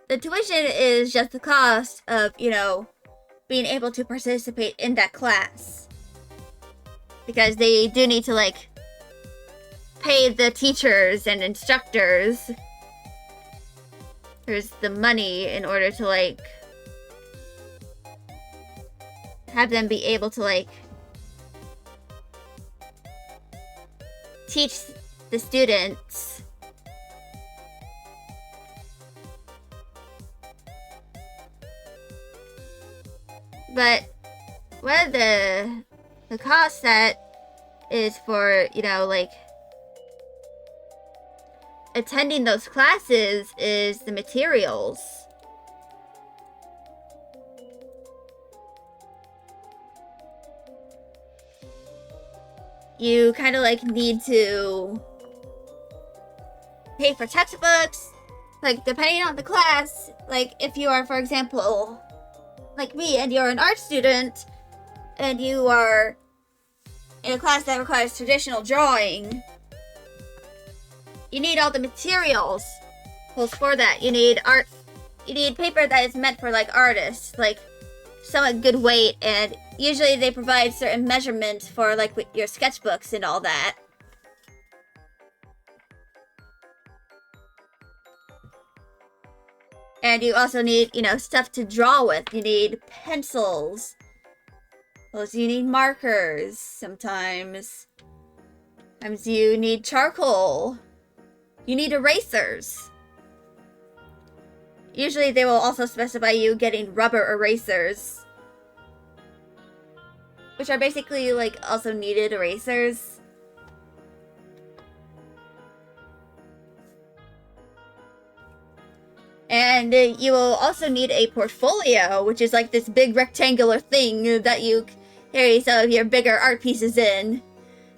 The tuition is just the cost of, you know, being able to participate in that class. Because they do need to, like, pay the teachers and instructors. There's the money in order to, like, have them be able to, like, teach the students. But one of the costs that is for, you know, like, attending those classes is the materials. You kind of, like, need to pay for textbooks, like, depending on the class. Like, if you are, for example, like me, and you're an art student, and you are in a class that requires traditional drawing, you need all the materials. Well, for that, you need art. You need paper that is meant for like artists, like somewhat good weight, and usually they provide certain measurements for like with your sketchbooks and all that. And you also need, stuff to draw with. You need pencils. Also, you need markers sometimes. Sometimes you need charcoal. You need erasers. Usually they will also specify you getting rubber erasers, which are basically like also kneaded erasers. And you will also need a portfolio, which is like this big rectangular thing that you carry some of your bigger art pieces in,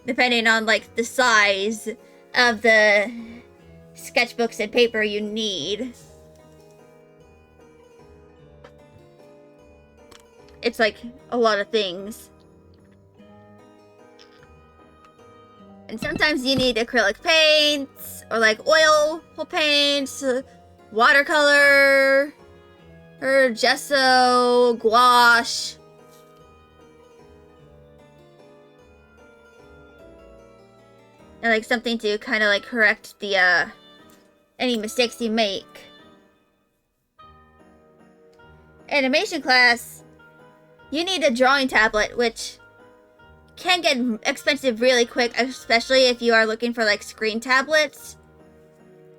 depending on like the size of the sketchbooks and paper you need. It's like a lot of things. And sometimes you need acrylic paints or like oil paints, watercolor, or gesso, gouache. And like something to kind of like correct the any mistakes you make. Animation class, you need a drawing tablet, which can get expensive really quick, especially if you are looking for like screen tablets.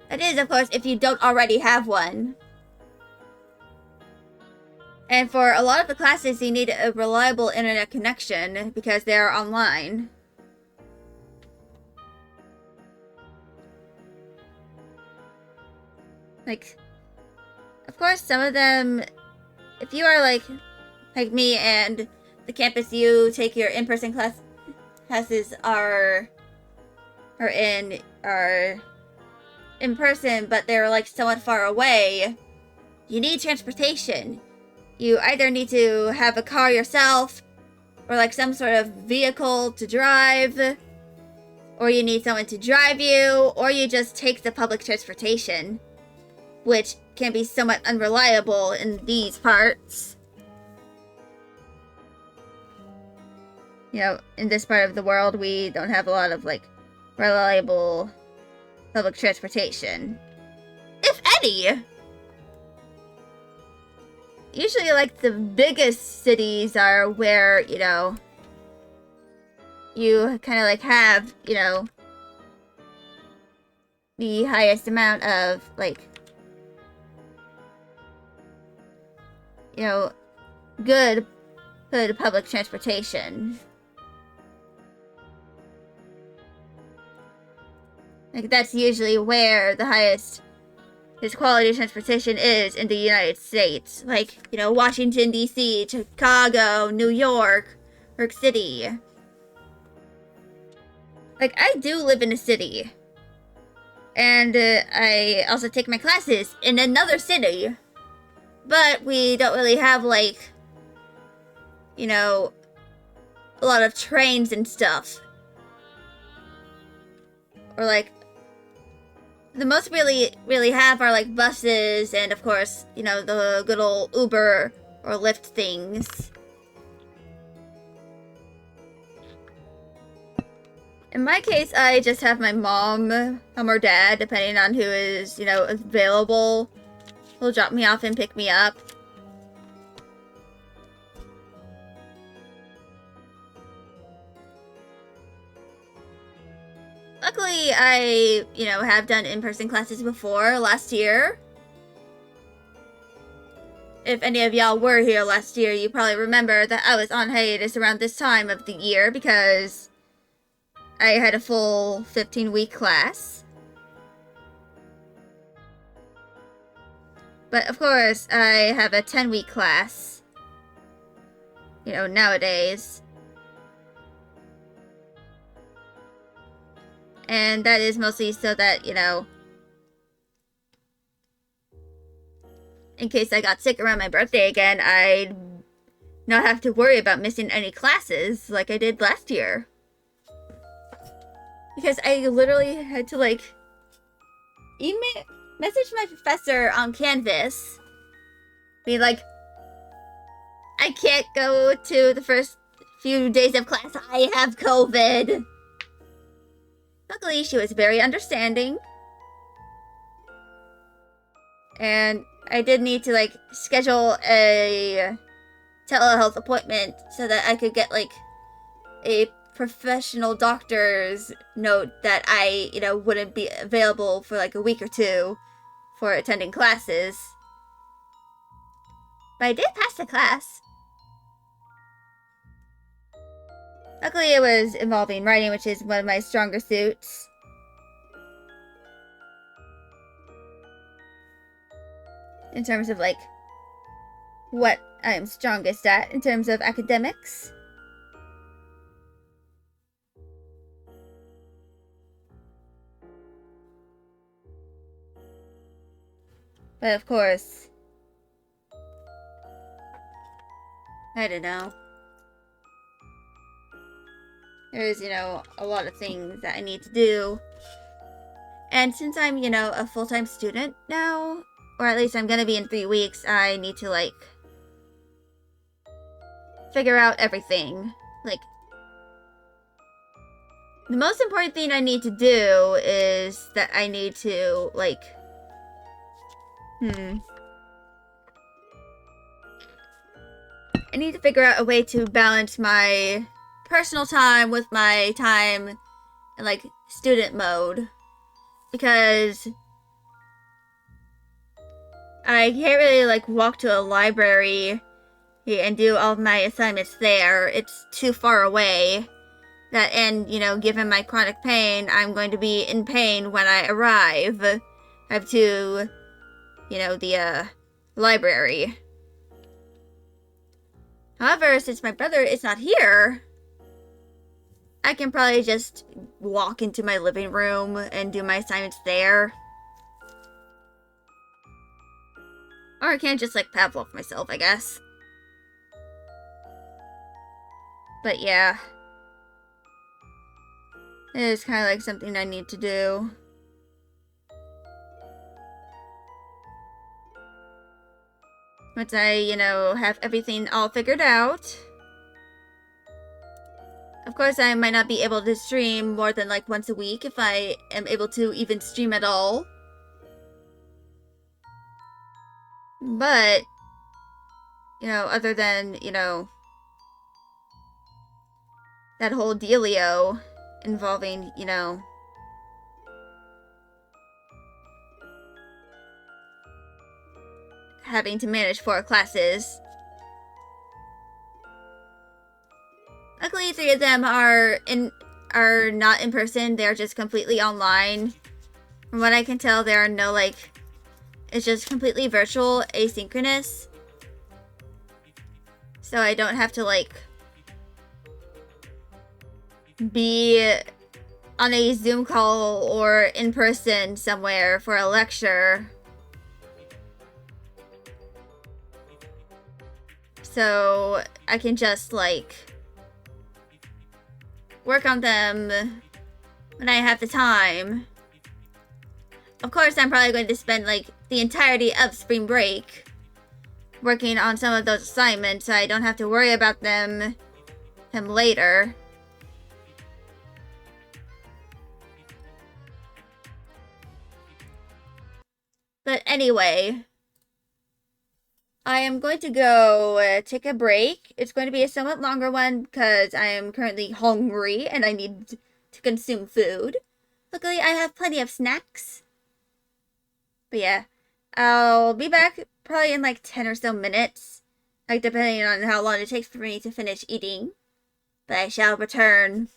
That is, of course, if you don't already have one. And for a lot of the classes, you need a reliable internet connection because they are online. Like, of course, some of them, if you are like me and the campus you take your in-person classes are in person, but they're like somewhat far away, you need transportation. You either need to have a car yourself or like some sort of vehicle to drive, or you need someone to drive you, or you just take the public transportation, which can be somewhat unreliable in these parts. In this part of the world, we don't have a lot of like reliable public transportation, if any. Usually like the biggest cities are where you kind of like have the highest amount of like good public transportation. Like, that's usually where the highest quality transportation is in the United States. Like, Washington, D.C., Chicago, New York City. Like, I do live in a city. And I also take my classes in another city. But we don't really have, like, a lot of trains and stuff. Or, like, the most we really have are like buses and of course, the good old Uber or Lyft things. In my case, I just have my mom or dad, depending on who is, available, will drop me off and pick me up. Luckily, I, have done in-person classes before last year. If any of y'all were here last year, you probably remember that I was on hiatus around this time of the year because I had a full 15-week class. But of course, I have a 10-week class, nowadays. And that is mostly so that, in case I got sick around my birthday again, I'd not have to worry about missing any classes like I did last year. Because I literally had to, like, message my professor on Canvas. Be like, I can't go to the first few days of class. I have COVID. Luckily, she was very understanding. And I did need to, like, schedule a telehealth appointment so that I could get, like, a professional doctor's note that I, wouldn't be available for, like, a week or two for attending classes. But I did pass the class. Luckily, it was involving writing, which is one of my stronger suits. In terms of, like, what I'm strongest at in terms of academics. But of course, I don't know. There's, a lot of things that I need to do. And since I'm, a full-time student now, or at least I'm gonna be in 3 weeks, I need to, like, figure out everything. Like, the most important thing I need to do is that I need to, like, I need to figure out a way to balance my personal time with my time in, like, student mode. Because I can't really, like, walk to a library and do all of my assignments there. It's too far away. And, given my chronic pain, I'm going to be in pain when I arrive. Up to, the, library. However, since my brother is not here, I can probably just walk into my living room and do my assignments there. Or I can just, like, Pavlov myself, I guess. But yeah. It is kind of like something I need to do. Once I, have everything all figured out. Of course, I might not be able to stream more than, like, once a week if I am able to even stream at all. But, other than, that whole dealio involving, having to manage 4 classes. Luckily, 3 of them are not in person. They're just completely online. From what I can tell, there are no, like, it's just completely virtual, asynchronous. So I don't have to, like, be on a Zoom call or in person somewhere for a lecture. So I can just, like, work on them when I have the time. Of course, I'm probably going to spend, like, the entirety of spring break working on some of those assignments so I don't have to worry about them later. But anyway, I am going to go take a break. It's going to be a somewhat longer one because I am currently hungry and I need to consume food. Luckily, I have plenty of snacks. But yeah, I'll be back probably in like 10 or so minutes. Like, depending on how long it takes for me to finish eating. But I shall return.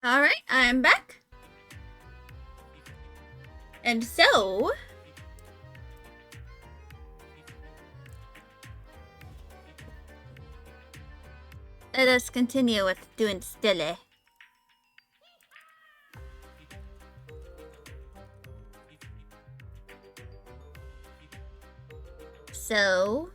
Alright, I'm back. And so... let us continue with doing Stille. So...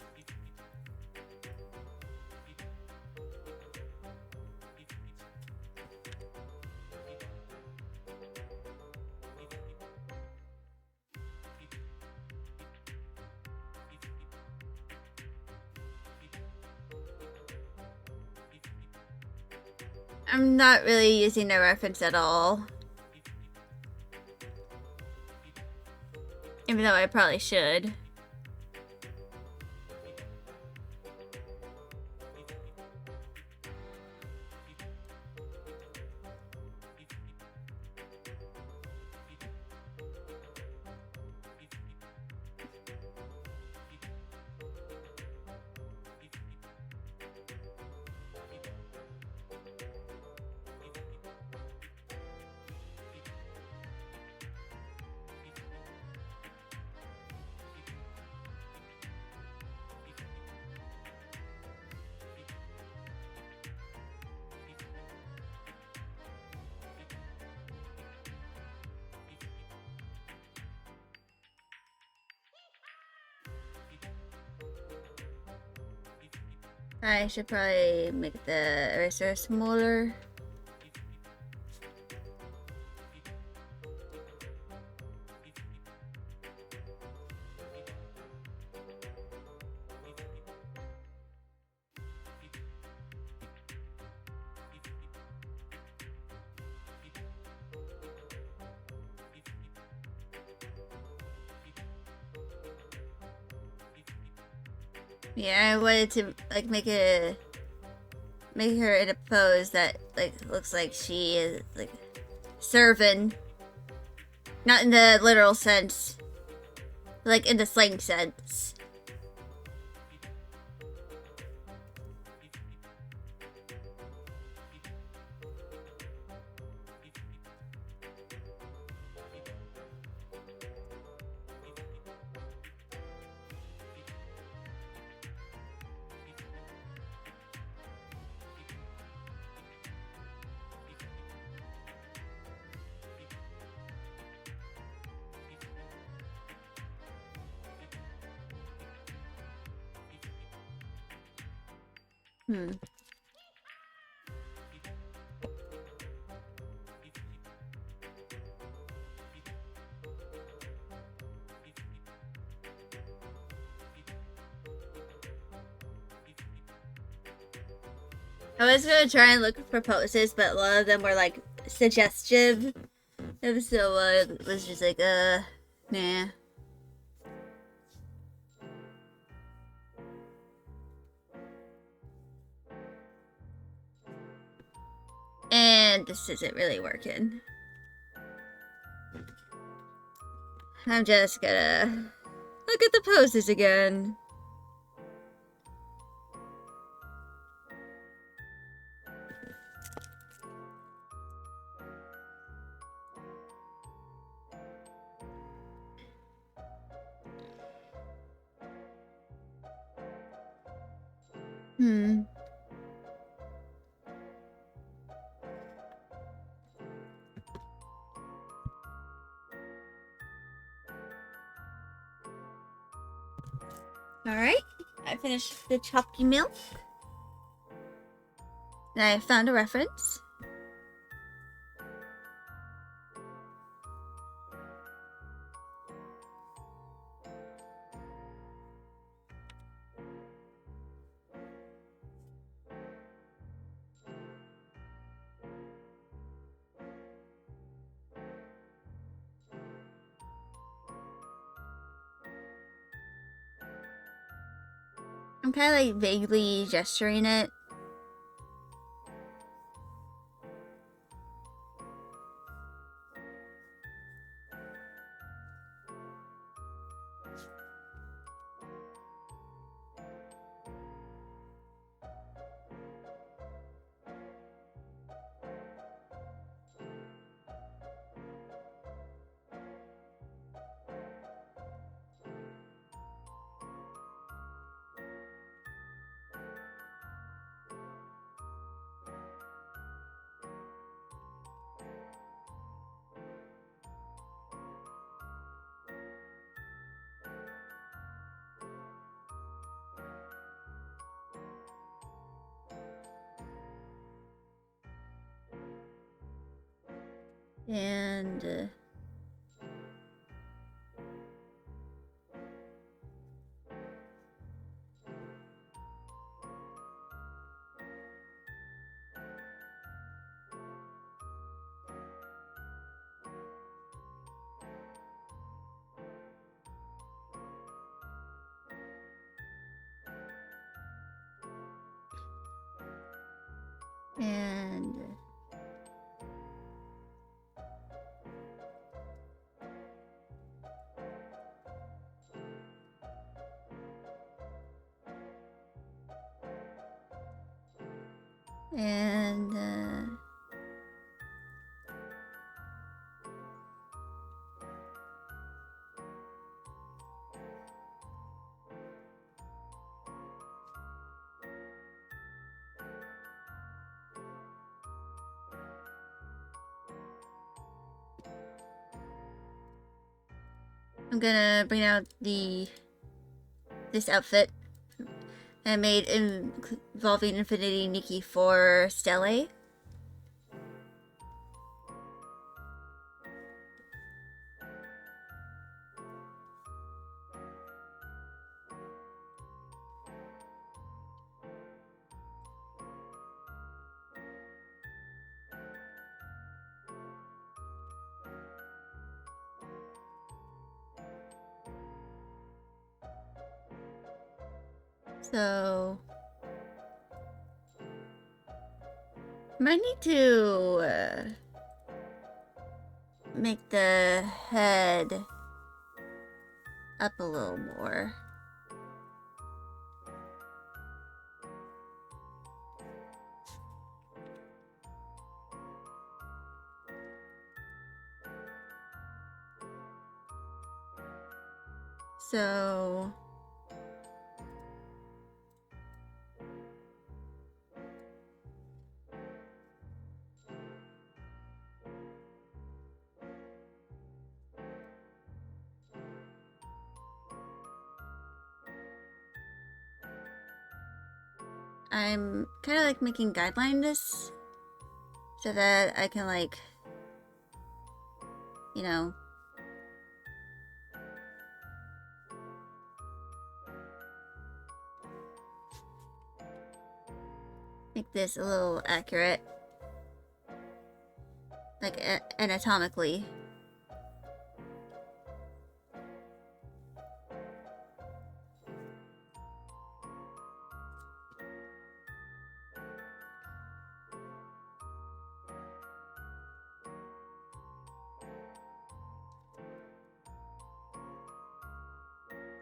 I'm not really using the reference at all. Even though I probably should. I should probably make the eraser smaller. Yeah, I wanted to like make her in a pose that like looks like she is like serving, not in the literal sense, like in the slang sense. I was gonna try and look for poses, but a lot of them were like suggestive. So it was just like, nah. And this isn't really working. I'm just gonna look at the poses again. Alright, I finished the choppy milk. And I found a reference. I'm kind of like vaguely gesturing it. And and I'm gonna bring out this outfit I made involving Infinity Nikki for Stelle. So might need to make the head up a little more. So I'm kind of like making guideline this so that I can like, you know, make this a little accurate, like anatomically.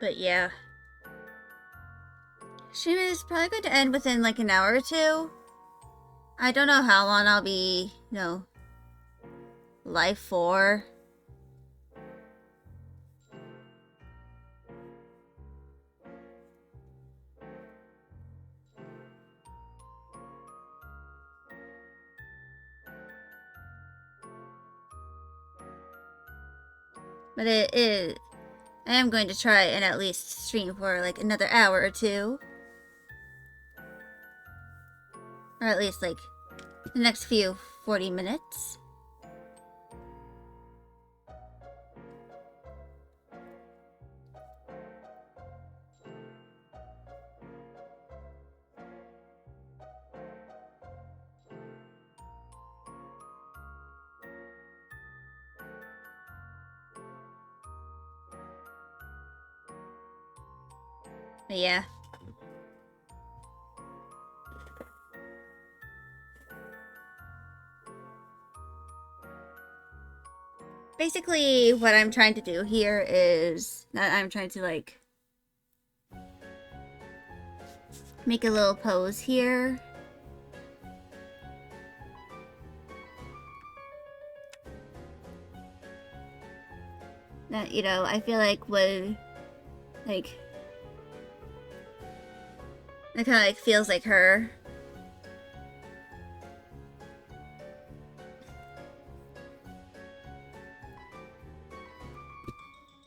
But yeah. Stream is probably going to end within like an hour or two. I don't know how long I'll be, you know, live for. But I am going to try and at least stream for like another hour or two. Or at least like the next few 40 minutes. But yeah. Basically, what I'm trying to do here is that I'm trying to like make a little pose here. That, you know, I feel like would like it kind of like feels like her.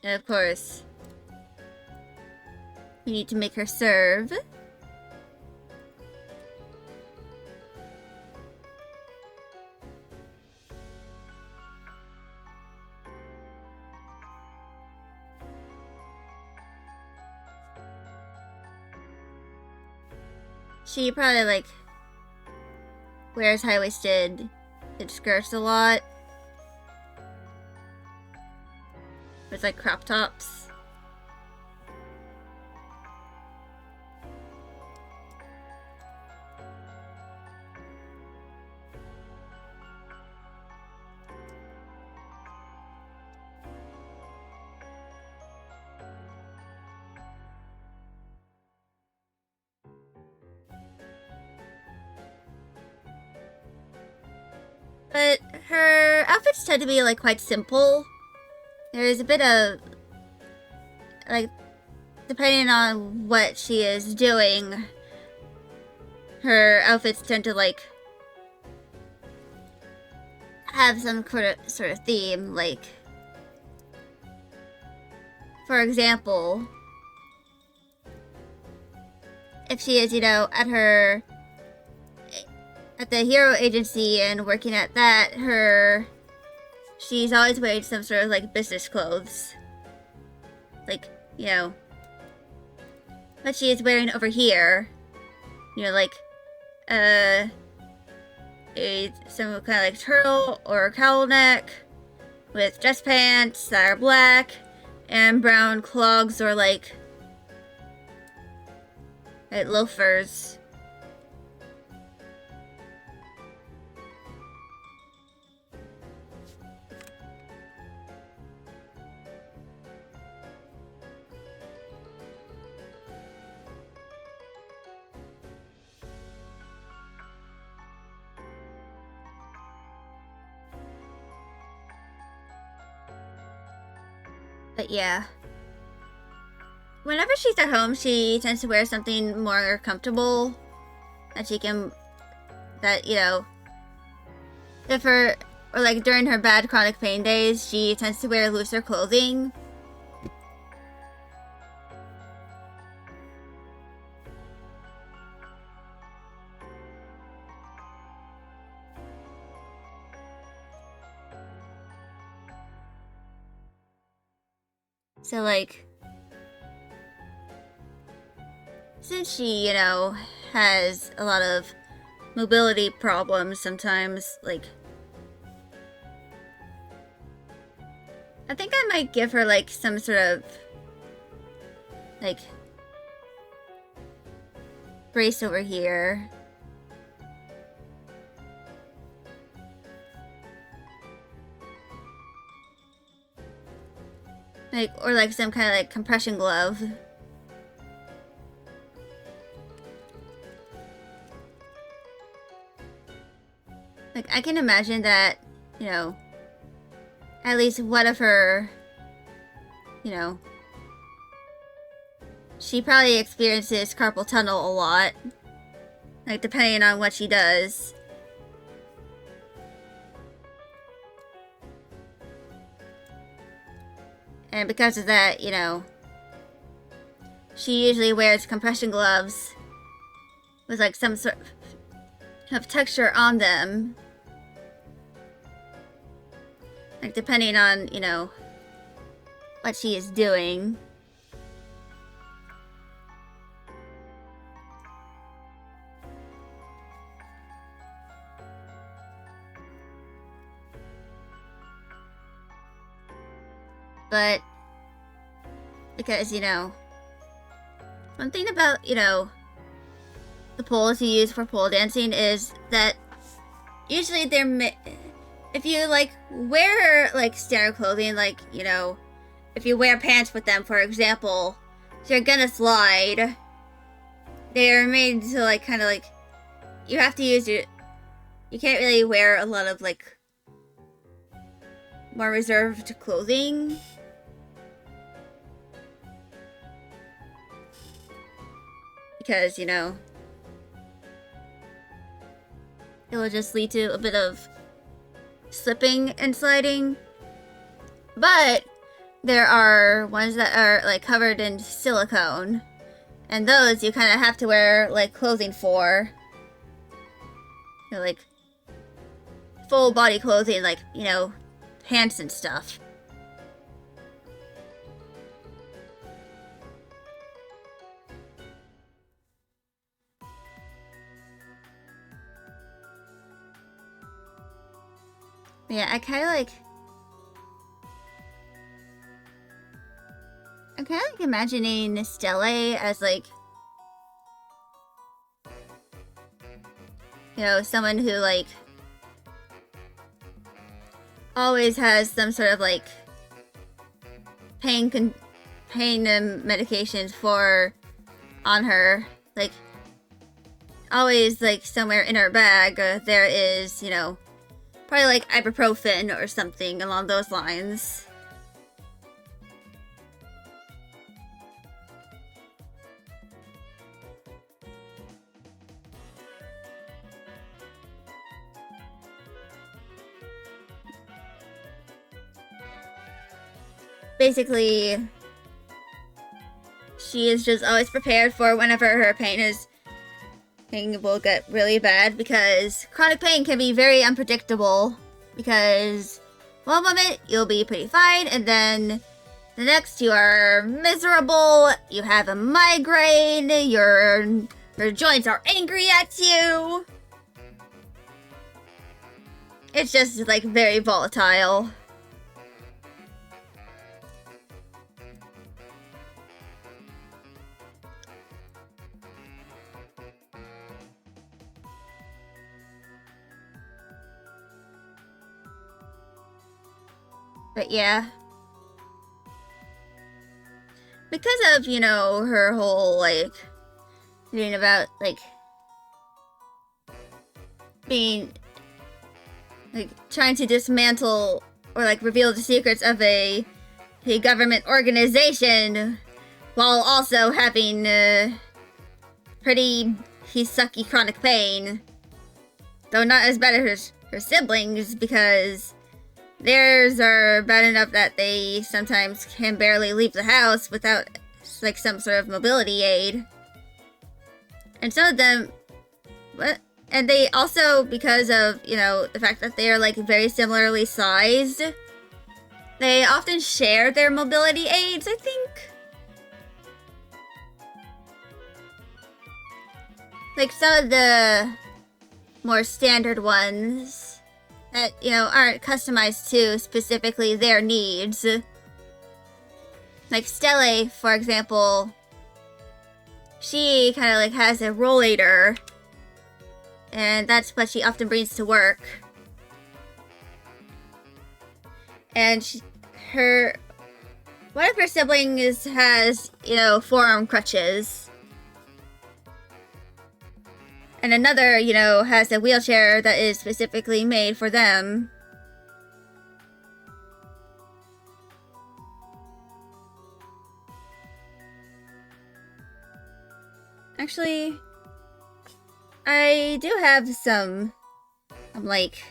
And of course, we need to make her serve. she probably, like, wears high-waisted skirts a lot. With, like, crop tops. But her outfits tend to be, like, quite simple. There's a bit of, like, depending on what she is doing, her outfits tend to, like, have some sort of theme. Like, for example, if she is, you know, at the hero agency and working at that, she's always wearing some sort of, like, business clothes. Like, you know, what she is wearing over here. You know, like, some kind of, like, turtle or cowl neck with dress pants that are black and brown clogs or, like loafers. But yeah. Whenever she's at home, she tends to wear something more comfortable that she can, you know, or like during her bad chronic pain days, she tends to wear looser clothing. So, like, since she, you know, has a lot of mobility problems sometimes, like, I think I might give her, like, some sort of, like, brace over here. Like, or like some kind of, like, compression glove. Like, I can imagine that, you know, at least one of her, you know, she probably experiences carpal tunnel a lot. Like, depending on what she does. And because of that, you know, she usually wears compression gloves with, like, some sort of texture on them. Like, depending on, you know, what she is doing. But, because, you know, one thing about, you know, the poles you use for pole dancing is that usually if you, like, wear, like, standard clothing, like, you know, if you wear pants with them, for example, you're gonna slide. They're made to, like, kind of, like, you have to use you can't really wear a lot of, like, more reserved clothing. Because, you know, it will just lead to a bit of slipping and sliding. But there are ones that are, like, covered in silicone. And those you kind of have to wear, like, clothing for. You know, like, full body clothing, like, you know, pants and stuff. Yeah, I kind of like... I'm kind of like imagining Stella as like... You know, someone who like... always has some sort of like... pain medications on her. Like... always like somewhere in her bag there is, you know, probably like ibuprofen or something along those lines. Basically, she is just always prepared for whenever her pain will get really bad, because chronic pain can be very unpredictable, because one moment you'll be pretty fine and then the next you are miserable, you have a migraine, your joints are angry at you. It's just like very volatile. But yeah. Because of, you know, her whole, like, thing about, like, being, like, trying to dismantle or, like, reveal the secrets of a government organization while also having, pretty sucky chronic pain. Though not as bad as her siblings, because theirs are bad enough that they sometimes can barely leave the house without, like, some sort of mobility aid. And some of them... And they also, because of, you know, the fact that they are, like, very similarly sized, they often share their mobility aids, I think. Like, some of the more standard ones that, you know, aren't customized to specifically their needs. Like Stella, for example, she kind of like has a rollator, and that's what she often brings to work. And one of her siblings has, you know, forearm crutches. And another, you know, has a wheelchair that is specifically made for them. Actually, I do have some, like,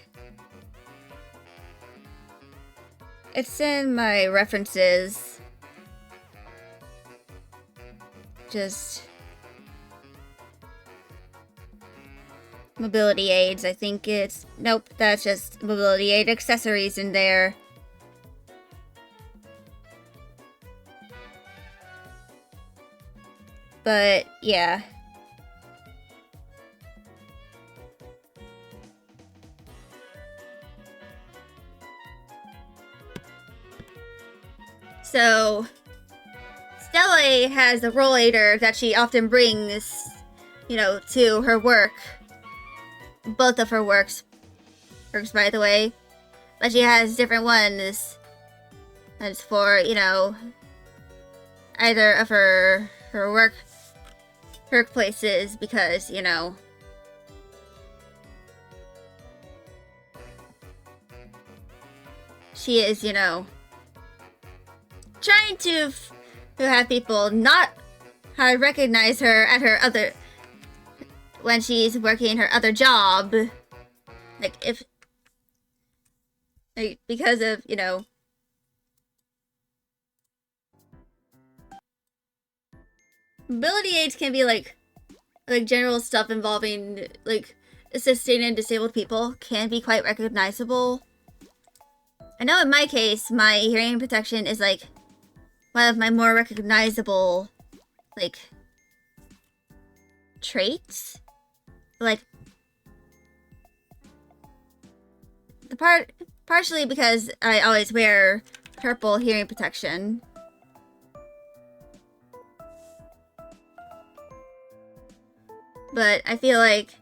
it's in my references. Just mobility aids, I think it's... Nope, that's just mobility aid accessories in there. But, yeah. So, Stella has a rollator that she often brings, you know, to her work. Both of her works, by the way. But she has different ones. That's for, you know, either of her workplaces, because, you know, she is, you know, trying to have people not recognize her at her other... when she's working her other job. Like, if... like, because of, you know... mobility aids can be, like, general stuff involving, like, assisting and disabled people can be quite recognizable. I know in my case, my hearing protection is, like, one of my more recognizable, like, traits. Like, the part Partially because I always wear purple hearing protection. But I feel like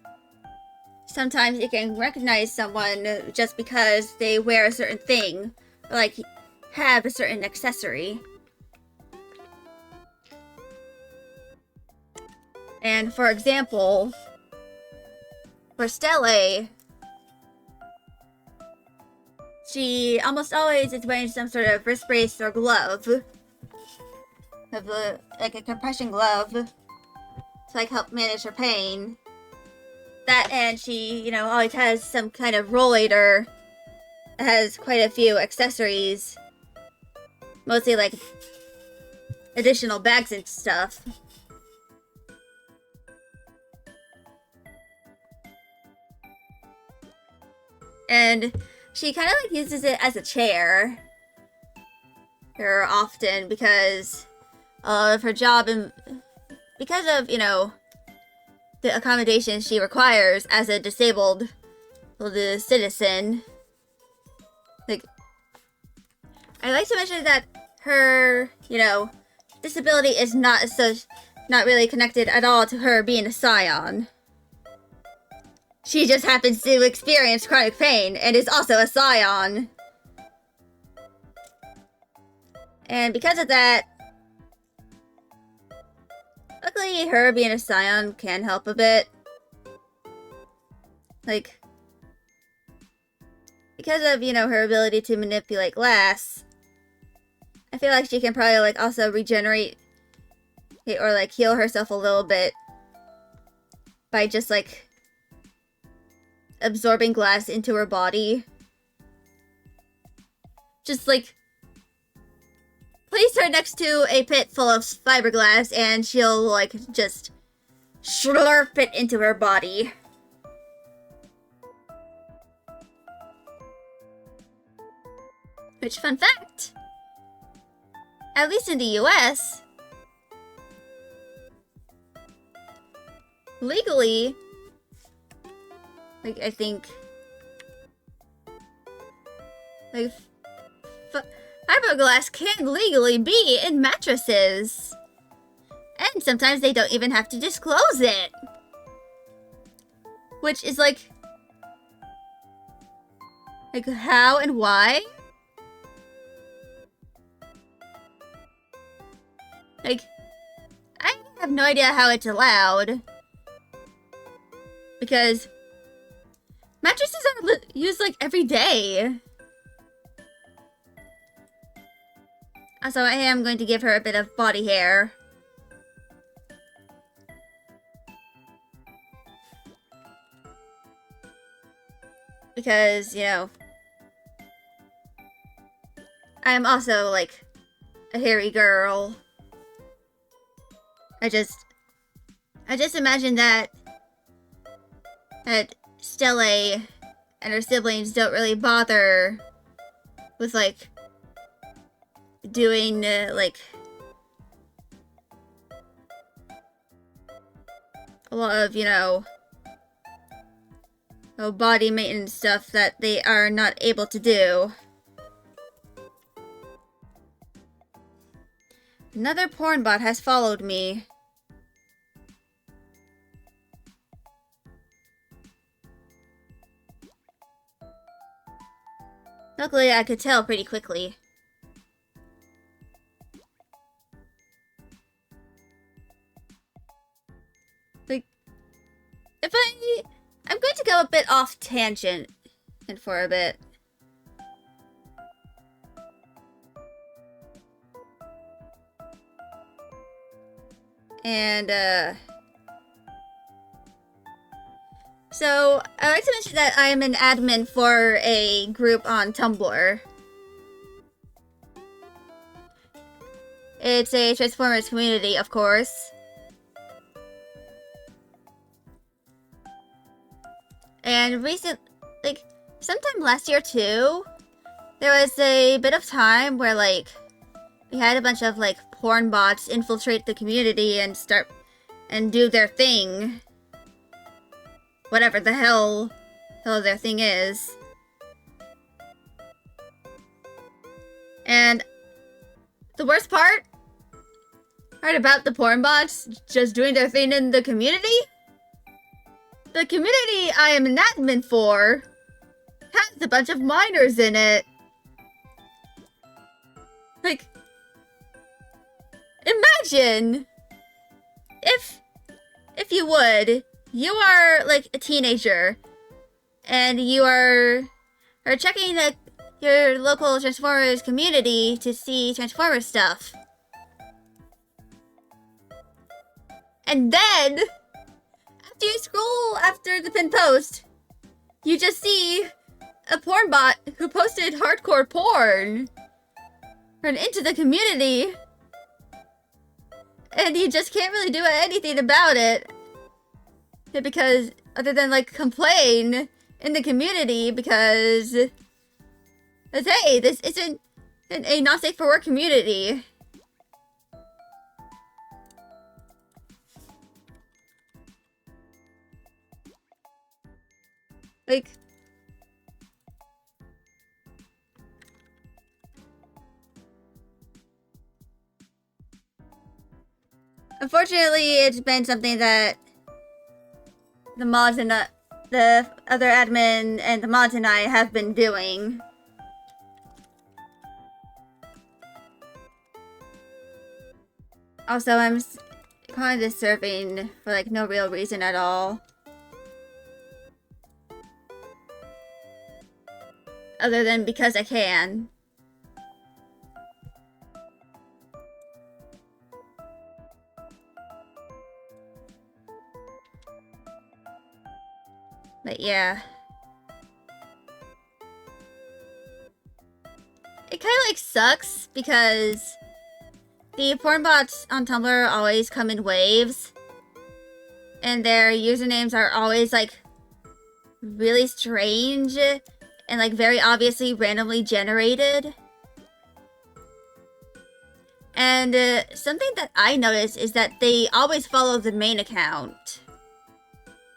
sometimes you can recognize someone just because they wear a certain thing, or like have a certain accessory. And for example, for Stella, she almost always is wearing some sort of wrist brace or glove. Like a compression glove to like help manage her pain. That, and she, you know, always has some kind of rollator that has quite a few accessories. Mostly like additional bags and stuff. And she kind of like uses it as a chair very often because of her job and because of, you know, the accommodations she requires as a disabled citizen. Like, I like to mention that her, you know, disability is not really connected at all to her being a scion. She just happens to experience chronic pain and is also a scion. And because of that, luckily her being a scion can help a bit. Like, because of, you know, her ability to manipulate glass, I feel like she can probably like also regenerate or like heal herself a little bit by just like absorbing glass into her body. Just like place her next to a pit full of fiberglass and she'll like just slurp it into her body. Which, fun fact, at least in the US, legally, like, I think, like, fiberglass can legally be in mattresses. And sometimes they don't even have to disclose it. Which is like how and why? Like, I have no idea how it's allowed. Because mattresses are used like every day. Also, I am going to give her a bit of body hair. Because, you know, I am also like a hairy girl. I just imagine that Stella and her siblings don't really bother with like doing like a lot of, you know, body maintenance stuff that they are not able to do. Another porn bot has followed me. Luckily, I could tell pretty quickly. Like, I'm going to go a bit off tangent and for a bit. And, so, I'd like to mention that I am an admin for a group on Tumblr. It's a Transformers community, of course. And like, sometime last year too, there was a bit of time where, like, we had a bunch of, like, porn bots infiltrate the community and start and do their thing. Whatever the hell their thing is. And the worst part about the porn bots just doing their thing in the community? The community I am an admin for has a bunch of minors in it. Like, imagine if you would, you are like a teenager and you are checking your local Transformers community to see Transformers stuff. And then, after you scroll after the pinned post, you just see a porn bot who posted hardcore porn into the community. And you just can't really do anything about it. Because, other than like complain in the community because hey, this isn't a not safe for work community. Like, unfortunately, it's been something that the mods and the other admin and the mods and I have been doing. Also, I'm kind of serving for like no real reason at all. Other than because I can. But yeah. It kind of like sucks because the porn bots on Tumblr always come in waves. And their usernames are always like really strange and like very obviously randomly generated. And something that I noticed is that they always follow the main account.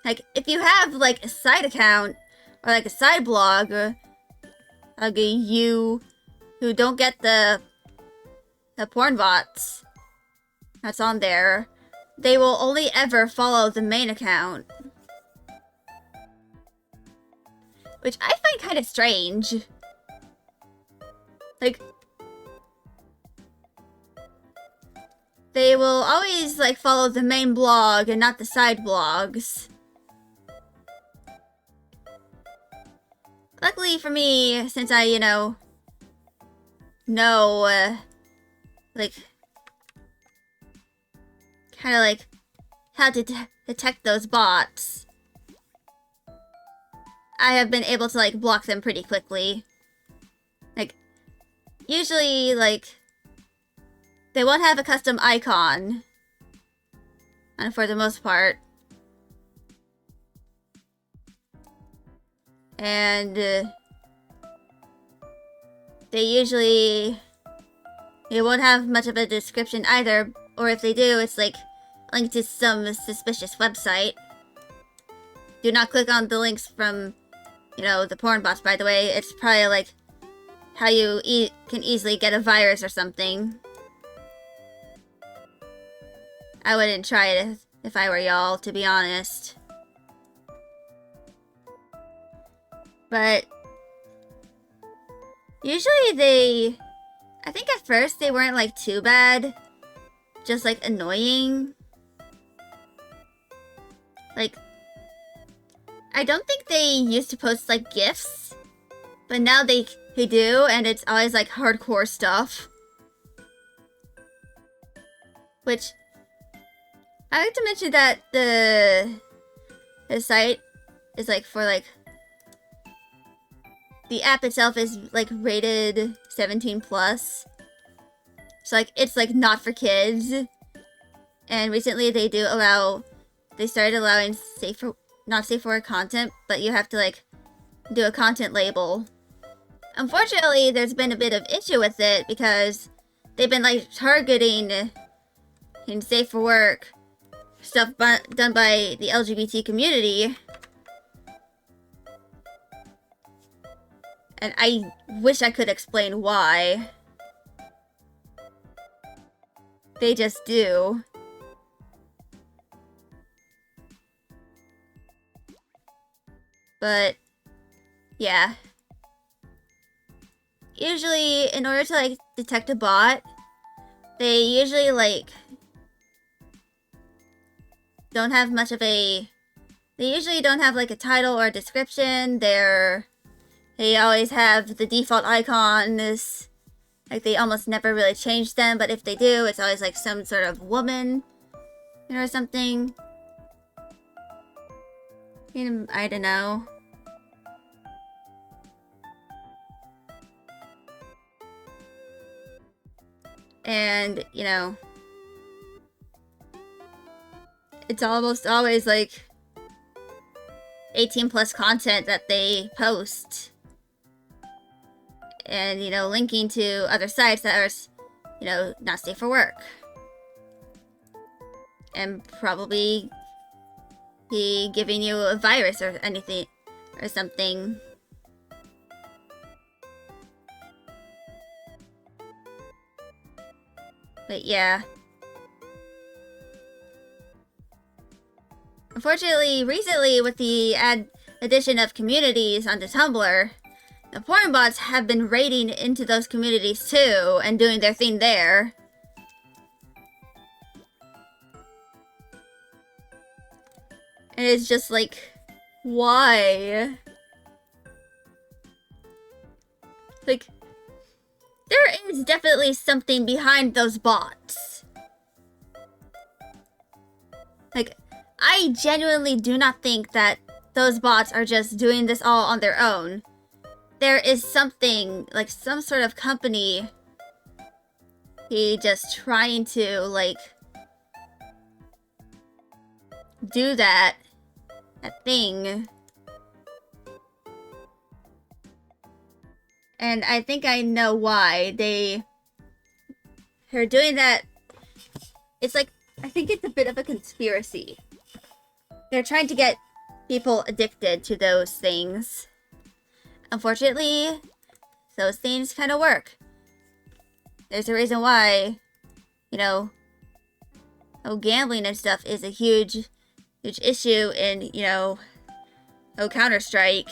Like, if you have, like, a side account, or, like, a side blog, like, you who don't get the porn bots that's on there, they will only ever follow the main account. Which I find kind of strange. Like, they will always, like, follow the main blog and not the side blogs. Luckily for me, since I, know, like, kind of like how to detect those bots, I have been able to, like, block them pretty quickly. Like, usually, like, they won't have a custom icon, and for the most part. And they usually won't have much of a description either, or if they do, it's like linked to some suspicious website. Do not click on the links from, the porn bots, by the way. It's probably like how you can easily get a virus or something. I wouldn't try it if I were y'all, to be honest. But usually I think at first they weren't like too bad, just like annoying. Like, I don't think they used to post like GIFs, but now they do, and it's always like hardcore stuff. Which, I like to mention that the site is like for like, the app itself is like rated 18+. So like it's like not for kids. And recently they started allowing not safe for work content, but you have to like do a content label. Unfortunately, there's been a bit of issue with it because they've been like targeting in safe for work stuff done by the LGBT community. And I wish I could explain why. They just do. But, yeah. Usually, in order to, like, detect a bot, they usually, like, don't have much of a... They usually don't have, like, a title or a description. They always have the default icons. Like, they almost never really change them, but if they do, it's always, like, some sort of woman, or something. I don't know. And, you know, it's almost always, like, 18 plus content that they post. And, you know, linking to other sites that are, you know, not safe for work. And probably be giving you a virus or anything, or something. But yeah. Unfortunately, recently with the addition of communities onto Tumblr, the porn bots have been raiding into those communities too, and doing their thing there. And it's just like, why? Like, there is definitely something behind those bots. Like, I genuinely do not think that those bots are just doing this all on their own. There is something, like some sort of company, just trying to, like, do that thing. And I think I know why they're doing that. It's like, I think it's a bit of a conspiracy. They're trying to get people addicted to those things. Unfortunately, those things kind of work. There's a reason why, you know, gambling and stuff is a huge issue in, you know, Counter-Strike.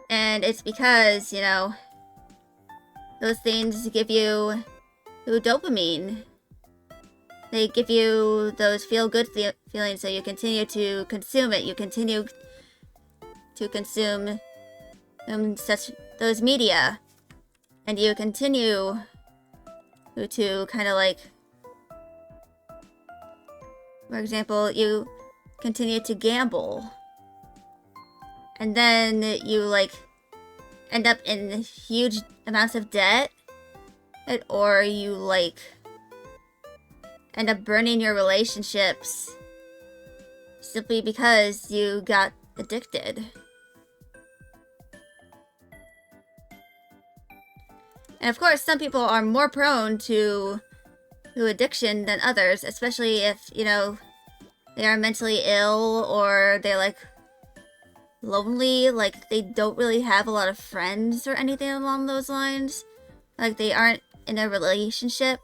And it's because, you know, those things give you dopamine. They give you those feel-good feelings, so you continue to consume it. You continue to consume those media. And you continue to kind of like, for example, you continue to gamble. And then you, like, end up in huge amounts of debt. Or you, like, end up burning your relationships simply because you got addicted. And of course, some people are more prone to addiction than others, especially if, you know, they are mentally ill or they're, like, lonely, like they don't really have a lot of friends or anything along those lines. Like they aren't in a relationship.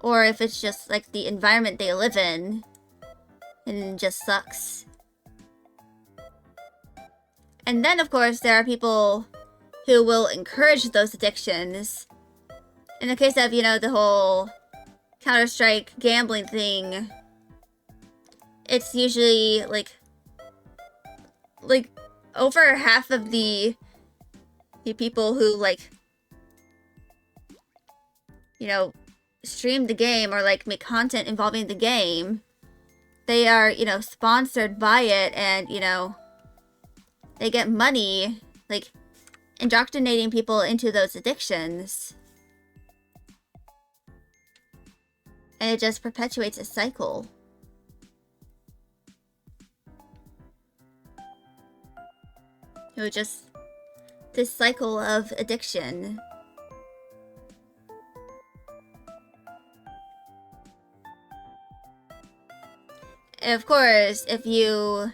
Or if it's just like the environment they live in and just sucks. And then of course there are people who will encourage those addictions. In the case of, you know, the whole Counter-Strike gambling thing, it's usually like over half of the people who, like, you know, stream the game or like make content involving the game, they are, you know, sponsored by it, and, you know, they get money, like, indoctrinating people into those addictions. And it just perpetuates a cycle. It was just this cycle of addiction. And of course, if you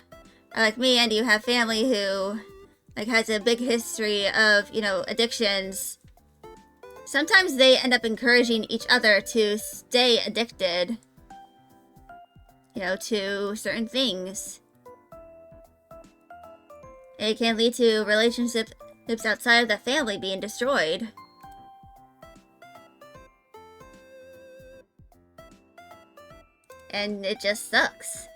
are like me and you have family who like, has a big history of, you know, addictions, sometimes they end up encouraging each other to stay addicted, you know, to certain things. It can lead to relationships outside of the family being destroyed. And it just sucks.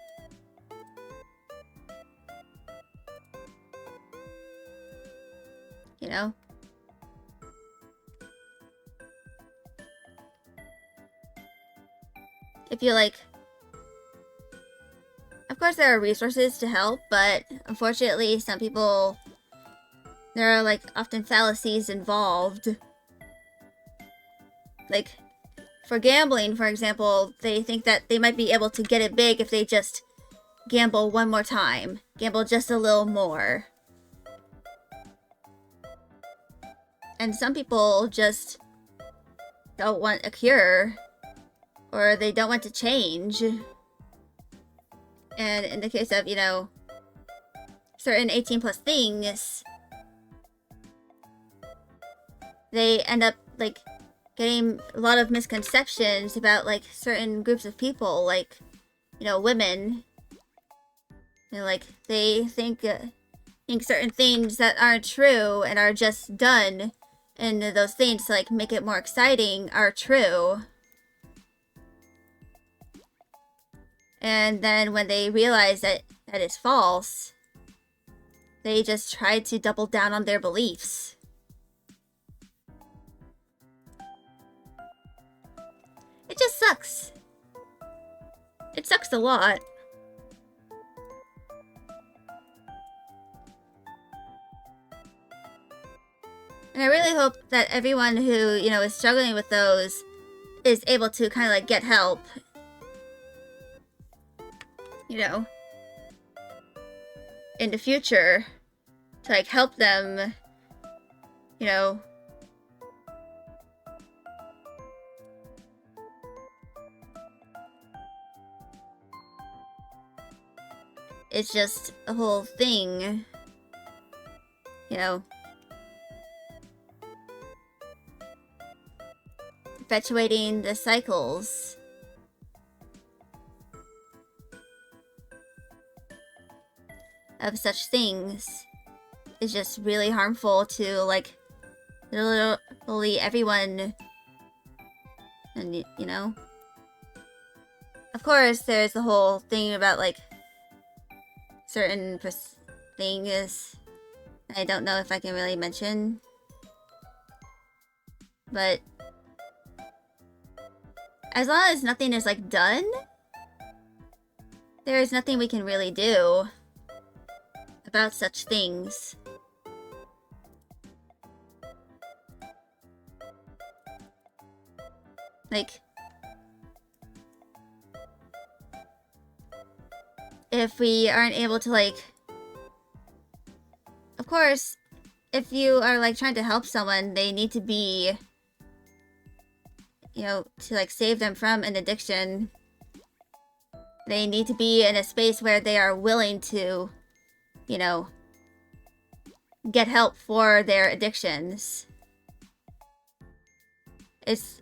You know? If you like... Of course there are resources to help, but unfortunately some people... There are, like, often fallacies involved. Like, for gambling, for example, they think that they might be able to get it big if they just gamble one more time. Gamble just a little more. And some people just don't want a cure. Or they don't want to change. And in the case of, you know, certain 18+ things, they end up, like, getting a lot of misconceptions about, like, certain groups of people, like, you know, women. And, like, they think certain things that aren't true and are just done, and those things to, like, make it more exciting are true. And then when they realize that it's false, they just try to double down on their beliefs. It just sucks. It sucks a lot. And I really hope that everyone who, you know, is struggling with those is able to kind of, like, get help. You know, in the future, to, like, help them, you know, it's just a whole thing, you know, perpetuating the cycles. Of such things is just really harmful to, like, literally everyone. And, you know, of course there's the whole thing about, like, certain things I don't know if I can really mention, but as long as nothing is, like, done, there is nothing we can really do about such things. Like, if we aren't able to, like, of course, if you are, like, trying to help someone, they need to be, you know, to, like, save them from an addiction. They need to be in a space where they are willing to, you know, get help for their addictions. It's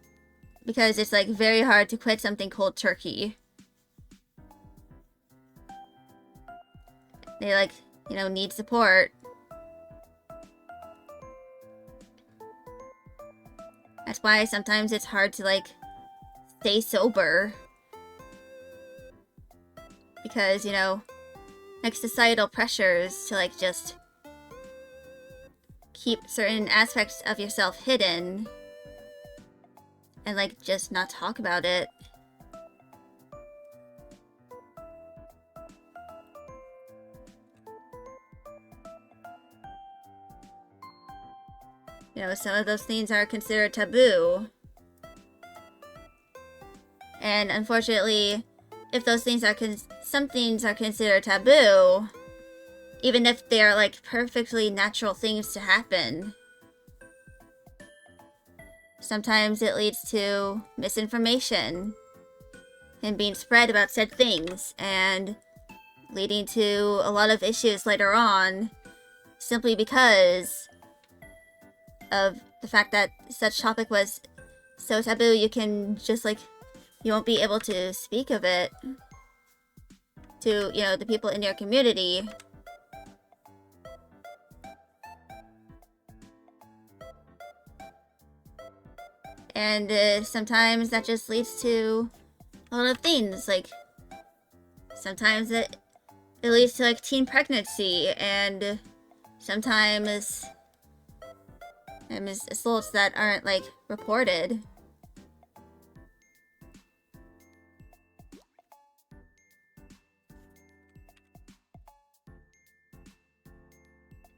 because it's, like, very hard to quit something cold turkey. They, like, you know, need support. That's why sometimes it's hard to, like, stay sober. Because, you know, like, societal pressures to, like, just keep certain aspects of yourself hidden and, like, just not talk about it. You know, some of those things are considered taboo. And unfortunately, if those things are some things are considered taboo, even if they are, like, perfectly natural things to happen, sometimes it leads to misinformation and being spread about said things, and leading to a lot of issues later on, simply because of the fact that such topic was so taboo. You can just like, you won't be able to speak of it to, you know, the people in your community. And sometimes that just leads to a lot of things, like sometimes it leads to like teen pregnancy, and sometimes assaults that aren't like reported.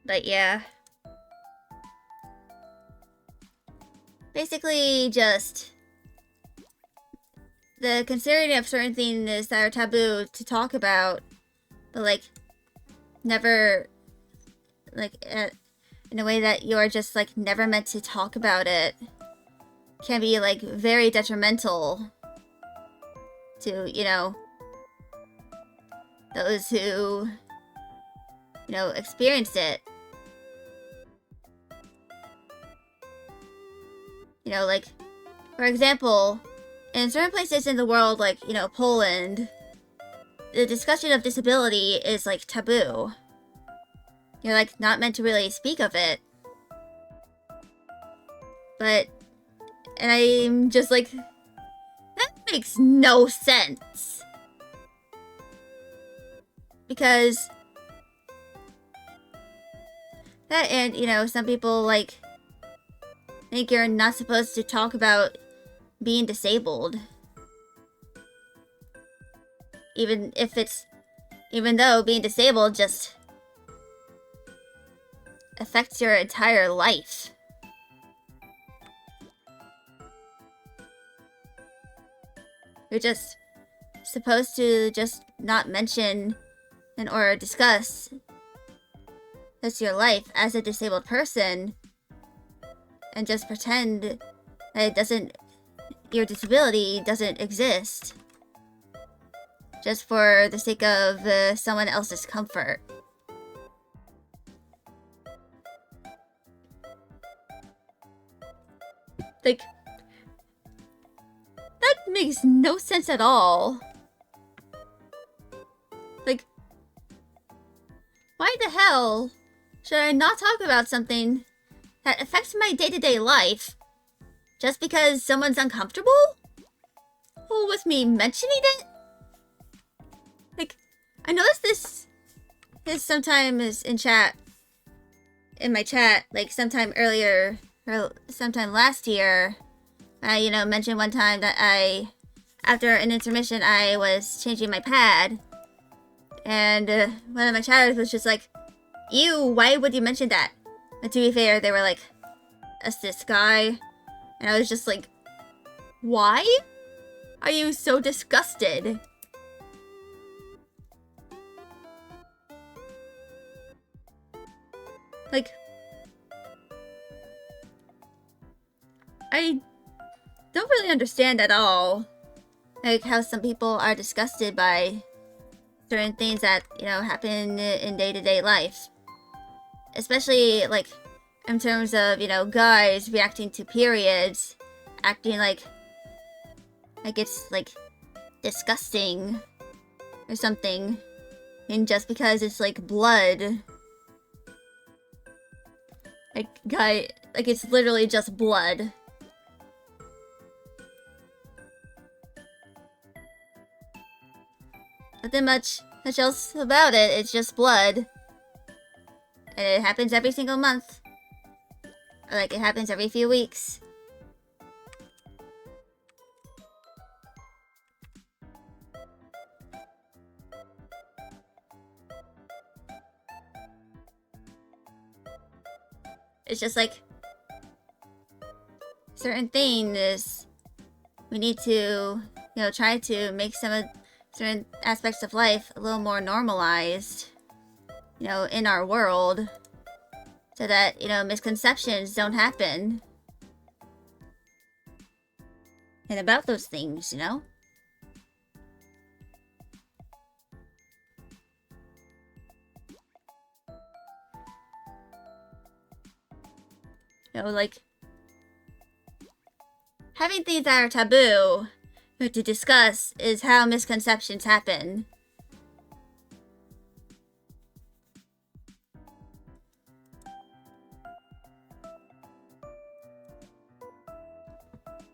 But yeah. Basically just the considering of certain things that are taboo to talk about, but like never like in a way that you're just like never meant to talk about it, can be like very detrimental to, you know, those who, you know, experience it. You know, like, for example, in certain places in the world, like, you know, Poland, the discussion of disability is, like, taboo. You're, like, not meant to really speak of it. But, and I'm just like, that makes no sense. Because that, and, you know, some people, like, think you're not supposed to talk about being disabled. Even though being disabled just affects your entire life. You're just supposed to just not mention and or discuss that's your life as a disabled person, and just pretend that your disability doesn't exist, just for the sake of someone else's comfort. Like, that makes no sense at all. Like, why the hell should I not talk about something that affects my day-to-day life just because someone's uncomfortable with me mentioning it? Like, I noticed this sometimes in my chat, like sometime earlier, or sometime last year, I, you know, mentioned one time that after an intermission, I was changing my pad, and one of my chatters was just like, ew, why would you mention that? And to be fair, they were like, a cis guy. And I was just like, why are you so disgusted? Like, I don't really understand at all, like, how some people are disgusted by certain things that, you know, happen in day-to-day life. Especially, like, in terms of, you know, guys reacting to periods, acting like it's, like, disgusting or something. And just because it's, like, blood. Like, like, it's literally just blood. Nothing much else about it, it's just blood. And it happens every single month. Or like, it happens every few weeks. It's just like, certain things we need to, you know, try to make some of certain aspects of life a little more normalized, you know, in our world, so that, you know, misconceptions don't happen. And about those things, you know? You know, like, having things that are taboo to discuss is how misconceptions happen.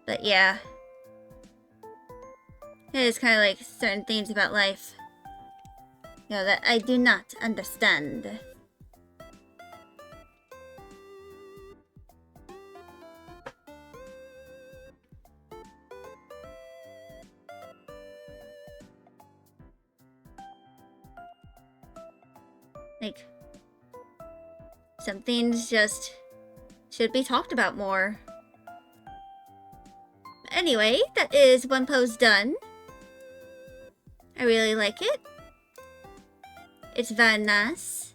But yeah. It is kind of like certain things about life, you know, that I do not understand. Like, some things just should be talked about more. Anyway, that is one pose done. I really like it. It's very nice.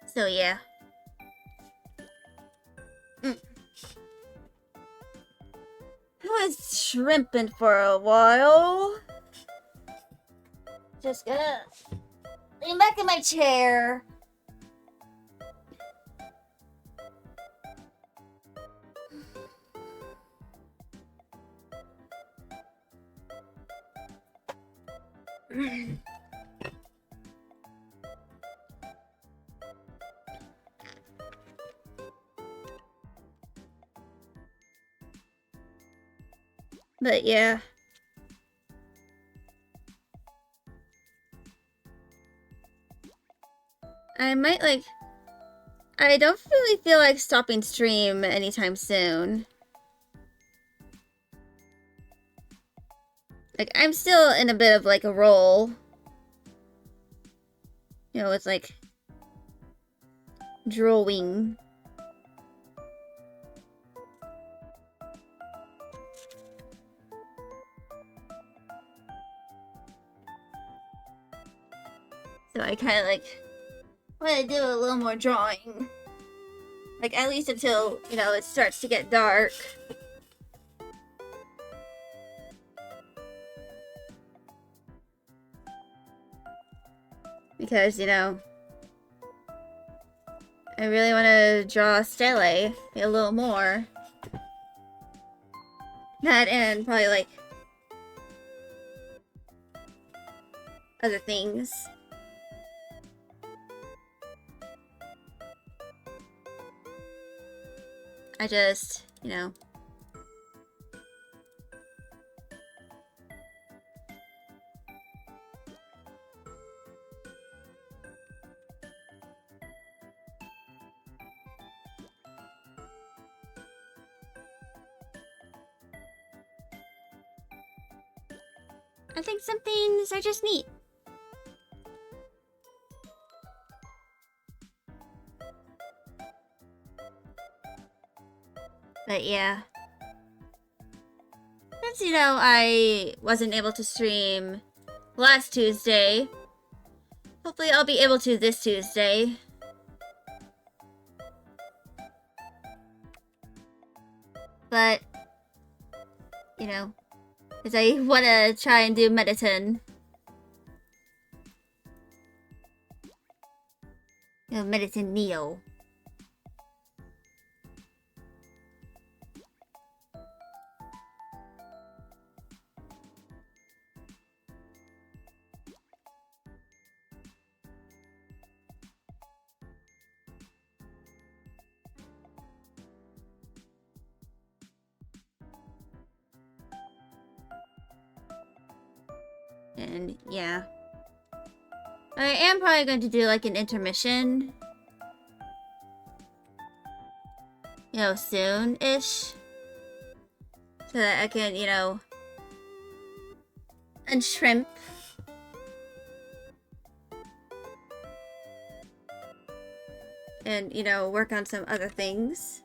So yeah. I was shrimping for a while. Just gonna lean back in my chair. But yeah. I might like... I don't really feel like stopping stream anytime soon. Like, I'm still in a bit of like a roll. You know, it's like... drawing. So I kind of like want to do a little more drawing. Like, at least until, you know, it starts to get dark. Because, you know, I really want to draw Stele a little more. That and probably like other things. I just, you know. I think some things are just neat. But yeah. Since, you know, I wasn't able to stream last Tuesday, hopefully I'll be able to this Tuesday. But, you know, because I want to try and do Mediton. You know, Mediton Neo. And yeah. I am probably going to do like an intermission. You know, soon-ish. So that I can, you know, unshrimp. And, you know, work on some other things.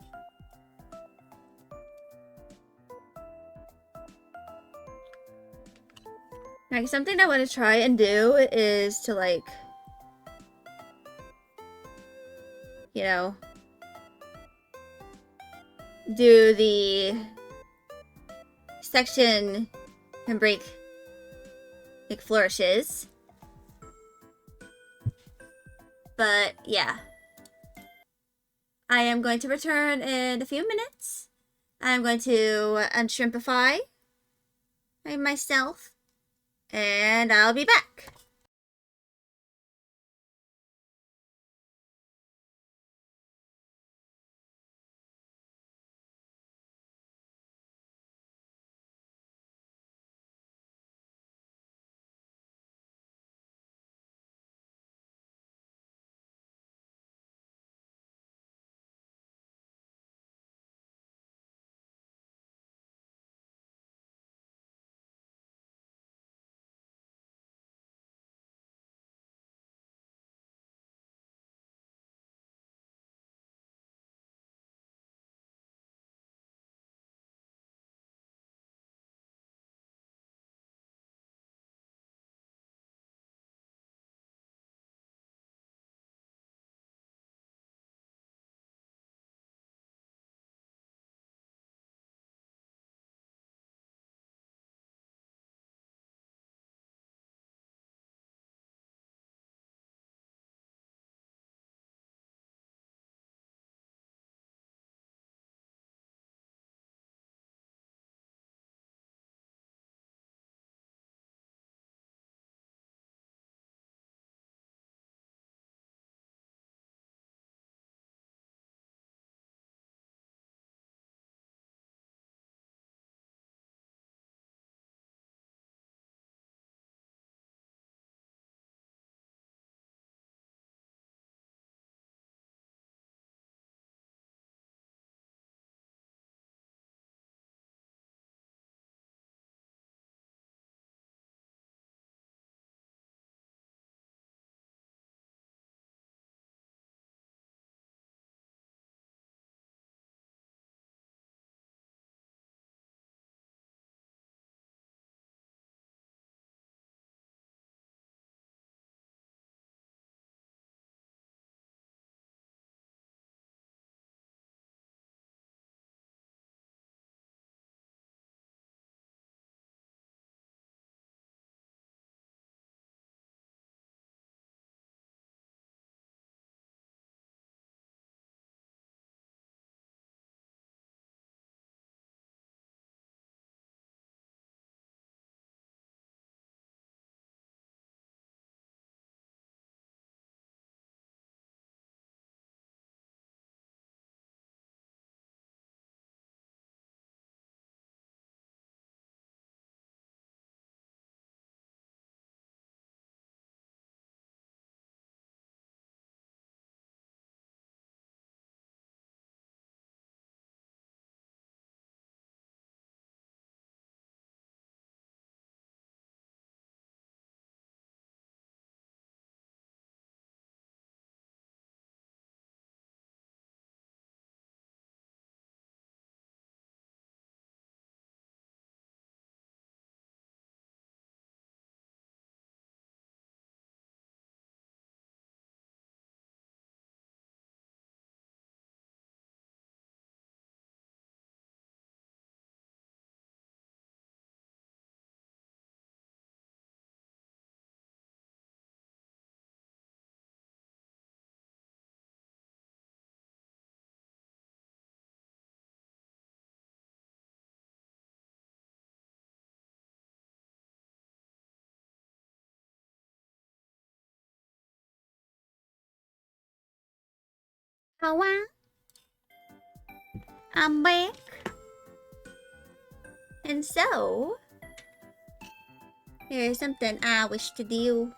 Like, something I want to try and do is to, like, you know, do the section and break, like, flourishes. But, yeah. I am going to return in a few minutes. I'm going to unshrimpify myself, and I'll be back. Oh, wow. I'm back. And so, here's something I wish to do.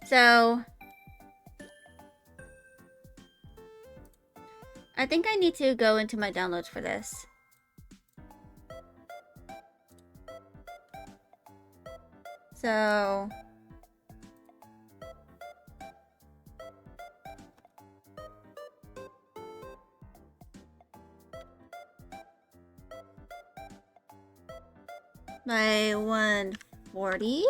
So, I think I need to go into my downloads for this. So, by 140.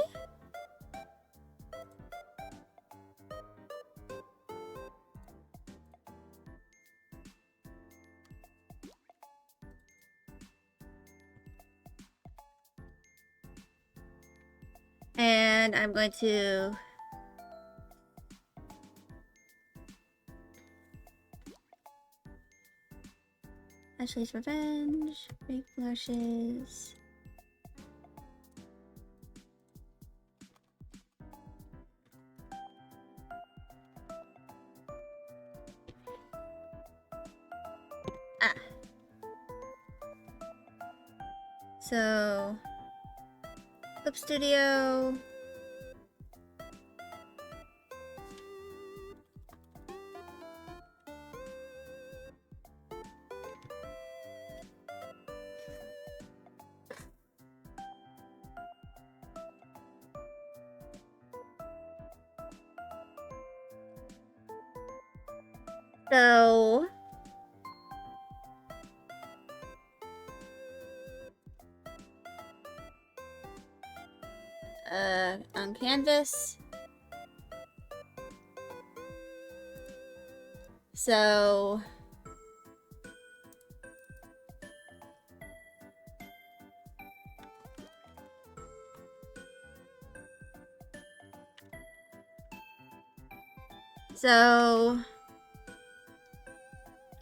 And I'm going to Ashley's Revenge, Big Blushes. Ah. So, Clip Studio. So, on canvas. So,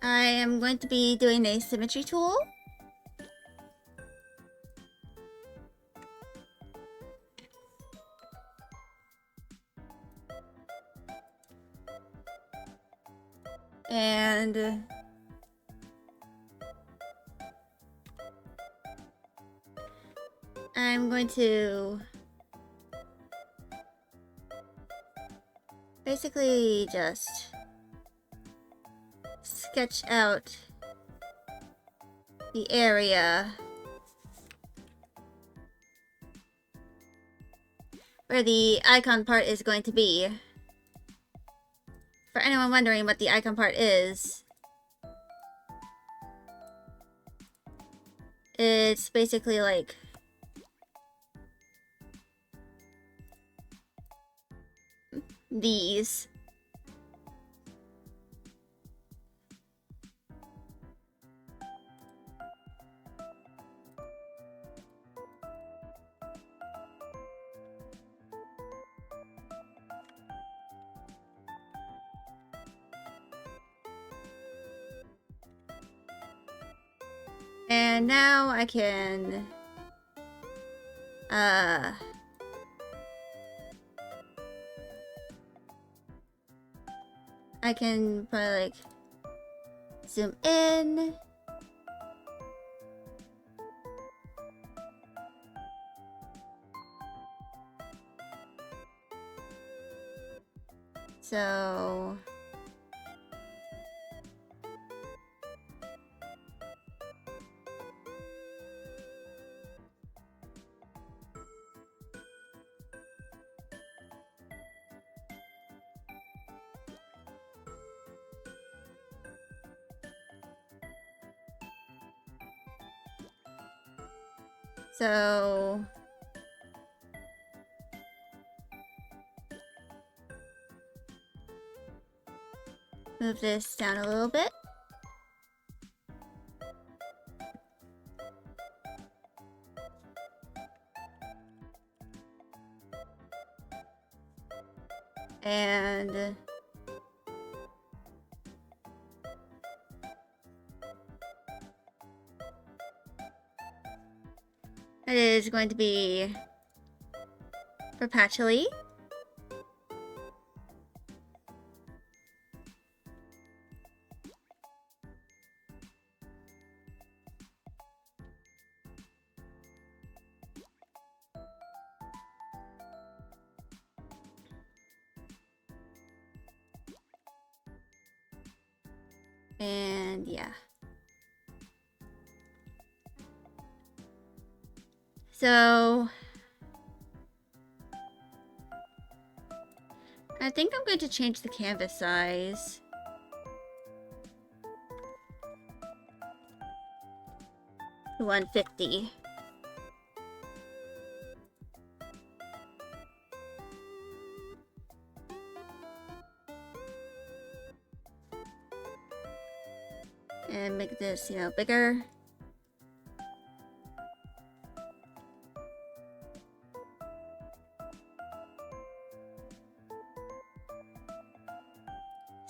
I am going to be doing a symmetry tool. And I'm going to basically just sketch out the area where the icon part is going to be. For anyone wondering what the icon part is, it's basically like these. And now I can probably like zoom in. So move this down a little bit. And it is going to be perpetually. And yeah. So I think I'm going to change the canvas size. To 150. And make this, you know, bigger.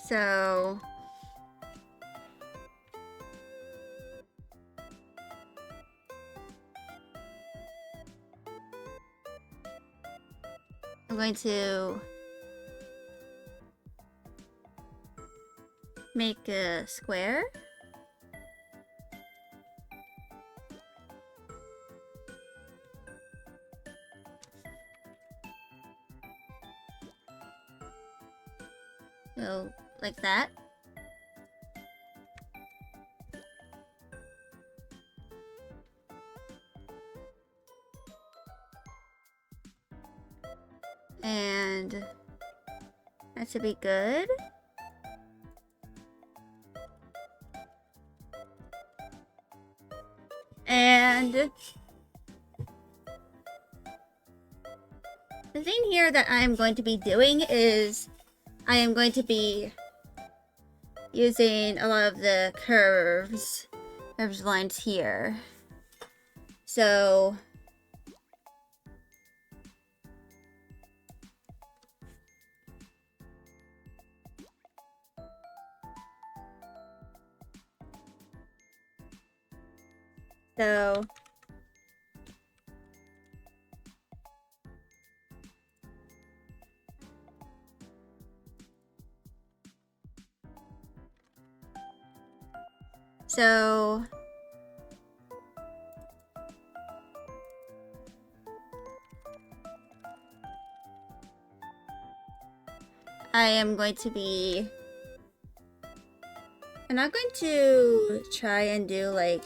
So I'm going to make a square. So, like that. And that should be good. And the thing here that I'm going to be doing is I am going to be using a lot of the curves lines here. So So I am going to be... I'm not going to try and do like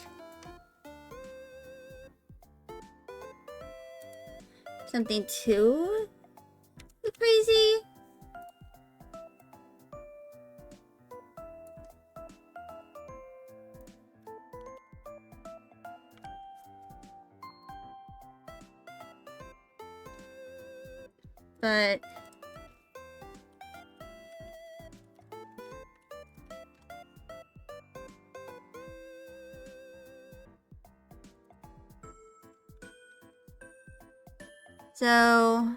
something too crazy. But so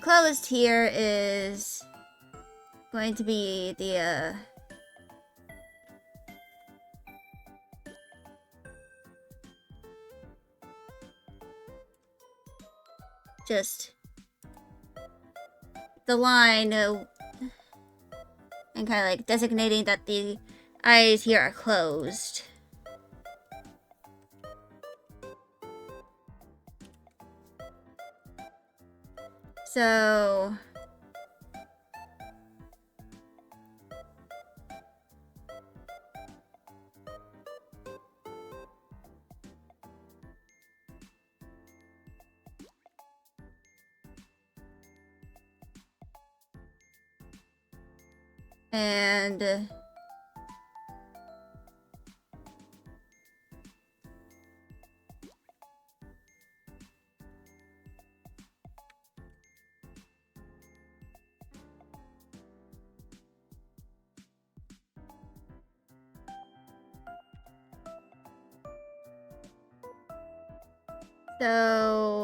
closed here is going to be the just the line and kind of like designating that the eyes here are closed. So and so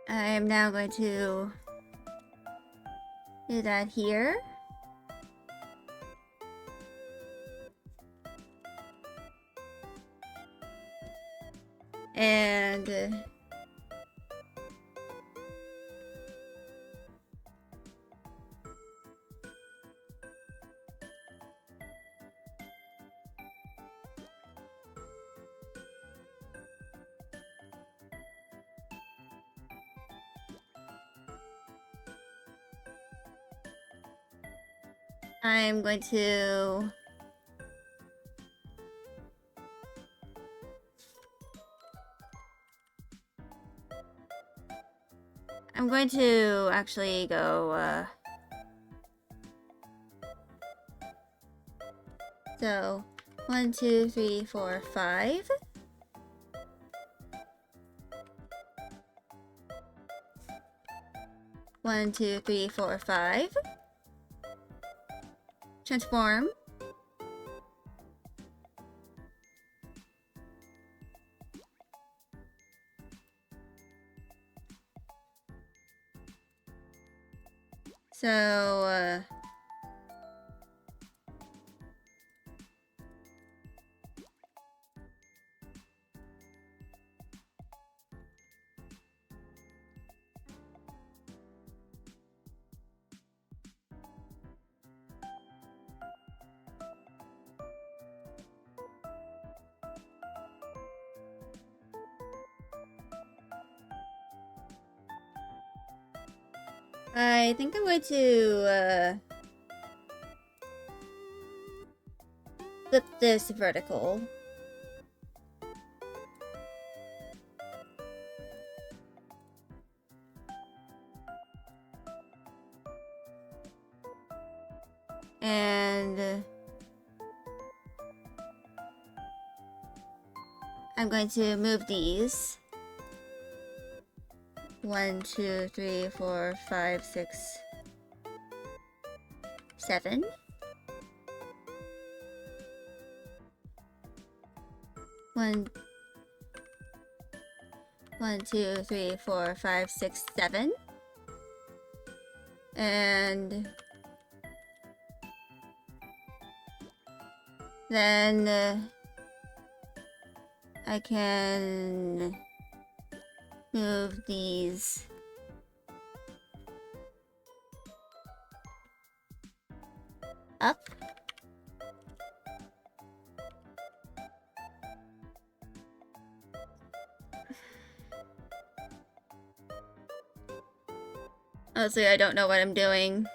I'm now going to do that here. And I'm going to I'm going to actually go, so 1, 2, 3, 4, 5. One, 2, 3, 4, 5. Transform. So, I think I'm going to, flip this vertical. And I'm going to move these. 1, 2, 3, 4, 5, 6, 7. One, 2, 3, 4, 5, 6, 7. And then I can move these up. Honestly, I don't know what I'm doing.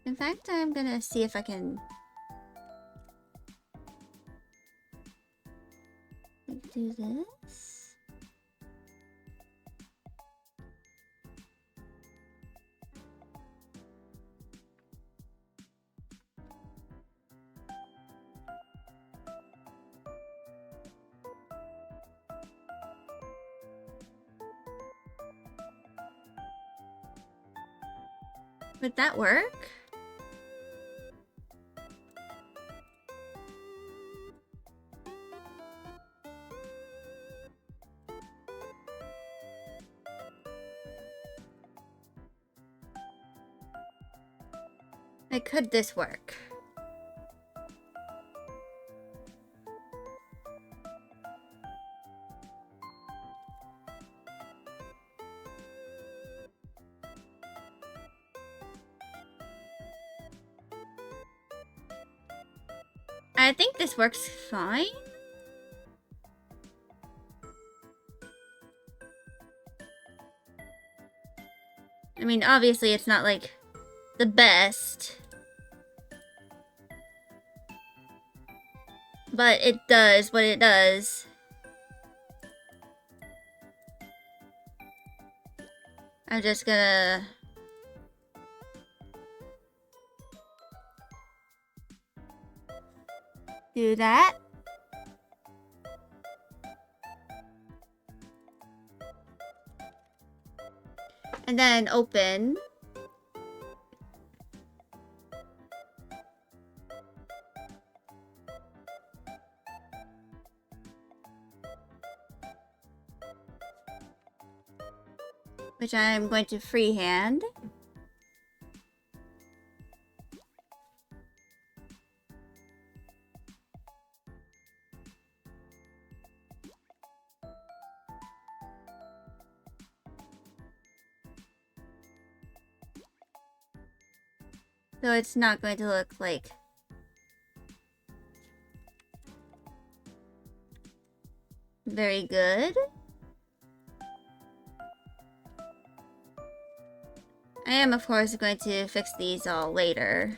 In fact, I'm gonna see if I can do this. Would that work? Like, could this work? I think this works fine. I mean, obviously it's not like the best, but it does what it does. I'm just gonna do that. And then open. Which I'm going to freehand. So it's not going to look like Very good. I am, of course, going to fix these all later.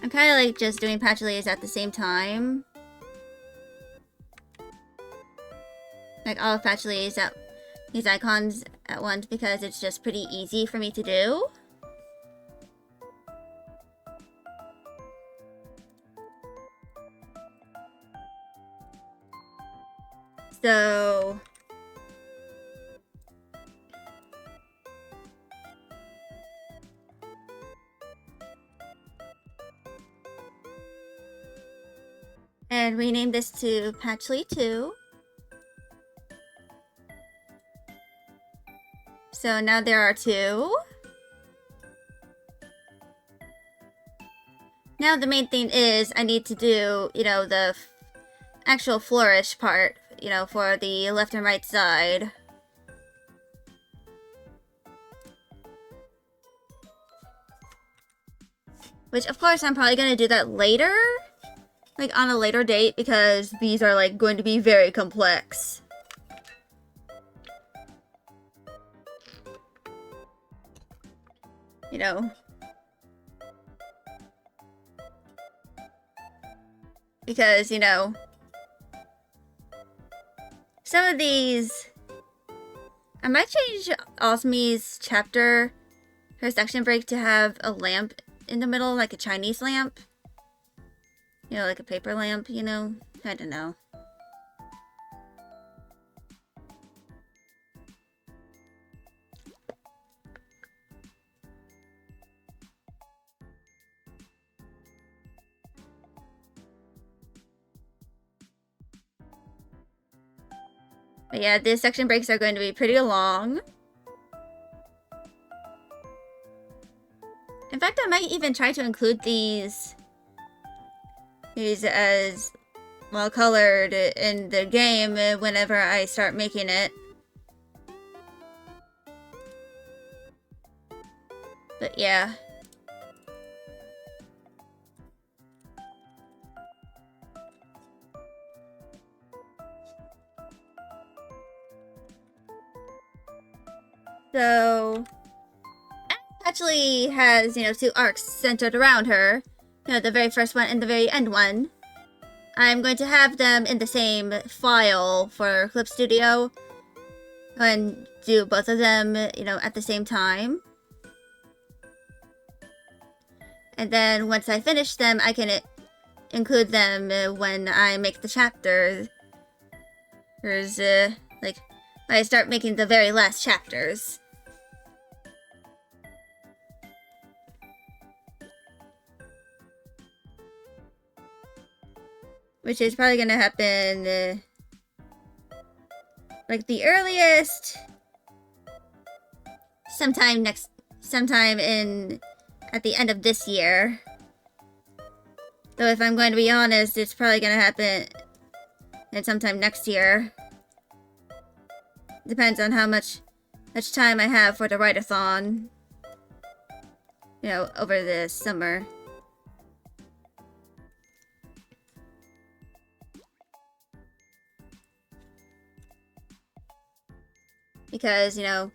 I'm kind of like just doing patch layers at the same time. Like all patch layers at these icons at once because it's just pretty easy for me to do. So and rename this to Patchly 2. So now there are 2. Now the main thing is I need to do, you know, the actual flourish part, you know, for the left and right side. Which, of course, I'm probably going to do that later. Like, on a later date, because these are, like, going to be very complex. You know. Because, you know, some of these... I might change Osmi's chapter, her section break, to have a lamp in the middle, like a Chinese lamp. You know, like a paper lamp, you know? I don't know. But yeah, the section breaks are going to be pretty long. In fact, I might even try to include these as well colored in the game whenever I start making it. But yeah. So, actually has, you know, 2 arcs centered around her. You know, the very first one and the very end one. I'm going to have them in the same file for Clip Studio. And do both of them, you know, at the same time. And then once I finish them, I can include them when I make the chapters. Like, when I start making the very last chapters. Which is probably gonna happen, like the earliest, sometime at the end of this year. Though if I'm going to be honest, it's probably gonna happen sometime next year. Depends on how much time I have for the write-a-thon. You know, over the summer. Because, you know,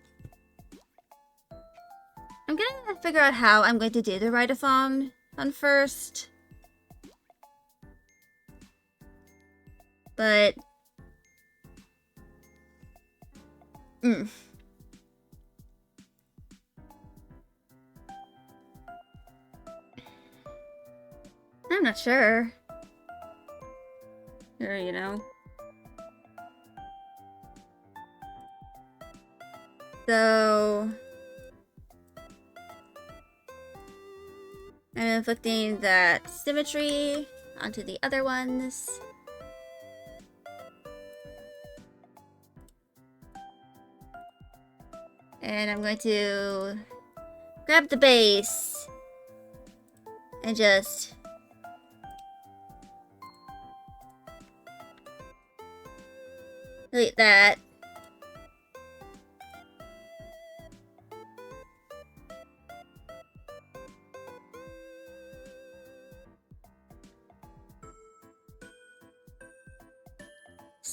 I'm gonna figure out how I'm going to do the write-a-thon first. But... I'm not sure. Or, you know. So... I'm inflicting that symmetry onto the other ones. And I'm going to grab the base and just delete that.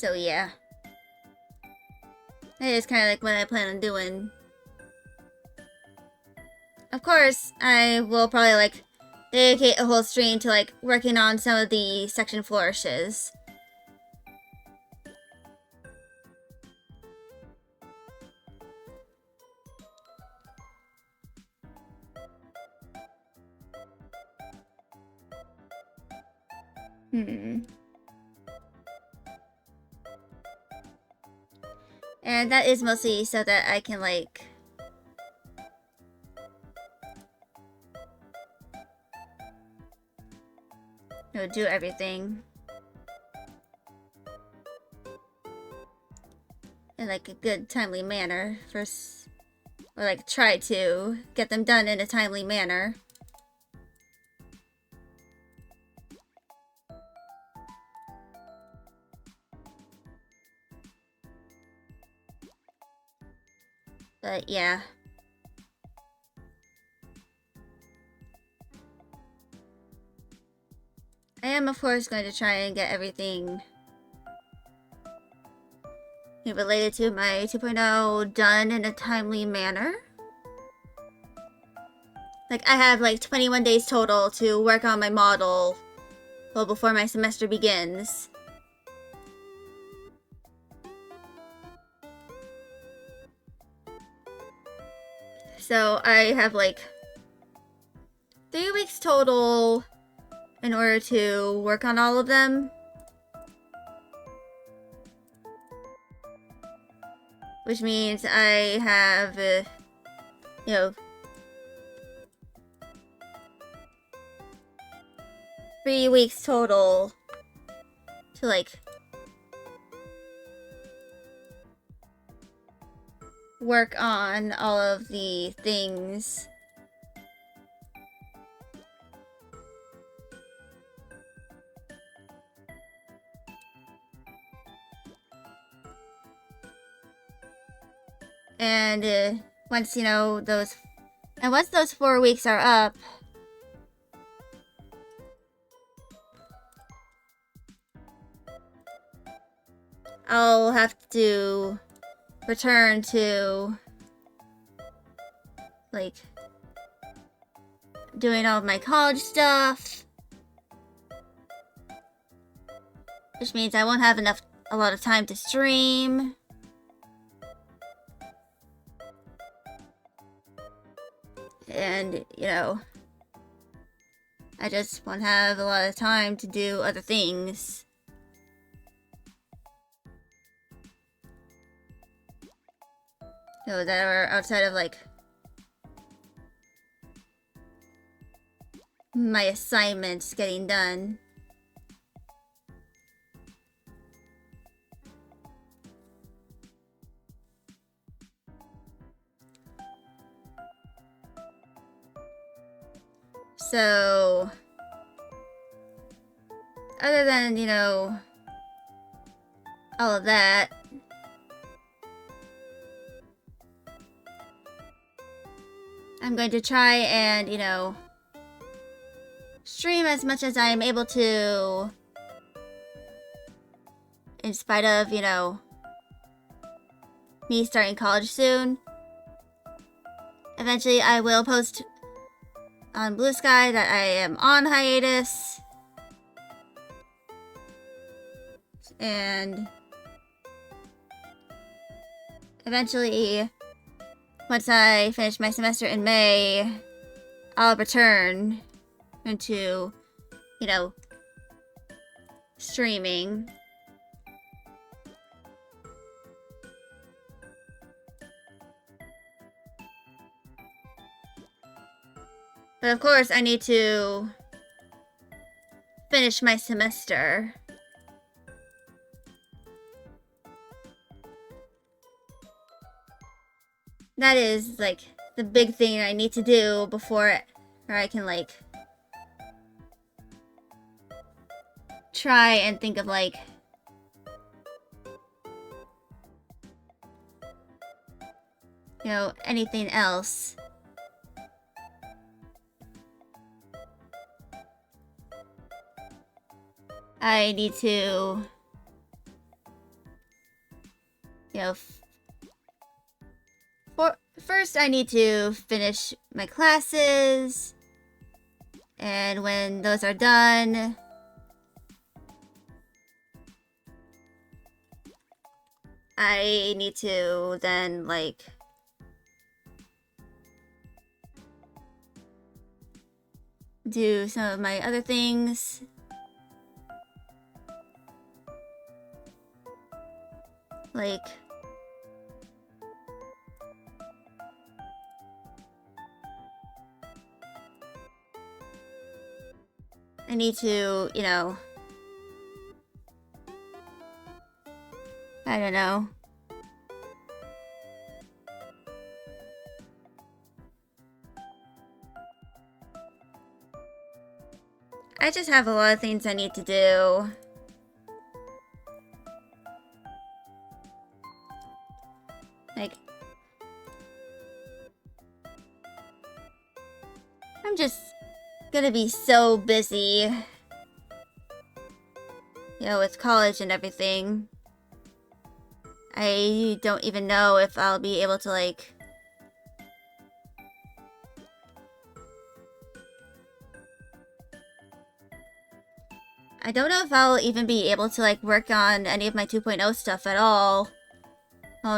So yeah. That is kind of like what I plan on doing. Of course, I will probably like dedicate a whole stream to like working on some of the section flourishes. And that is mostly so that I can like do everything in like a good timely manner first, or like try to get them done in a timely manner. But yeah. I am of course going to try and get everything related to my 2.0 done in a timely manner. Like I have like 21 days total to work on my model well before my semester begins. So I have like 3 weeks total in order to work on all of them. Which means I have, 3 weeks total to like work on all of the things. And once once those 4 weeks are up, I'll have to return to like doing all of my college stuff, which means I won't have a lot of time to stream. And, I just won't have a lot of time to do other things. That are outside of, like, my assignments getting done. So, other than, all of that, I'm going to try and, stream as much as I am able to, in spite of, me starting college soon. Eventually, I will post on Blue Sky that I am on hiatus. And eventually, once I finish my semester in May, I'll return into, streaming. But of course, I need to finish my semester. That is, like, the big thing I need to do before I can, like, try and think of, like, anything else. I need to you know, first I need to finish my classes, and when those are done, I need to then, like, do some of my other things. Like, I need to, you know, I don't know. I just have a lot of things I need to do. Like, I'm just gonna be so busy, you know, with college and everything. I don't even know if I'll be able to, like, I don't know if I'll even be able to, like, work on any of my 2.0 stuff at all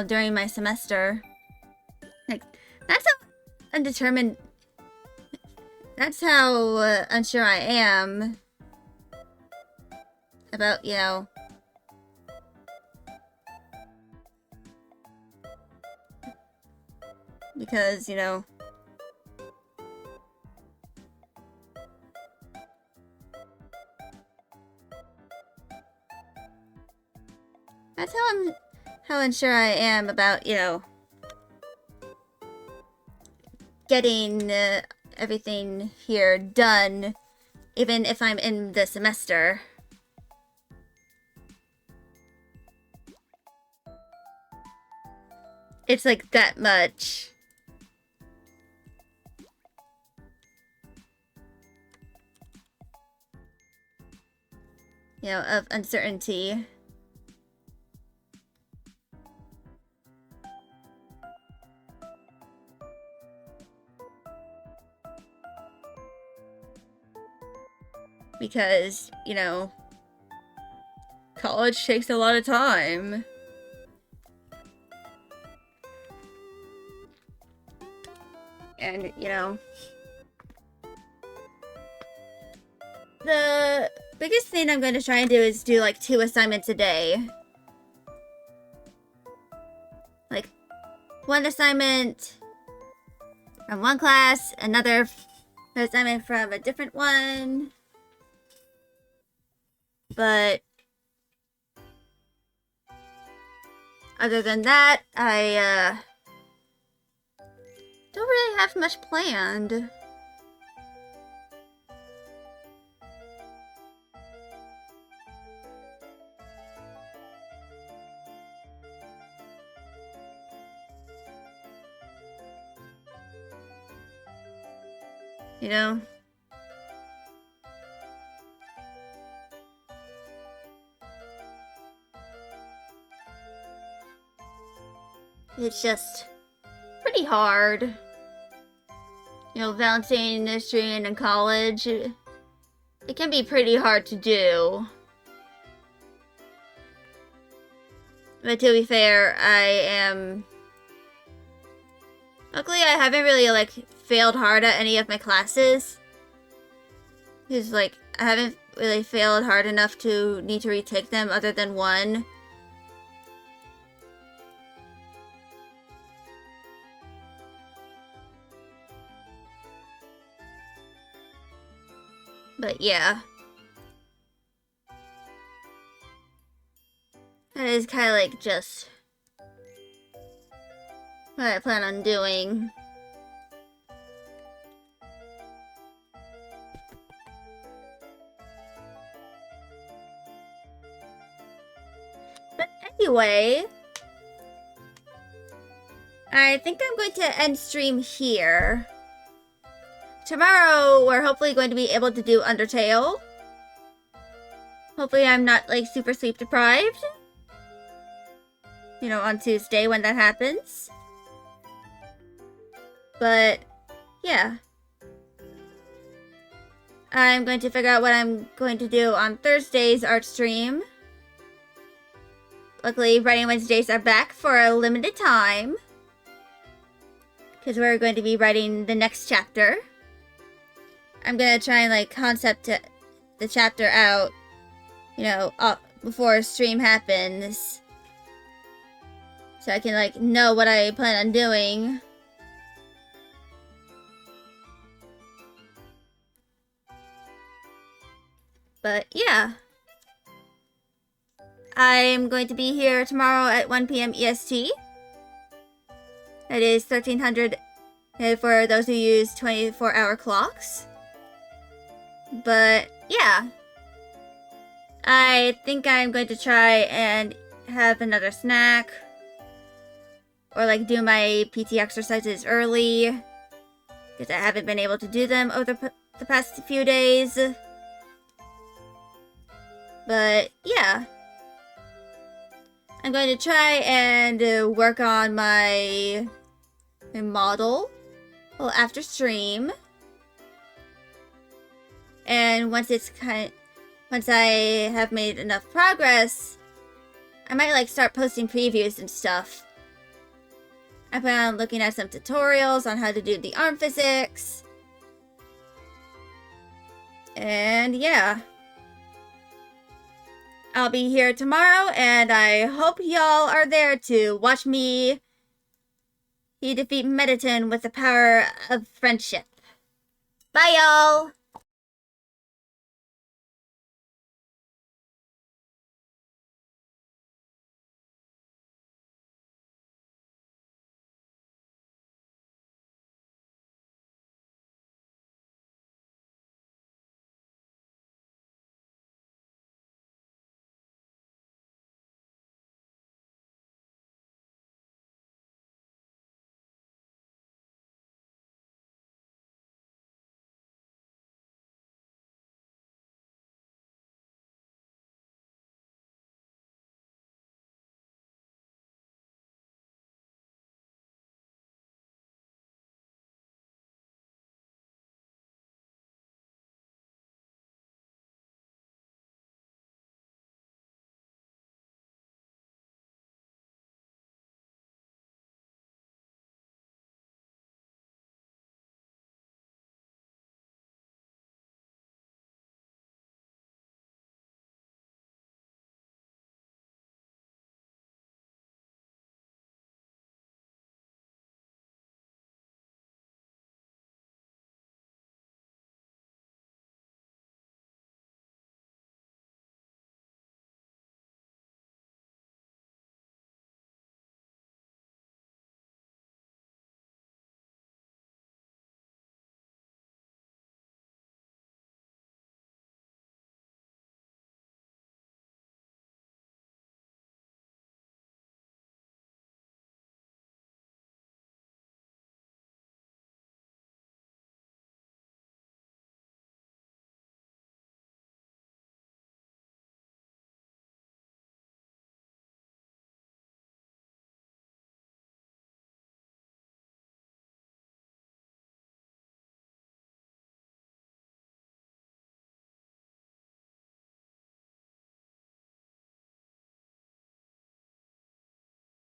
during my semester. Like, that's how undetermined, that's how unsure I am about, you know, because, you know, that's how unsure I am about, you know, getting everything here done, even if I'm in the semester. It's like that much. You know, of uncertainty. Because, you know, college takes a lot of time. And, you know, the biggest thing I'm going to try and do is do, like, 2 assignments a day. Like, 1 assignment from one class, another assignment from a different one. But other than that, I don't really have much planned. You know? It's just pretty hard. You know, balancing industry and in college, it can be pretty hard to do. But to be fair, luckily I haven't really, like, failed hard at any of my classes. Because, like, I haven't really failed hard enough to need to retake them other than one. But yeah. That is kind of like just what I plan on doing. But anyway, I think I'm going to end stream here. Tomorrow, we're hopefully going to be able to do Undertale. Hopefully I'm not, like, super sleep deprived. you know, on Tuesday when that happens. But, yeah. I'm going to figure out what I'm going to do on Thursday's art stream. Luckily, Writing Wednesdays are back for a limited time. Because we're going to be writing the next chapter. I'm going to try and, like, concept the chapter out, you know, before a stream happens. So I can, like, know what I plan on doing. But, yeah. I'm going to be here tomorrow at 1 p.m. EST. That is 1300 for those who use 24-hour clocks. But, yeah. I think I'm going to try and have another snack. Or, like, do my PT exercises early. Because I haven't been able to do them over the past few days. But, yeah. I'm going to try and work on my model after stream. And once I have made enough progress, I might, like, start posting previews and stuff. I plan on looking at some tutorials on how to do the arm physics. And, yeah. I'll be here tomorrow, and I hope y'all are there to watch me defeat Mediton with the power of friendship. Bye, y'all!